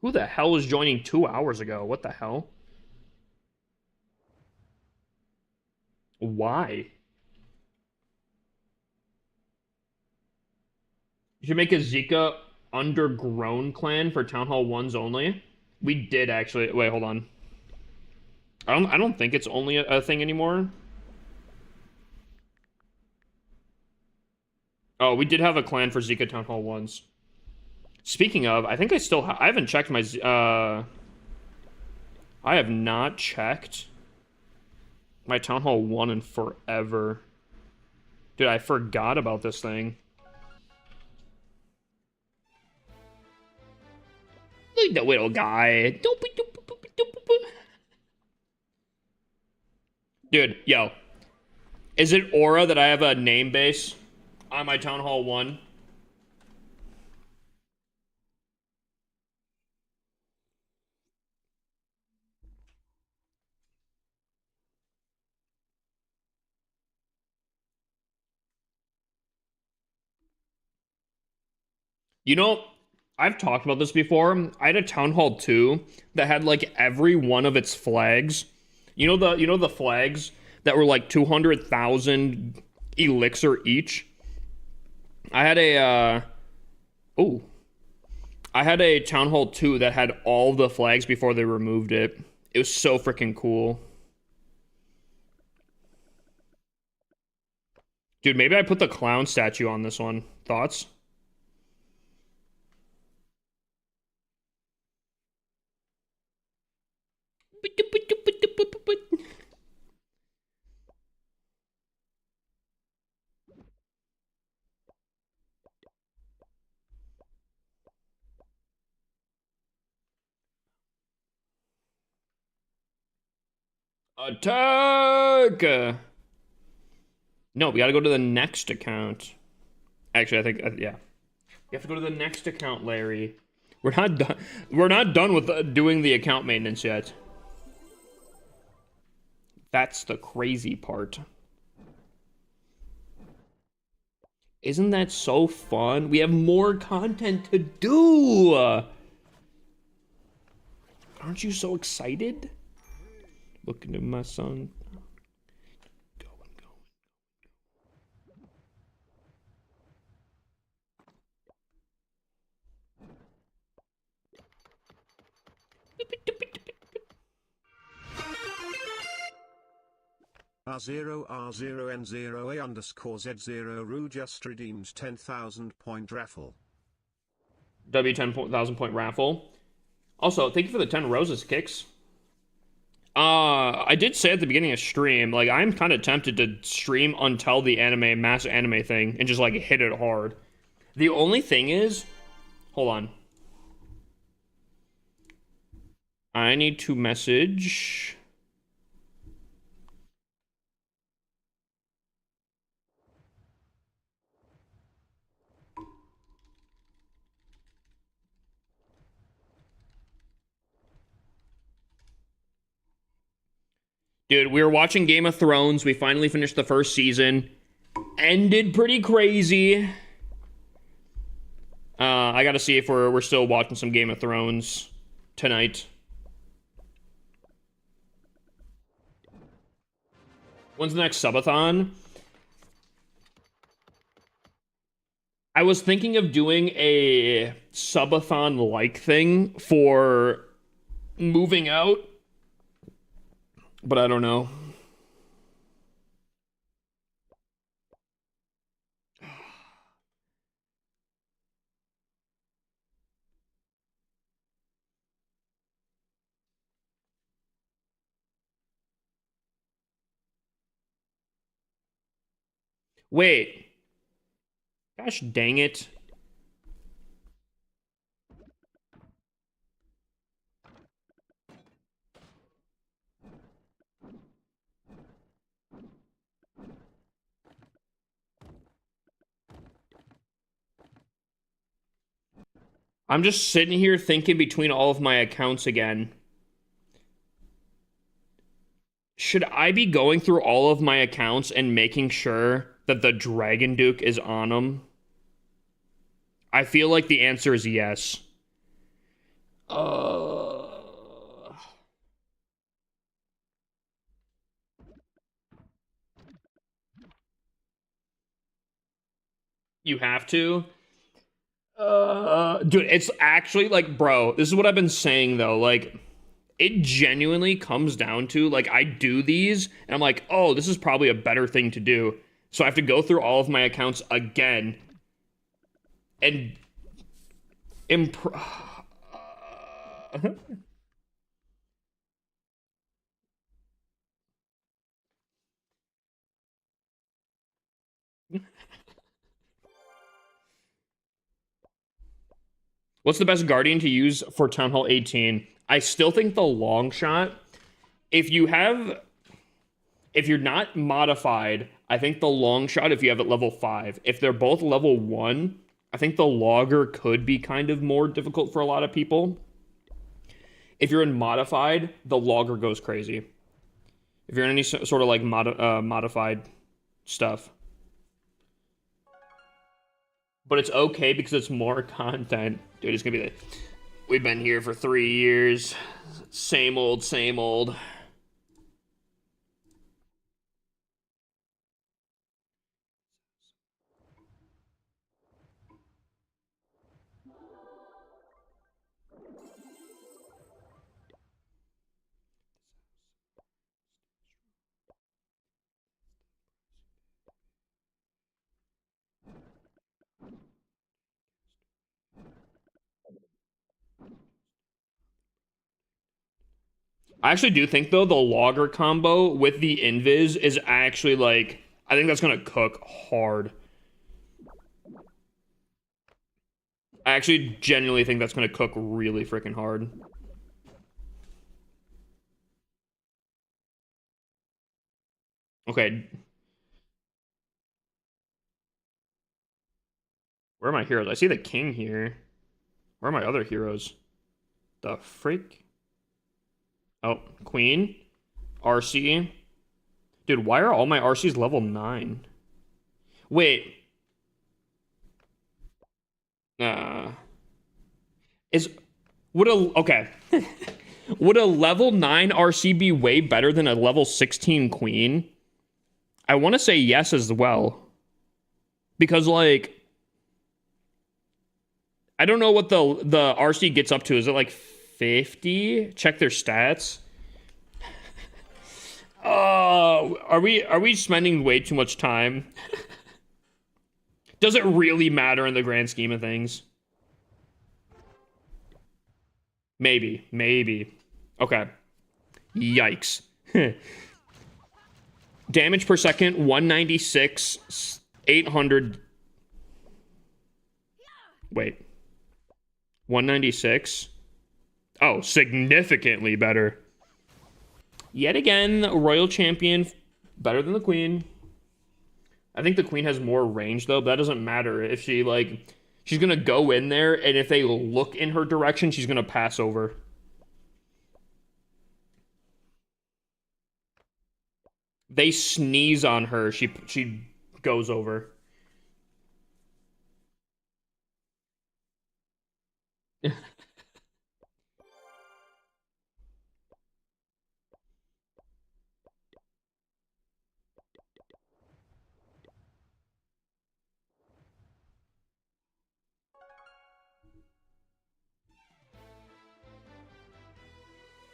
S1: Who the hell was joining 2 hours ago? What the hell? Why? You should make a Zika undergrown clan for Town Hall 1s only. We did actually. Wait, hold on. I don't think it's only a thing anymore. Oh, we did have a clan for Zika Town Hall once. Speaking of, I think I still I haven't checked my I have not checked my Town Hall 1 in forever. Dude, I forgot about this thing. Look at the little guy. Dude, yo. Is it Aura that I have a name base on my Town Hall 1? You know, I've talked about this before. I had a Town Hall 2 that had like every one of its flags. You know the flags that were like 200,000 elixir each? I had a I had a Town Hall 2 that had all the flags before they removed it. It was so freaking cool. Dude, maybe I put the clown statue on this one. Thoughts? Attack! No, we gotta go to the next account. Actually, I think, yeah. You have to go to the next account, Larry. We're not done. We're not done with doing the account maintenance yet. That's the crazy part. Isn't that so fun? We have more content to do. Aren't you so excited? Looking at my son.
S2: R0R0N0A_Z0 just redeemed 10,000 point raffle.
S1: W10,000 point raffle. Also, thank you for the 10 roses, Kicks. I did say at the beginning of stream, like, I'm kind of tempted to stream until the mass anime thing and just, like, hit it hard. The only thing is, hold on. I need to message. Dude, we were watching Game of Thrones. We finally finished the first season. Ended pretty crazy. I gotta see if we're still watching some Game of Thrones tonight. When's the next subathon? I was thinking of doing a subathon-like thing for moving out, but I don't know. Wait. Gosh dang it. I'm just sitting here thinking between all of my accounts again. Should I be going through all of my accounts and making sure that the Dragon Duke is on them? I feel like the answer is yes. You have to? Dude, it's actually like, bro, this is what I've been saying though. Like, it genuinely comes down to, like, I do these and I'm like, oh, this is probably a better thing to do. So I have to go through all of my accounts again and what's the best Guardian to use for Town Hall 18? I still think the long shot. If you're not modified, I think the long shot if you have it level 5. If they're both level 1, I think the logger could be kind of more difficult for a lot of people. If you're in modified, the logger goes crazy. If you're in any sort of like modified stuff. But it's okay because it's more content. Dude, it's gonna be like, we've been here for 3 years. Same old, same old. I actually do think, though, the logger combo with the invis is actually, like, I think that's going to cook hard. I actually genuinely think that's going to cook really freaking hard. Okay. Where are my heroes? I see the king here. Where are my other heroes? The freak? Oh, queen. RC. Dude, why are all my RCs level 9? Wait. Okay. Would a level 9 RC be way better than a level 16 queen? I want to say yes as well. Because, like, I don't know what the RC gets up to. Is it like 50? Check their stats. Oh, are we spending way too much time? Does it really matter in the grand scheme of things? Maybe. Okay. Yikes. Damage per second, 196, 800. Wait. 196? Oh, significantly better. Yet again, Royal Champion, better than the Queen. I think the Queen has more range, though, but that doesn't matter. If she, like, she's going to go in there, and if they look in her direction, she's going to pass over. They sneeze on her, she goes over.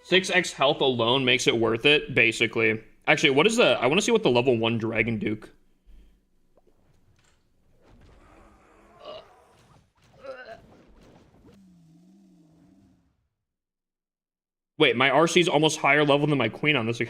S1: 6x health alone makes it worth it, basically. Actually, what is the... I want to see what the level 1 Dragon Duke... Wait, my RC's almost higher level than my Queen on this. 2.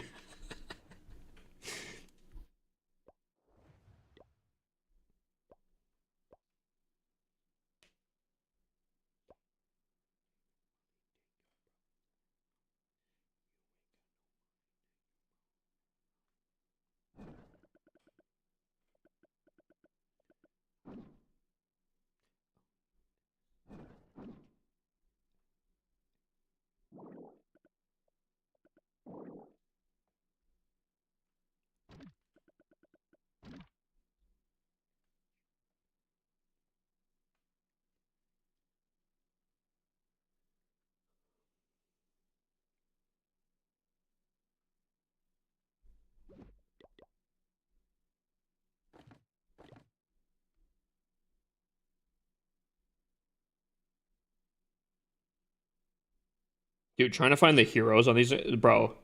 S1: Dude, trying to find the heroes on these... Bro.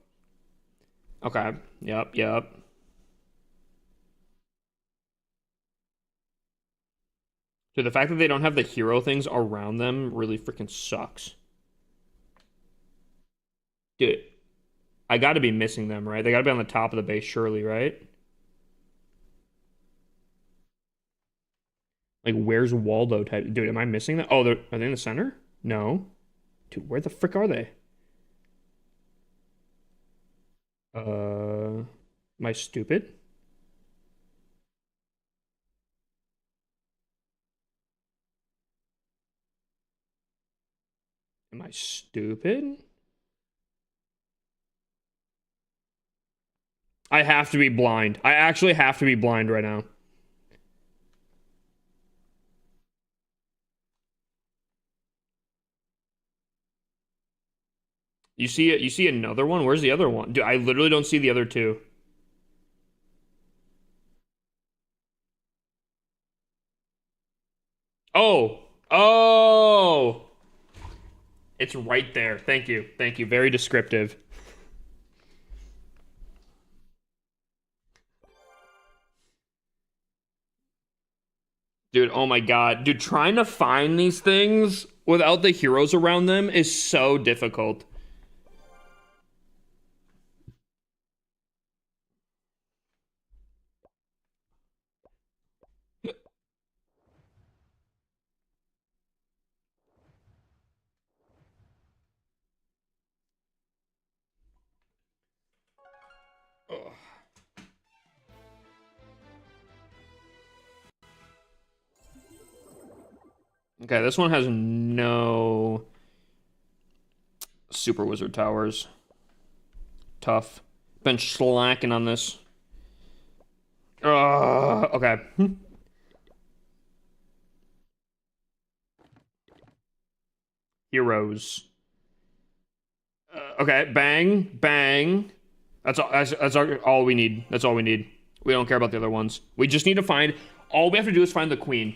S1: Okay. Yep. Dude, the fact that they don't have the hero things around them really freaking sucks. Dude, I gotta be missing them, right? They gotta be on the top of the base, surely, right? Like, where's Waldo type? Dude, am I missing that? Oh, are they in the center? No. Dude, where the frick are they? Am I stupid? Am I stupid? I have to be blind. I actually have to be blind right now. You see it? You see another one? Where's the other one? Dude, I literally don't see the other two. Oh. Oh. It's right there. Thank you. Thank you. Very descriptive. Dude, oh my God. Dude, trying to find these things without the heroes around them is so difficult. Ugh. Okay, this one has no super wizard towers. Tough. Been slacking on this. Okay. Heroes. Okay, bang, bang. That's all. That's all we need. That's all we need. We don't care about the other ones. We just need to find. All we have to do is find the queen.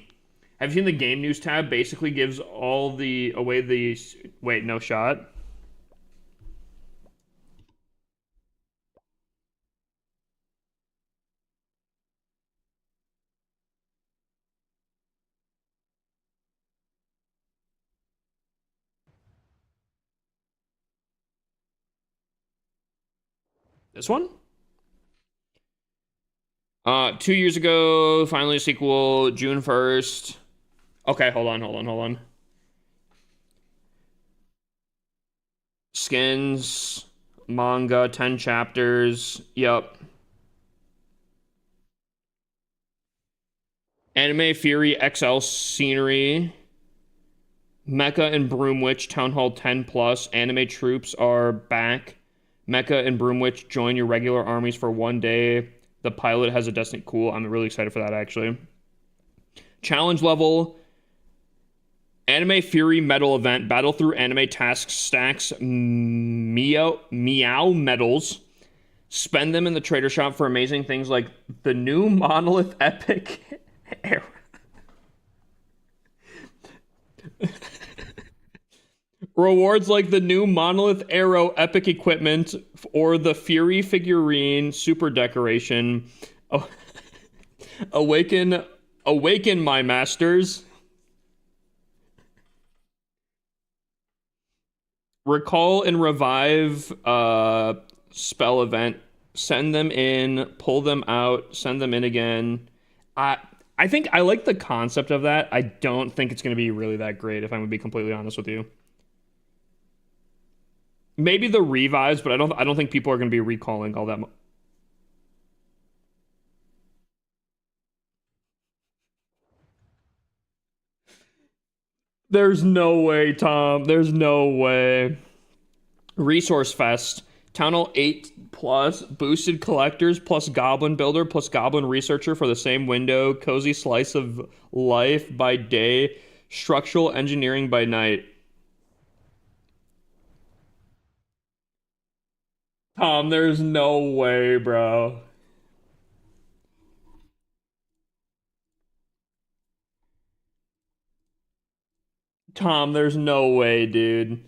S1: Have you seen the game news tab? Basically gives all the away the. Wait, no shot. This one? 2 years ago, finally a sequel, June 1st. Okay, hold on. Skins, manga, 10 chapters. Yep. Anime Fury XL scenery. Mecha and Broomwitch Town Hall 10 plus. Anime troops are back. Mecha and Broomwitch join your regular armies for one day. The pilot has a Destiny. Cool. I'm really excited for that, actually. Challenge level. Anime Fury medal event. Battle through anime task stacks. Meow medals. Spend them in the trader shop for amazing things like the new Monolith Epic era. Rewards like the new Monolith Arrow epic equipment or the Fury figurine super decoration. Oh, awaken my masters. Recall and revive spell event. Send them in, pull them out, send them in again. I I think I like the concept of that. I don't think it's going to be really that great if I'm going to be completely honest with you. Maybe the revives, but I don't think people are going to be recalling all that. There's no way, Tom. There's no way. Resource Fest. Town Hall 8 plus boosted collectors plus goblin builder plus goblin researcher for the same window. Cozy slice of life by day. Structural engineering by night. Tom, there's no way, bro. Tom, there's no way, dude.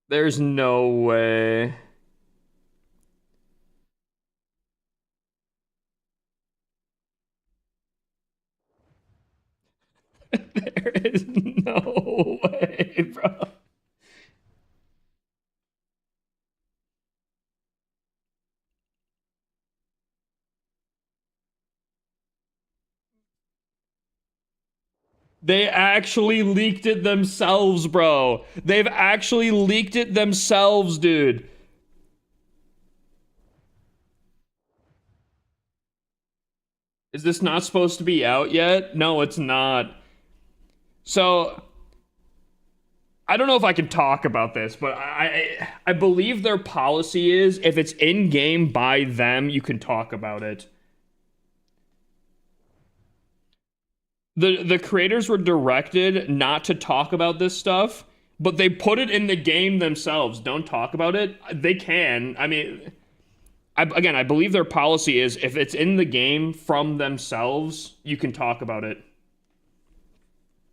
S1: There's no way. There is no way, bro. They actually leaked it themselves, bro. They've actually leaked it themselves, dude. Is this not supposed to be out yet? No, it's not. So, I don't know if I can talk about this, but I believe their policy is if it's in game by them, you can talk about it. The creators were directed not to talk about this stuff, but they put it in the game themselves. Don't talk about it. They can. I mean, again, I believe their policy is if it's in the game from themselves, you can talk about it.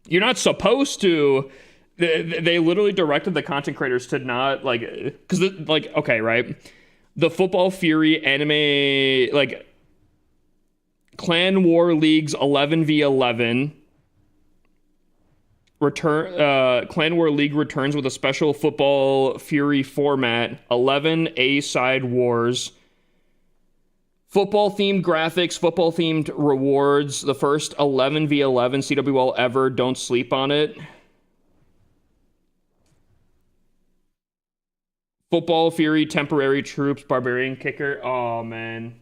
S1: You're not supposed to. They literally directed the content creators to not like, because like, okay, right? The Football Fury anime, like Clan War Leagues 11v11 Clan War League returns with a special Football Fury format, 11 A-side wars, football themed graphics, football themed rewards, the first 11v11 CWL ever. Don't sleep on it. Football Fury temporary troops, barbarian kicker. Oh man.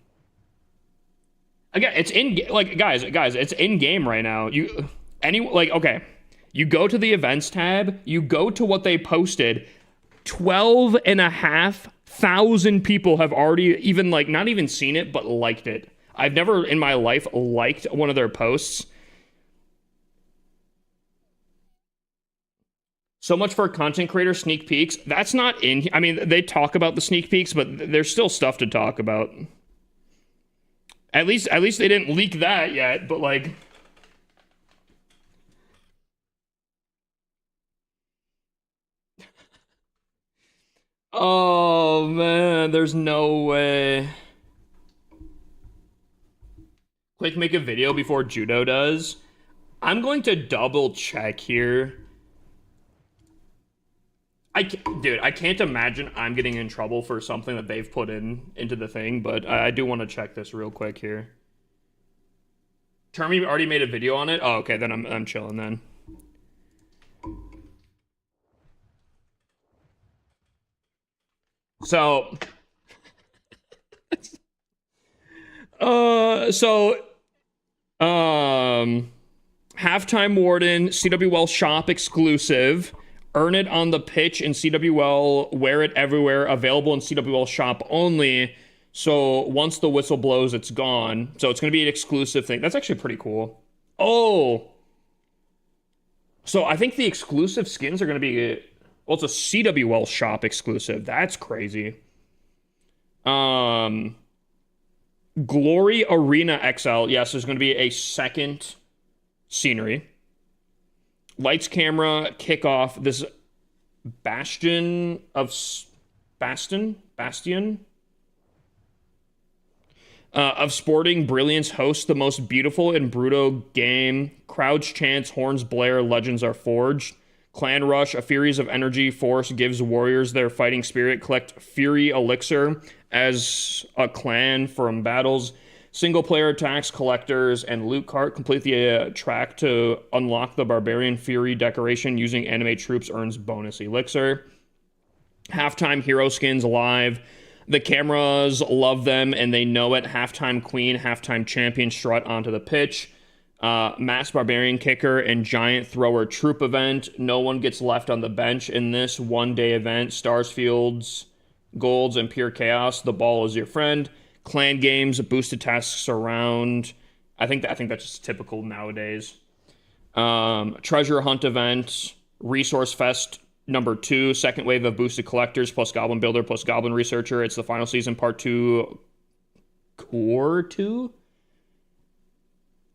S1: Again, it's in like guys, it's in game right now. Okay. You go to the events tab, you go to what they posted. 12,500 people have already even like not even seen it, but liked it. I've never in my life liked one of their posts. So much for content creator sneak peeks. That's not in. I mean, they talk about the sneak peeks, but there's still stuff to talk about. At least they didn't leak that yet. But like, oh man, there's no way. Quick, make a video before Judo does. I'm going to double check here. Dude, I can't imagine I'm getting in trouble for something that they've put into the thing, but I do want to check this real quick here. Termy already made a video on it? Oh, okay, then I'm chilling then. So Halftime Warden, CWL shop exclusive. Earn it on the pitch in CWL, wear it everywhere, available in CWL shop only. So once the whistle blows, it's gone. So it's going to be an exclusive thing. That's actually pretty cool. Oh. So I think the exclusive skins are going to be, well, it's a CWL shop exclusive. That's crazy. Glory Arena XL. Yes, there's going to be a second scenery. Lights, camera, kickoff. This Bastion of Sporting Brilliance hosts the most beautiful and brutal game. Crowds chants, horns blare, legends are forged. Clan Rush, a Furies of energy force gives warriors their fighting spirit. Collect Fury Elixir as a clan from battles. Single player attacks, collectors, and loot cart. Complete the track to unlock the Barbarian Fury decoration using anime troops earns bonus elixir. Halftime hero skins live. The cameras love them and they know it. Halftime queen, halftime champion strut onto the pitch. Mass Barbarian kicker and giant thrower troop event. No one gets left on the bench in this one-day event. Stars, fields, golds, and pure chaos. The ball is your friend. Clan games, boosted tasks around. I think that's just typical nowadays. Treasure hunt event, resource fest number 2, second wave of boosted collectors plus goblin builder plus goblin researcher. It's the final season part 2, core 2.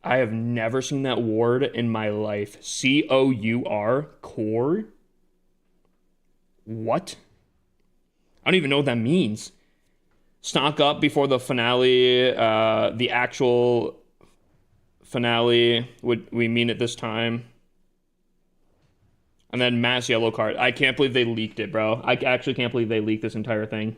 S1: I have never seen that word in my life. COUR, core. What? I don't even know what that means. Stock up before the finale. The actual finale, would we mean it this time? And then mass yellow card. I can't believe they leaked it, bro. I actually can't believe they leaked this entire thing.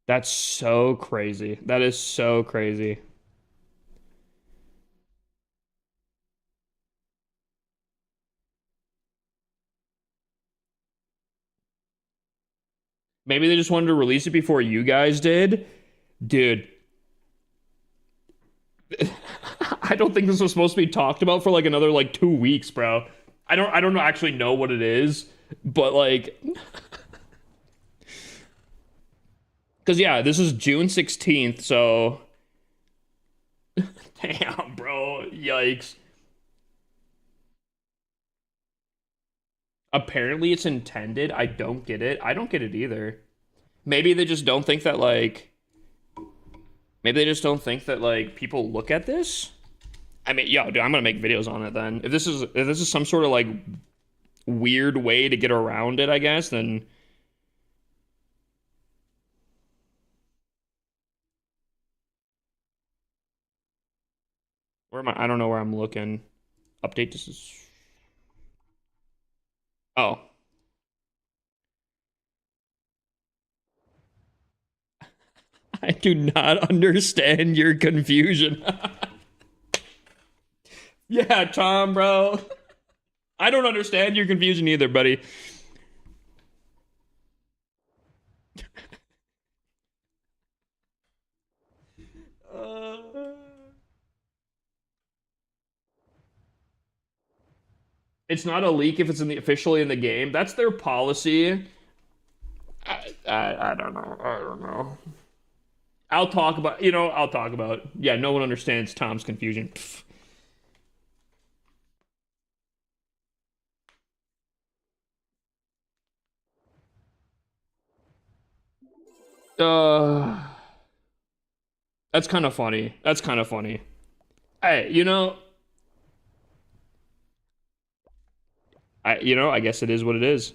S1: That's so crazy. That is so crazy. Maybe they just wanted to release it before you guys did. Dude, I don't think this was supposed to be talked about for like another like 2 weeks, bro. I don't actually know what it is, but like because yeah, this is June 16th, so damn, bro. Yikes. Apparently it's intended. I don't get it. I don't get it either. Maybe they just don't think that like maybe they just don't think that like people look at this. I mean, yo, dude, I'm gonna make videos on it then. If this is some sort of like weird way to get around it, I guess, then where am I? I don't know where I'm looking. Update this is oh. I do not understand your confusion. Yeah, Tom, bro. I don't understand your confusion either, buddy. Uh, it's not a leak if it's officially in the game. That's their policy. I don't know. I don't know. I'll talk about. Yeah, no one understands Tom's confusion. Pff. Uh, that's kind of funny. That's kind of funny. Hey, I guess it is what it is.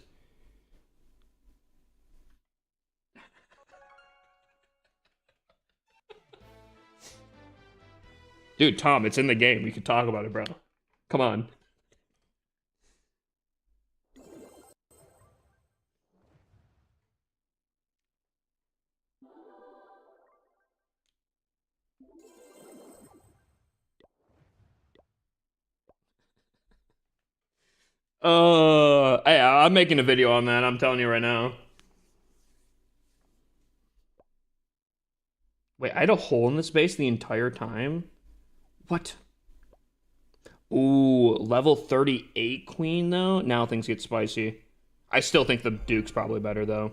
S1: Dude, Tom, it's in the game. We could talk about it, bro. Come on. Hey, I'm making a video on that. I'm telling you right now. Wait, I had a hole in the space the entire time? What? Ooh, level 38 queen though? Now things get spicy. I still think the Duke's probably better though.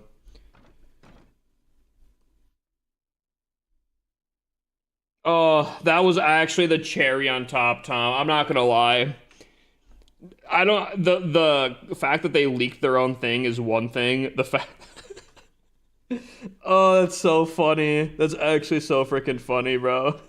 S1: Oh, that was actually the cherry on top, Tom. I'm not gonna lie. I don't the fact that they leaked their own thing is one thing. The fact Oh, that's so funny. That's actually so freaking funny, bro.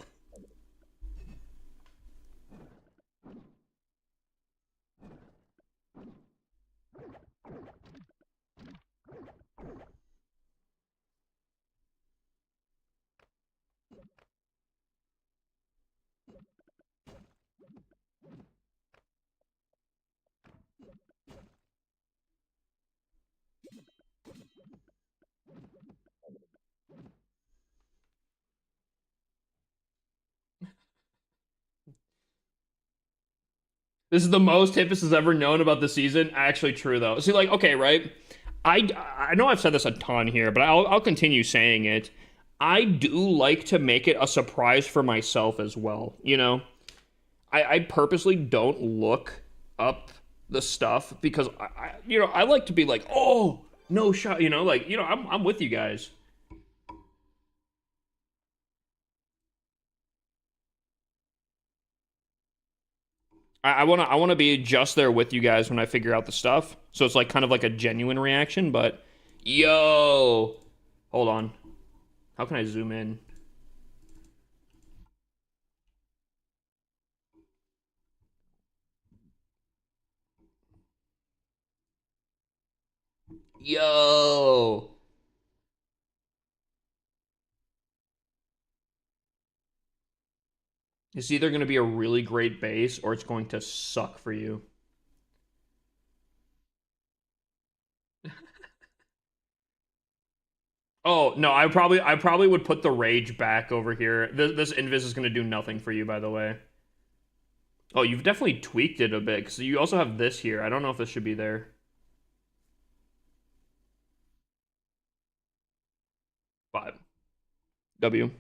S1: This is the most Hippus has ever known about the season. Actually true though. See, like, okay, right? I know I've said this a ton here, but I'll continue saying it. I do like to make it a surprise for myself as well. I purposely don't look up the stuff because I like to be like, oh, no shot, like, I'm with you guys. I wanna be just there with you guys when I figure out the stuff. So it's like kind of like a genuine reaction, but yo, hold on. How can I zoom in? Yo. It's either going to be a really great base or it's going to suck for you. Oh, no, I probably would put the rage back over here. This invis is going to do nothing for you, by the way. Oh, you've definitely tweaked it a bit because you also have this here. I don't know if this should be there. Five. W.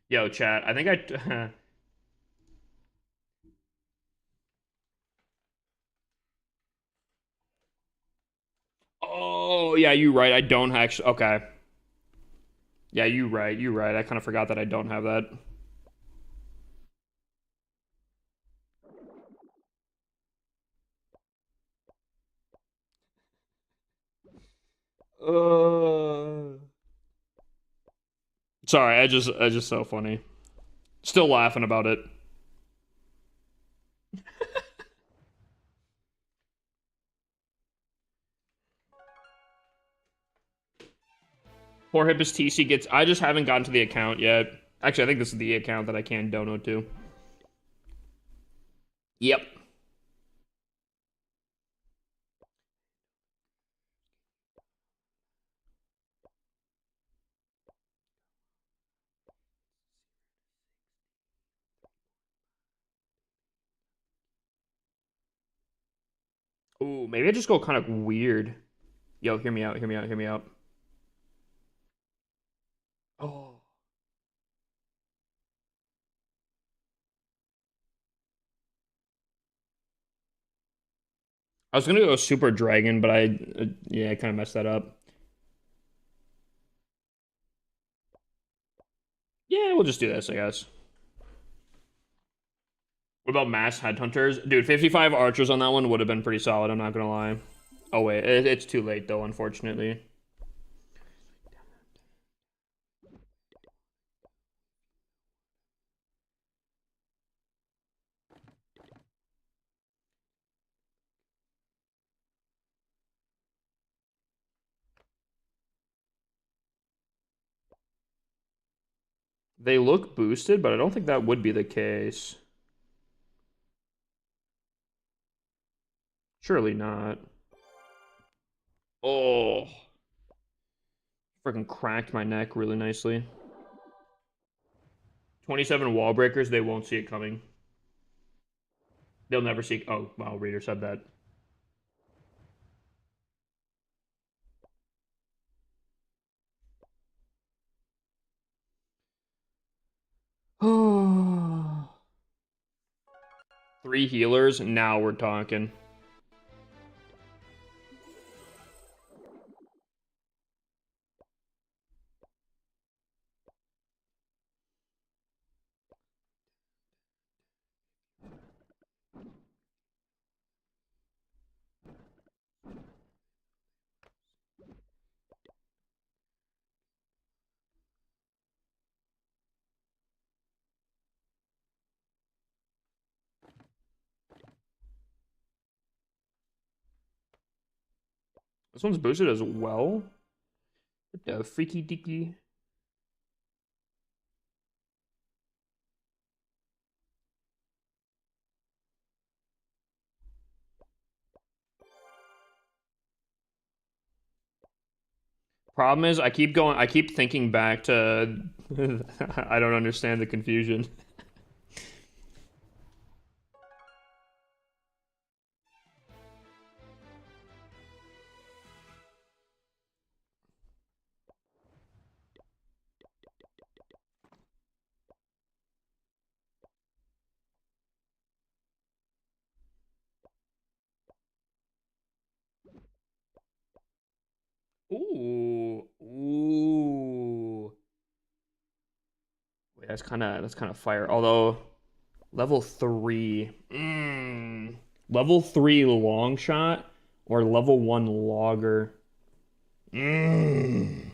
S1: Yo, chat. I think I Oh, yeah, you right. I don't actually. Okay. Yeah, you right. You right. I kind of forgot that I don't have that. Uh. Sorry, I just so funny. Still laughing about it. Poor Hippus TC gets. I just haven't gotten to the account yet. Actually, I think this is the account that I can dono to. Yep. Ooh, maybe I just go kind of weird. Yo, hear me out. Hear me out. Hear me out. Oh. I was gonna go Super Dragon, but yeah, I kind of messed that up. Yeah, we'll just do this, I guess. What about mass headhunters? Dude, 55 archers on that one would have been pretty solid, I'm not gonna lie. Oh wait, it's too late though, unfortunately. They look boosted, but I don't think that would be the case. Surely not. Oh, freaking cracked my neck really nicely. 27 wall breakers, they won't see it coming. They'll never see. Oh, wow, Reader said that. Oh. Three healers, now we're talking. This one's boosted as well. What the freaky deaky? Problem is, I keep thinking back to. I don't understand the confusion. Ooh, ooh. Wait, that's kind of fire. Although level three, level three long shot or level one logger. Mm.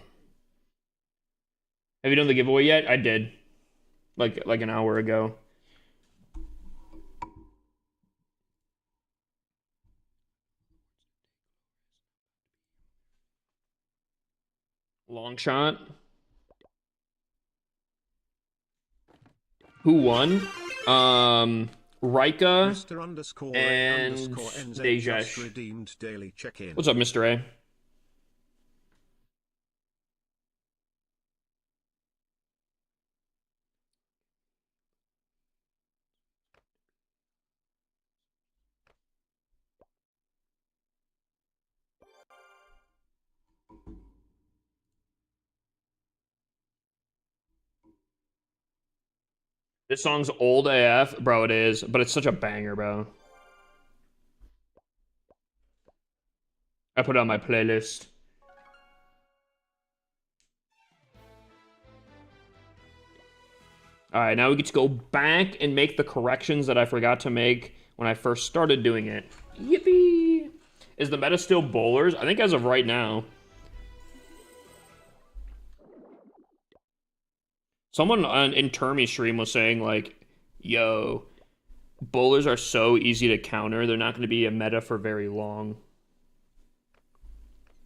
S1: Have you done the giveaway yet? I did, like an hour ago. Long shot. Who won? Rika
S2: Mr. underscore
S1: and
S2: A underscore NZ just
S1: Dejesh.
S2: redeemed daily check-in.
S1: What's up, Mr. A? This song's old AF, bro. It is, but it's such a banger, bro. I put it on my playlist. All right, now we get to go back and make the corrections that I forgot to make when I first started doing it. Yippee! Is the meta still bowlers? I think as of right now. Someone in Termy's stream was saying, like, yo, bowlers are so easy to counter. They're not going to be a meta for very long.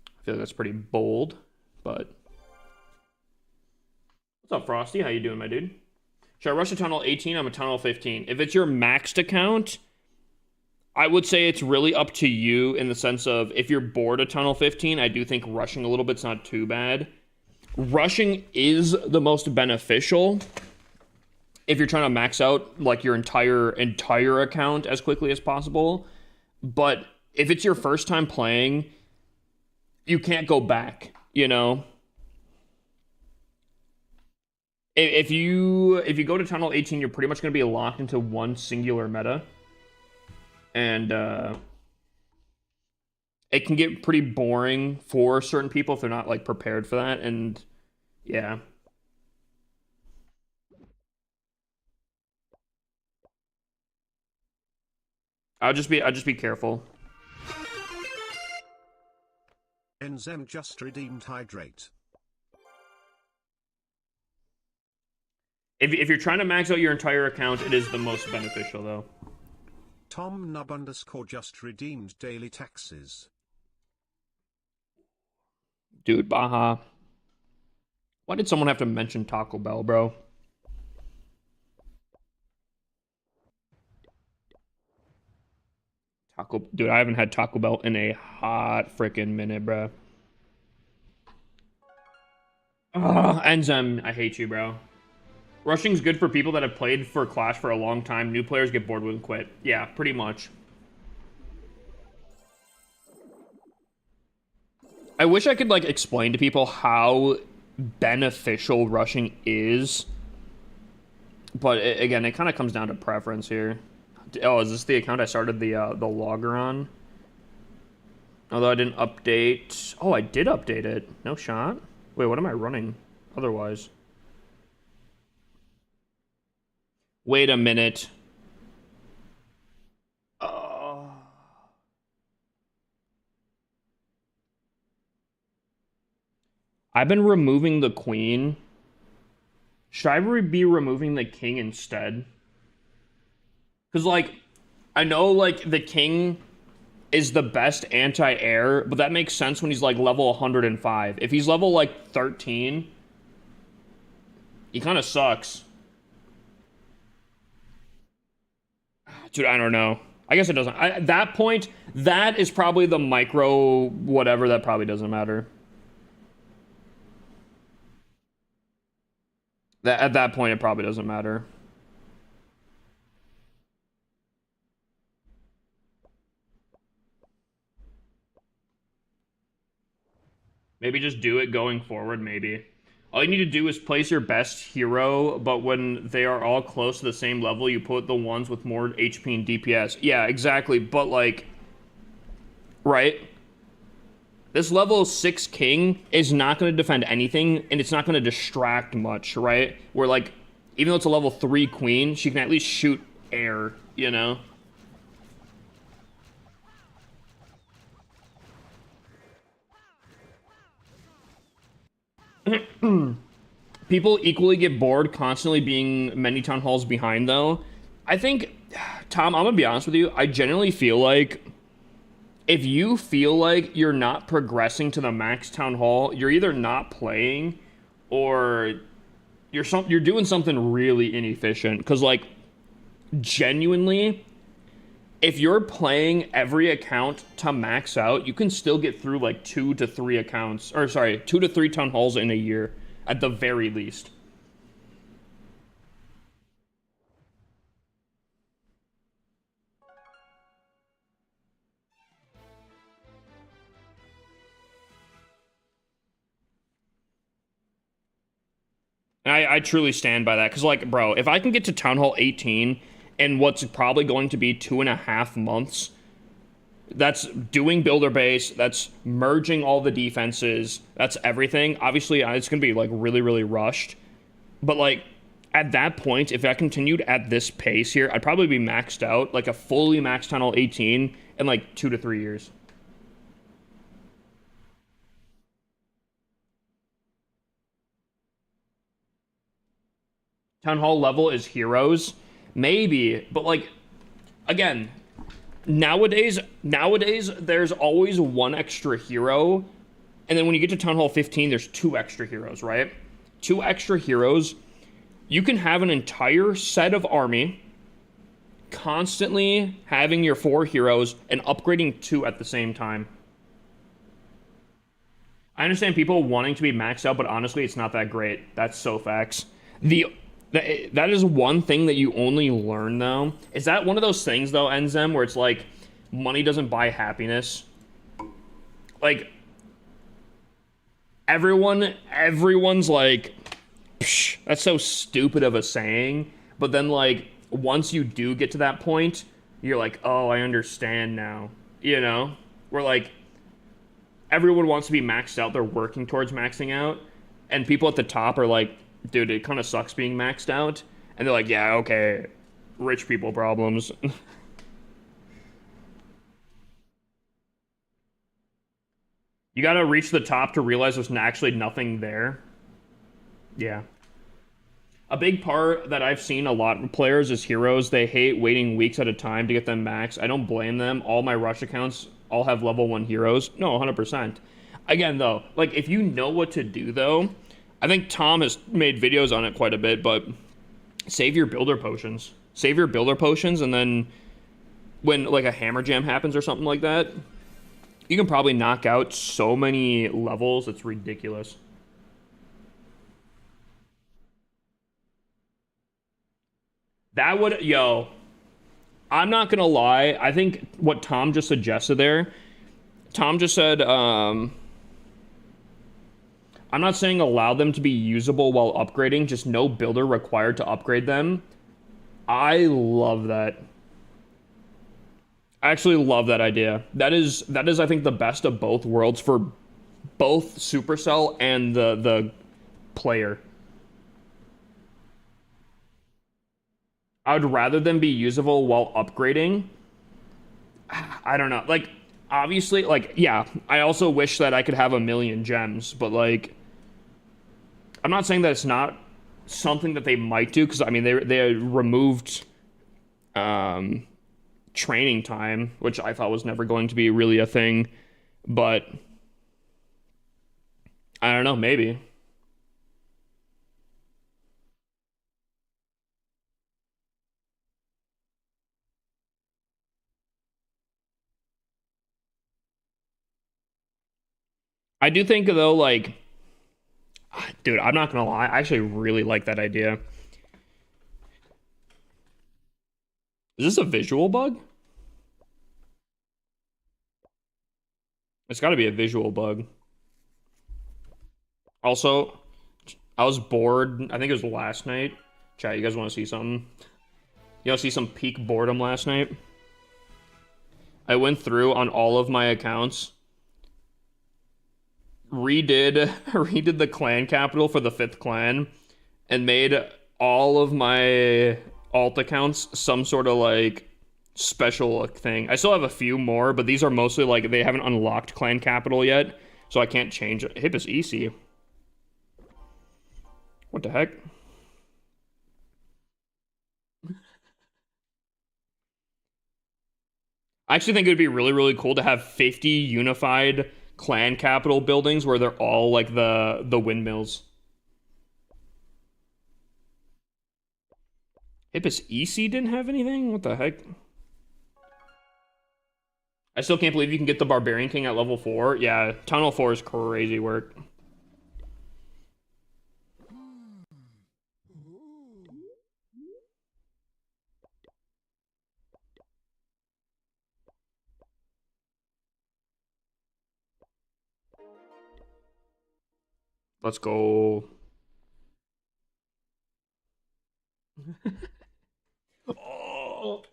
S1: I feel like that's pretty bold, but... What's up, Frosty? How you doing, my dude? Should I rush a tunnel 18? I'm a tunnel 15. If it's your maxed account, I would say it's really up to you in the sense of if you're bored of tunnel 15, I do think rushing a little bit's not too bad. Rushing is the most beneficial if you're trying to max out like your entire account as quickly as possible. But if it's your first time playing, you can't go back, you know? If you go to tunnel 18, you're pretty much going to be locked into one singular meta. And it can get pretty boring for certain people if they're not like prepared for that. And yeah. I'll just be careful.
S2: Enzem just redeemed hydrate.
S1: If you're trying to max out your entire account, it is the most beneficial, though.
S2: Tom Nub underscore just redeemed daily taxes.
S1: Dude, Baja. Why did someone have to mention Taco Bell, bro? Dude, I haven't had Taco Bell in a hot freaking minute, bro. Ugh, Enzem, I hate you, bro. Rushing's good for people that have played for Clash for a long time. New players get bored with and quit. Yeah, pretty much. I wish I could, like, explain to people how beneficial rushing is. But, again, it kind of comes down to preference here. Oh, is this the account I started the logger on? Although I didn't update... Oh, I did update it. No shot. Wait, what am I running otherwise? Wait a minute. I've been removing the queen. Should I be removing the king instead? Because, like, I know, like, the king is the best anti-air, but that makes sense when he's, like, level 105. If he's level, like, 13, he kind of sucks. Dude, I don't know. I guess it doesn't. At that point, that is probably the micro whatever. That probably doesn't matter. At that point, it probably doesn't matter. Maybe just do it going forward, maybe. All you need to do is place your best hero, but when they are all close to the same level, you put the ones with more HP and DPS. Yeah, exactly, but like... Right? This level 6 king is not going to defend anything, and it's not going to distract much, right? Where, like, even though it's a level 3 queen, she can at least shoot air, you know? People equally get bored constantly being many town halls behind, though. I think, Tom, I'm gonna be honest with you, I genuinely feel like if you feel like you're not progressing to the max town hall, you're either not playing or you're doing something really inefficient. Because like genuinely, if you're playing every account to max out, you can still get through like 2 to 3 town halls in a year at the very least. And I truly stand by that because, like, bro, if I can get to Town Hall 18 in what's probably going to be 2.5 months, that's doing builder base, that's merging all the defenses, that's everything. Obviously, it's going to be like really, really rushed. But, like, at that point, if I continued at this pace here, I'd probably be maxed out, like a fully maxed Town Hall 18 in like 2 to 3 years. Town Hall level is heroes, maybe, but like again, nowadays there's always one extra hero, and then when you get to Town Hall 15, there's two extra heroes, right? Two extra heroes. You can have an entire set of army, constantly having your four heroes and upgrading two at the same time. I understand people wanting to be maxed out, but honestly, it's not that great. That's so facts. The that is one thing that you only learn though. Is that one of those things though, Enzem, where it's like money doesn't buy happiness? Like everyone's like, psh, that's so stupid of a saying. But then like once you do get to that point, you're like, oh, I understand now. You know? Where like everyone wants to be maxed out, they're working towards maxing out, and people at the top are like, dude, it kind of sucks being maxed out. And they're like, yeah, okay, rich people problems. You gotta reach the top to realize there's actually nothing there. Yeah. A big part that I've seen a lot of players is heroes. They hate waiting weeks at a time to get them max. I don't blame them. All my rush accounts all have level 1 heroes. No, 100%. Again, though, like if you know what to do, though, I think Tom has made videos on it quite a bit, but save your builder potions. Save your builder potions, and then when like a hammer jam happens or something like that, you can probably knock out so many levels. It's ridiculous. That would, yo, I'm not gonna lie. I think what Tom just suggested there, Tom just said, I'm not saying allow them to be usable while upgrading, just no builder required to upgrade them. I love that. I actually love that idea. That is I think the best of both worlds for both Supercell and the player. I would rather them be usable while upgrading. I don't know. Like obviously like yeah, I also wish that I could have a million gems, but like I'm not saying that it's not something that they might do because I mean they removed training time, which I thought was never going to be really a thing, but I don't know, maybe. I do think though, like, dude, I'm not gonna lie, I actually really like that idea. Is this a visual bug? It's got to be a visual bug. Also, I was bored. I think it was last night. Chat, you guys want to see something? You want to see some peak boredom last night? I went through on all of my accounts, redid the clan capital for the fifth clan, and made all of my alt accounts some sort of like special thing. I still have a few more, but these are mostly like they haven't unlocked clan capital yet, so I can't change it. Hip is easy. What the heck? I actually think it would be really, really cool to have 50 unified clan capital buildings where they're all like the windmills. Hippus EC didn't have anything? What the heck? I still can't believe you can get the Barbarian King at level 4. Yeah, Tunnel 4 is crazy work. Let's go. Oh.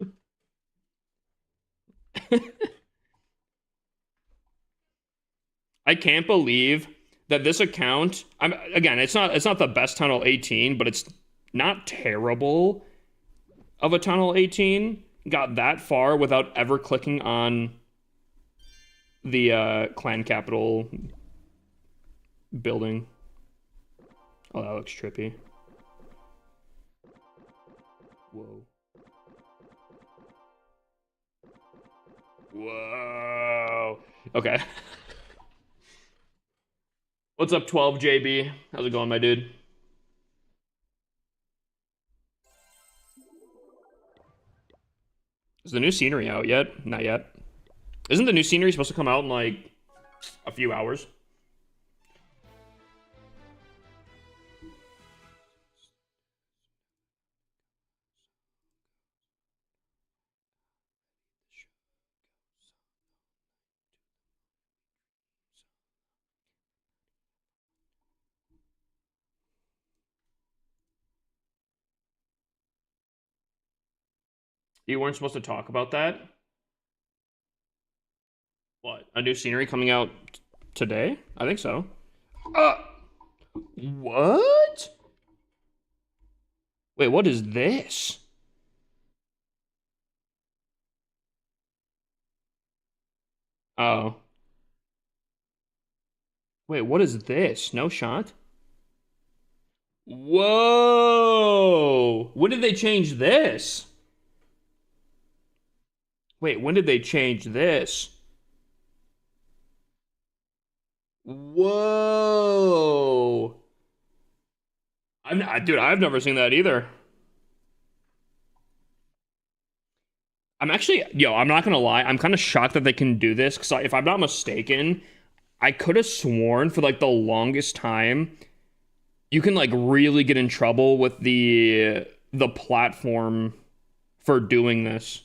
S1: I can't believe that this account, again, it's not the best Tunnel 18, but it's not terrible of a Tunnel 18. Got that far without ever clicking on the clan capital building. Oh, that looks trippy. Whoa. Whoa. Okay. What's up, 12 JB? How's it going, my dude? Is the new scenery out yet? Not yet. Isn't the new scenery supposed to come out in like a few hours? You weren't supposed to talk about that? What? A new scenery coming out today? I think so. What? Wait, what is this? Oh. Wait, what is this? No shot? Whoa! When did they change this? Wait, when did they change this? Whoa! Dude, I've never seen that either. I'm actually, yo, I'm not gonna lie, I'm kind of shocked that they can do this because if I'm not mistaken, I could have sworn for like the longest time you can like really get in trouble with the platform for doing this.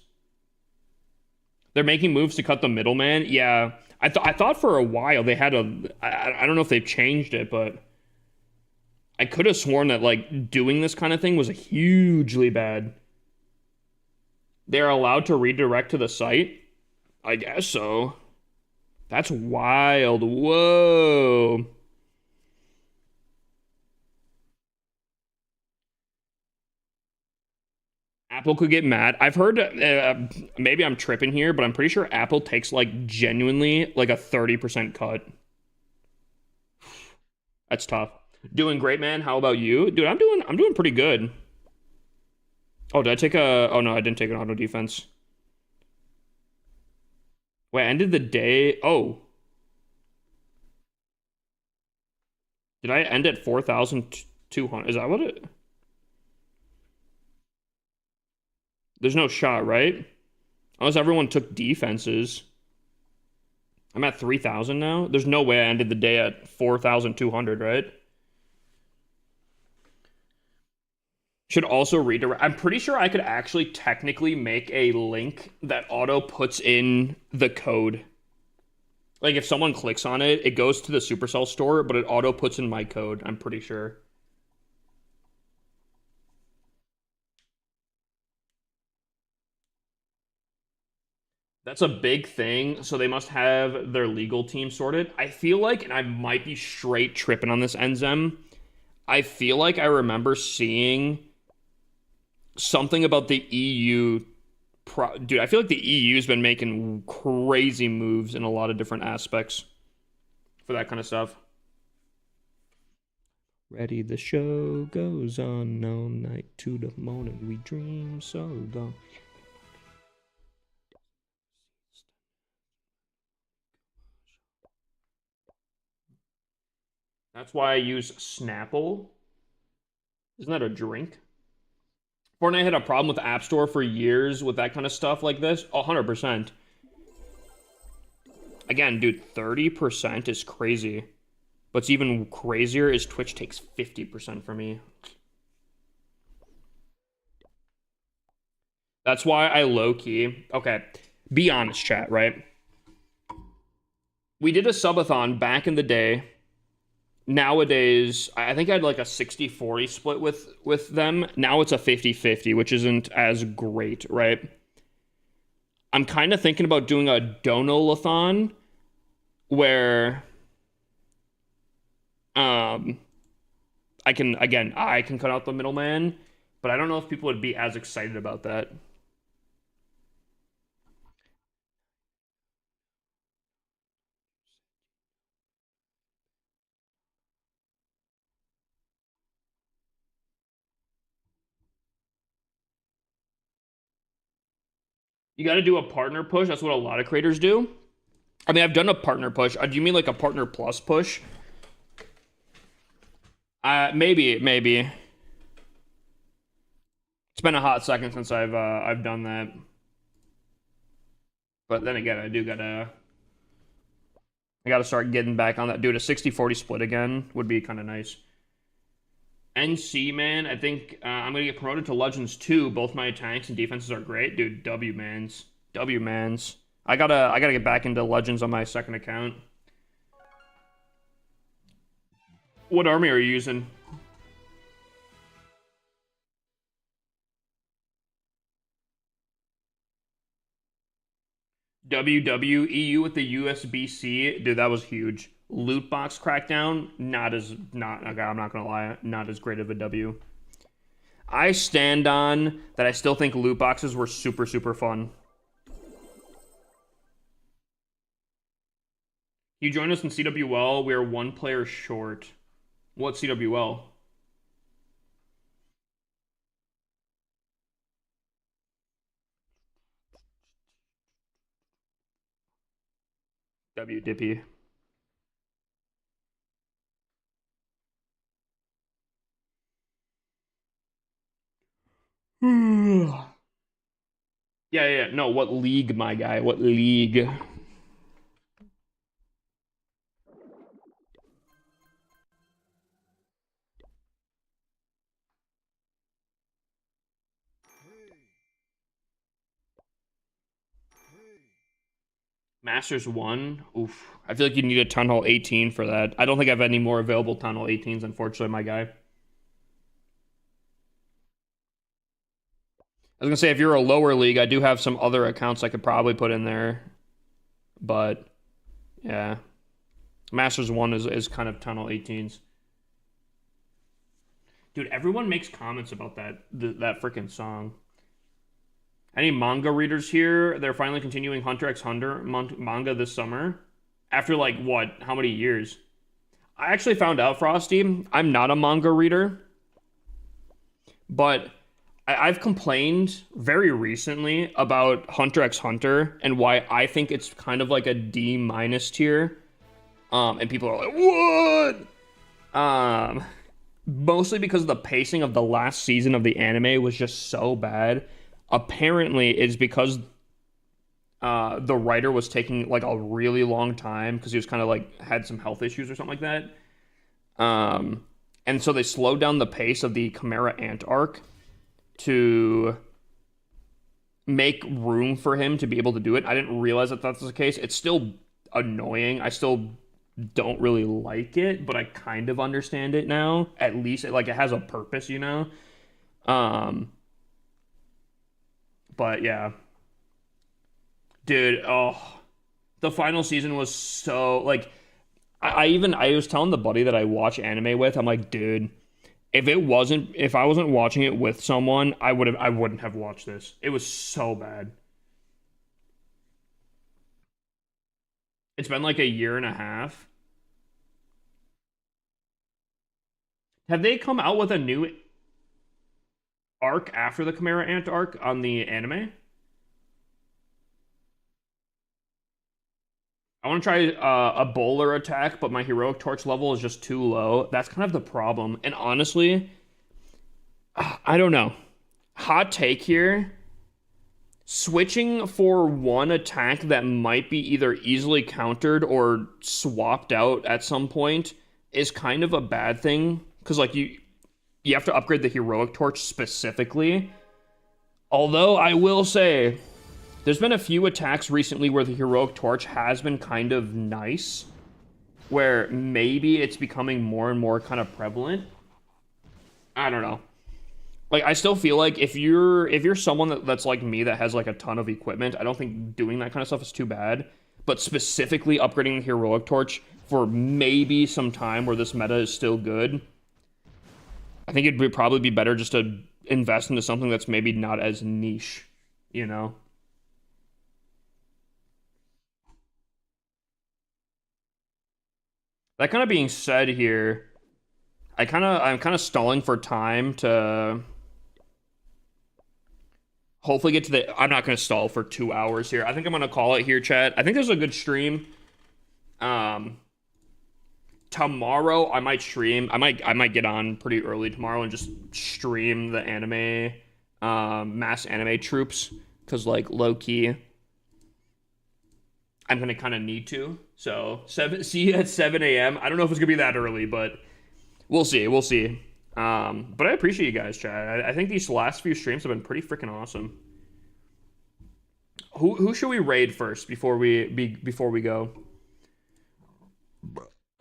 S1: They're making moves to cut the middleman. Yeah, I thought for a while they had I don't know if they've changed it, but I could have sworn that like doing this kind of thing was hugely bad. They're allowed to redirect to the site? I guess so. That's wild. Whoa. Apple could get mad. I've heard, maybe I'm tripping here, but I'm pretty sure Apple takes like genuinely like a 30% cut. That's tough. Doing great, man. How about you? Dude, I'm doing pretty good. Oh, did I take a, oh no, I didn't take an auto defense. Wait, I ended the day. Oh, did I end at 4,200? Is that what it? There's no shot, right? Unless everyone took defenses. I'm at 3,000 now. There's no way I ended the day at 4,200, right? Should also redirect. I'm pretty sure I could actually technically make a link that auto puts in the code. Like if someone clicks on it, it goes to the Supercell store, but it auto puts in my code. I'm pretty sure. That's a big thing. So they must have their legal team sorted. I feel like, and I might be straight tripping on this, Enzem. I feel like I remember seeing something about the EU. Dude, I feel like the EU's been making crazy moves in a lot of different aspects for that kind of stuff. Ready, the show goes on all night to the morning. We dream so long. That's why I use Snapple. Isn't that a drink? Fortnite had a problem with the App Store for years with that kind of stuff like this. 100%. Again, dude, 30% is crazy. What's even crazier is Twitch takes 50% from me. That's why I low-key... Okay, be honest, chat, right? We did a subathon back in the day. Nowadays, I think I had like a 60-40 split with them. Now it's a 50-50, which isn't as great, right? I'm kind of thinking about doing a Donalathon where I can cut out the middleman, but I don't know if people would be as excited about that. You got to do a partner push. That's what a lot of creators do. I mean, I've done a partner push. Do you mean like a partner plus push? Maybe. It's been a hot second since I've done that. But then again, I gotta start getting back on that. Dude, a 60-40 split again would be kind of nice. NC, man, I think I'm gonna get promoted to Legends 2. Both my tanks and defenses are great. Dude, W-mans. I gotta get back into Legends on my second account. What army are you using? WWEU with the USB-C. Dude, that was huge. Loot box crackdown, okay, I'm not gonna lie, not as great of a W. I stand on that. I still think loot boxes were super, super fun. You join us in CWL. We are one player short. What CWL? WDP. Yeah. No, what league, my guy? What league? Masters 1? Oof. I feel like you need a Town Hall 18 for that. I don't think I have any more available Town Hall 18s, unfortunately, my guy. I was gonna say, if you're a lower league, I do have some other accounts I could probably put in there. But, yeah. Masters 1 is kind of Town Hall 18s. Dude, everyone makes comments about that freaking song. Any manga readers here? They're finally continuing Hunter x Hunter manga this summer. After, like, what? How many years? I actually found out, Frosty, I'm not a manga reader. But I've complained very recently about Hunter x Hunter and why I think it's kind of like a D- tier. And people are like, what? Mostly because the pacing of the last season of the anime was just so bad. Apparently, it's because the writer was taking like a really long time because he was kind of like had some health issues or something like that. And so they slowed down the pace of the Chimera Ant arc to make room for him to be able to do it. I didn't realize that that's the case. It's still annoying. I still don't really like it, but I kind of understand it now. At least it has a purpose, you know? But yeah. Dude, the final season was so like I was telling the buddy that I watch anime with, I'm like, dude, if I wasn't watching it with someone, I wouldn't have watched this. It was so bad. It's been like a year and a half. Have they come out with a new arc after the Chimera Ant arc on the anime? I want to try a bowler attack, but my heroic torch level is just too low. That's kind of the problem. And honestly, I don't know. Hot take here. Switching for one attack that might be either easily countered or swapped out at some point is kind of a bad thing. Because like you have to upgrade the heroic torch specifically. Although I will say, there's been a few attacks recently where the heroic torch has been kind of nice, where maybe it's becoming more and more kind of prevalent. I don't know. Like, I still feel like if you're someone that's like me that has like a ton of equipment, I don't think doing that kind of stuff is too bad. But specifically upgrading the heroic torch for maybe some time where this meta is still good, I think it'd probably be better just to invest into something that's maybe not as niche, you know? That kind of being said here, I'm kind of stalling for time to hopefully get to the. I'm not going to stall for 2 hours here. I think I'm going to call it here, chat. I think this is a good stream. Tomorrow I might stream. I might get on pretty early tomorrow and just stream the anime, mass anime troops, because like low key, I'm gonna kind of need to. So see you at 7 a.m. I don't know if it's gonna be that early, but we'll see. We'll see. But I appreciate you guys, chat. I think these last few streams have been pretty freaking awesome. Who should we raid first before we go?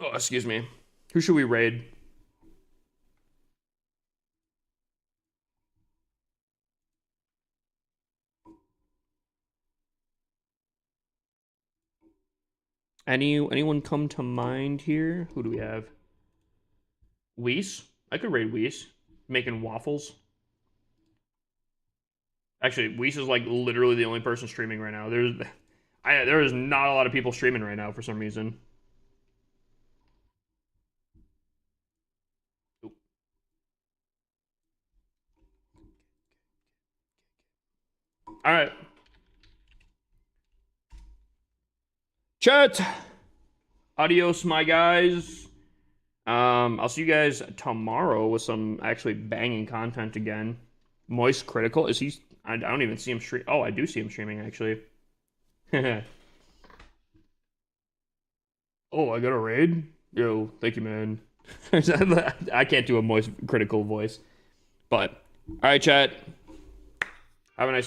S1: Oh, excuse me. Who should we raid? Anyone come to mind here? Who do we have? Weiss? I could raid Weiss. Making waffles. Actually, Weiss is like literally the only person streaming right now. There is not a lot of people streaming right now for some reason. All right. Chat. Adios, my guys. I'll see you guys tomorrow with some actually banging content again. Moist Critical, is he? I don't even see him stream. Oh, I do see him streaming actually. Oh, I got a raid? Yo, thank you, man. I can't do a Moist Critical voice. But, alright, chat. Have a nice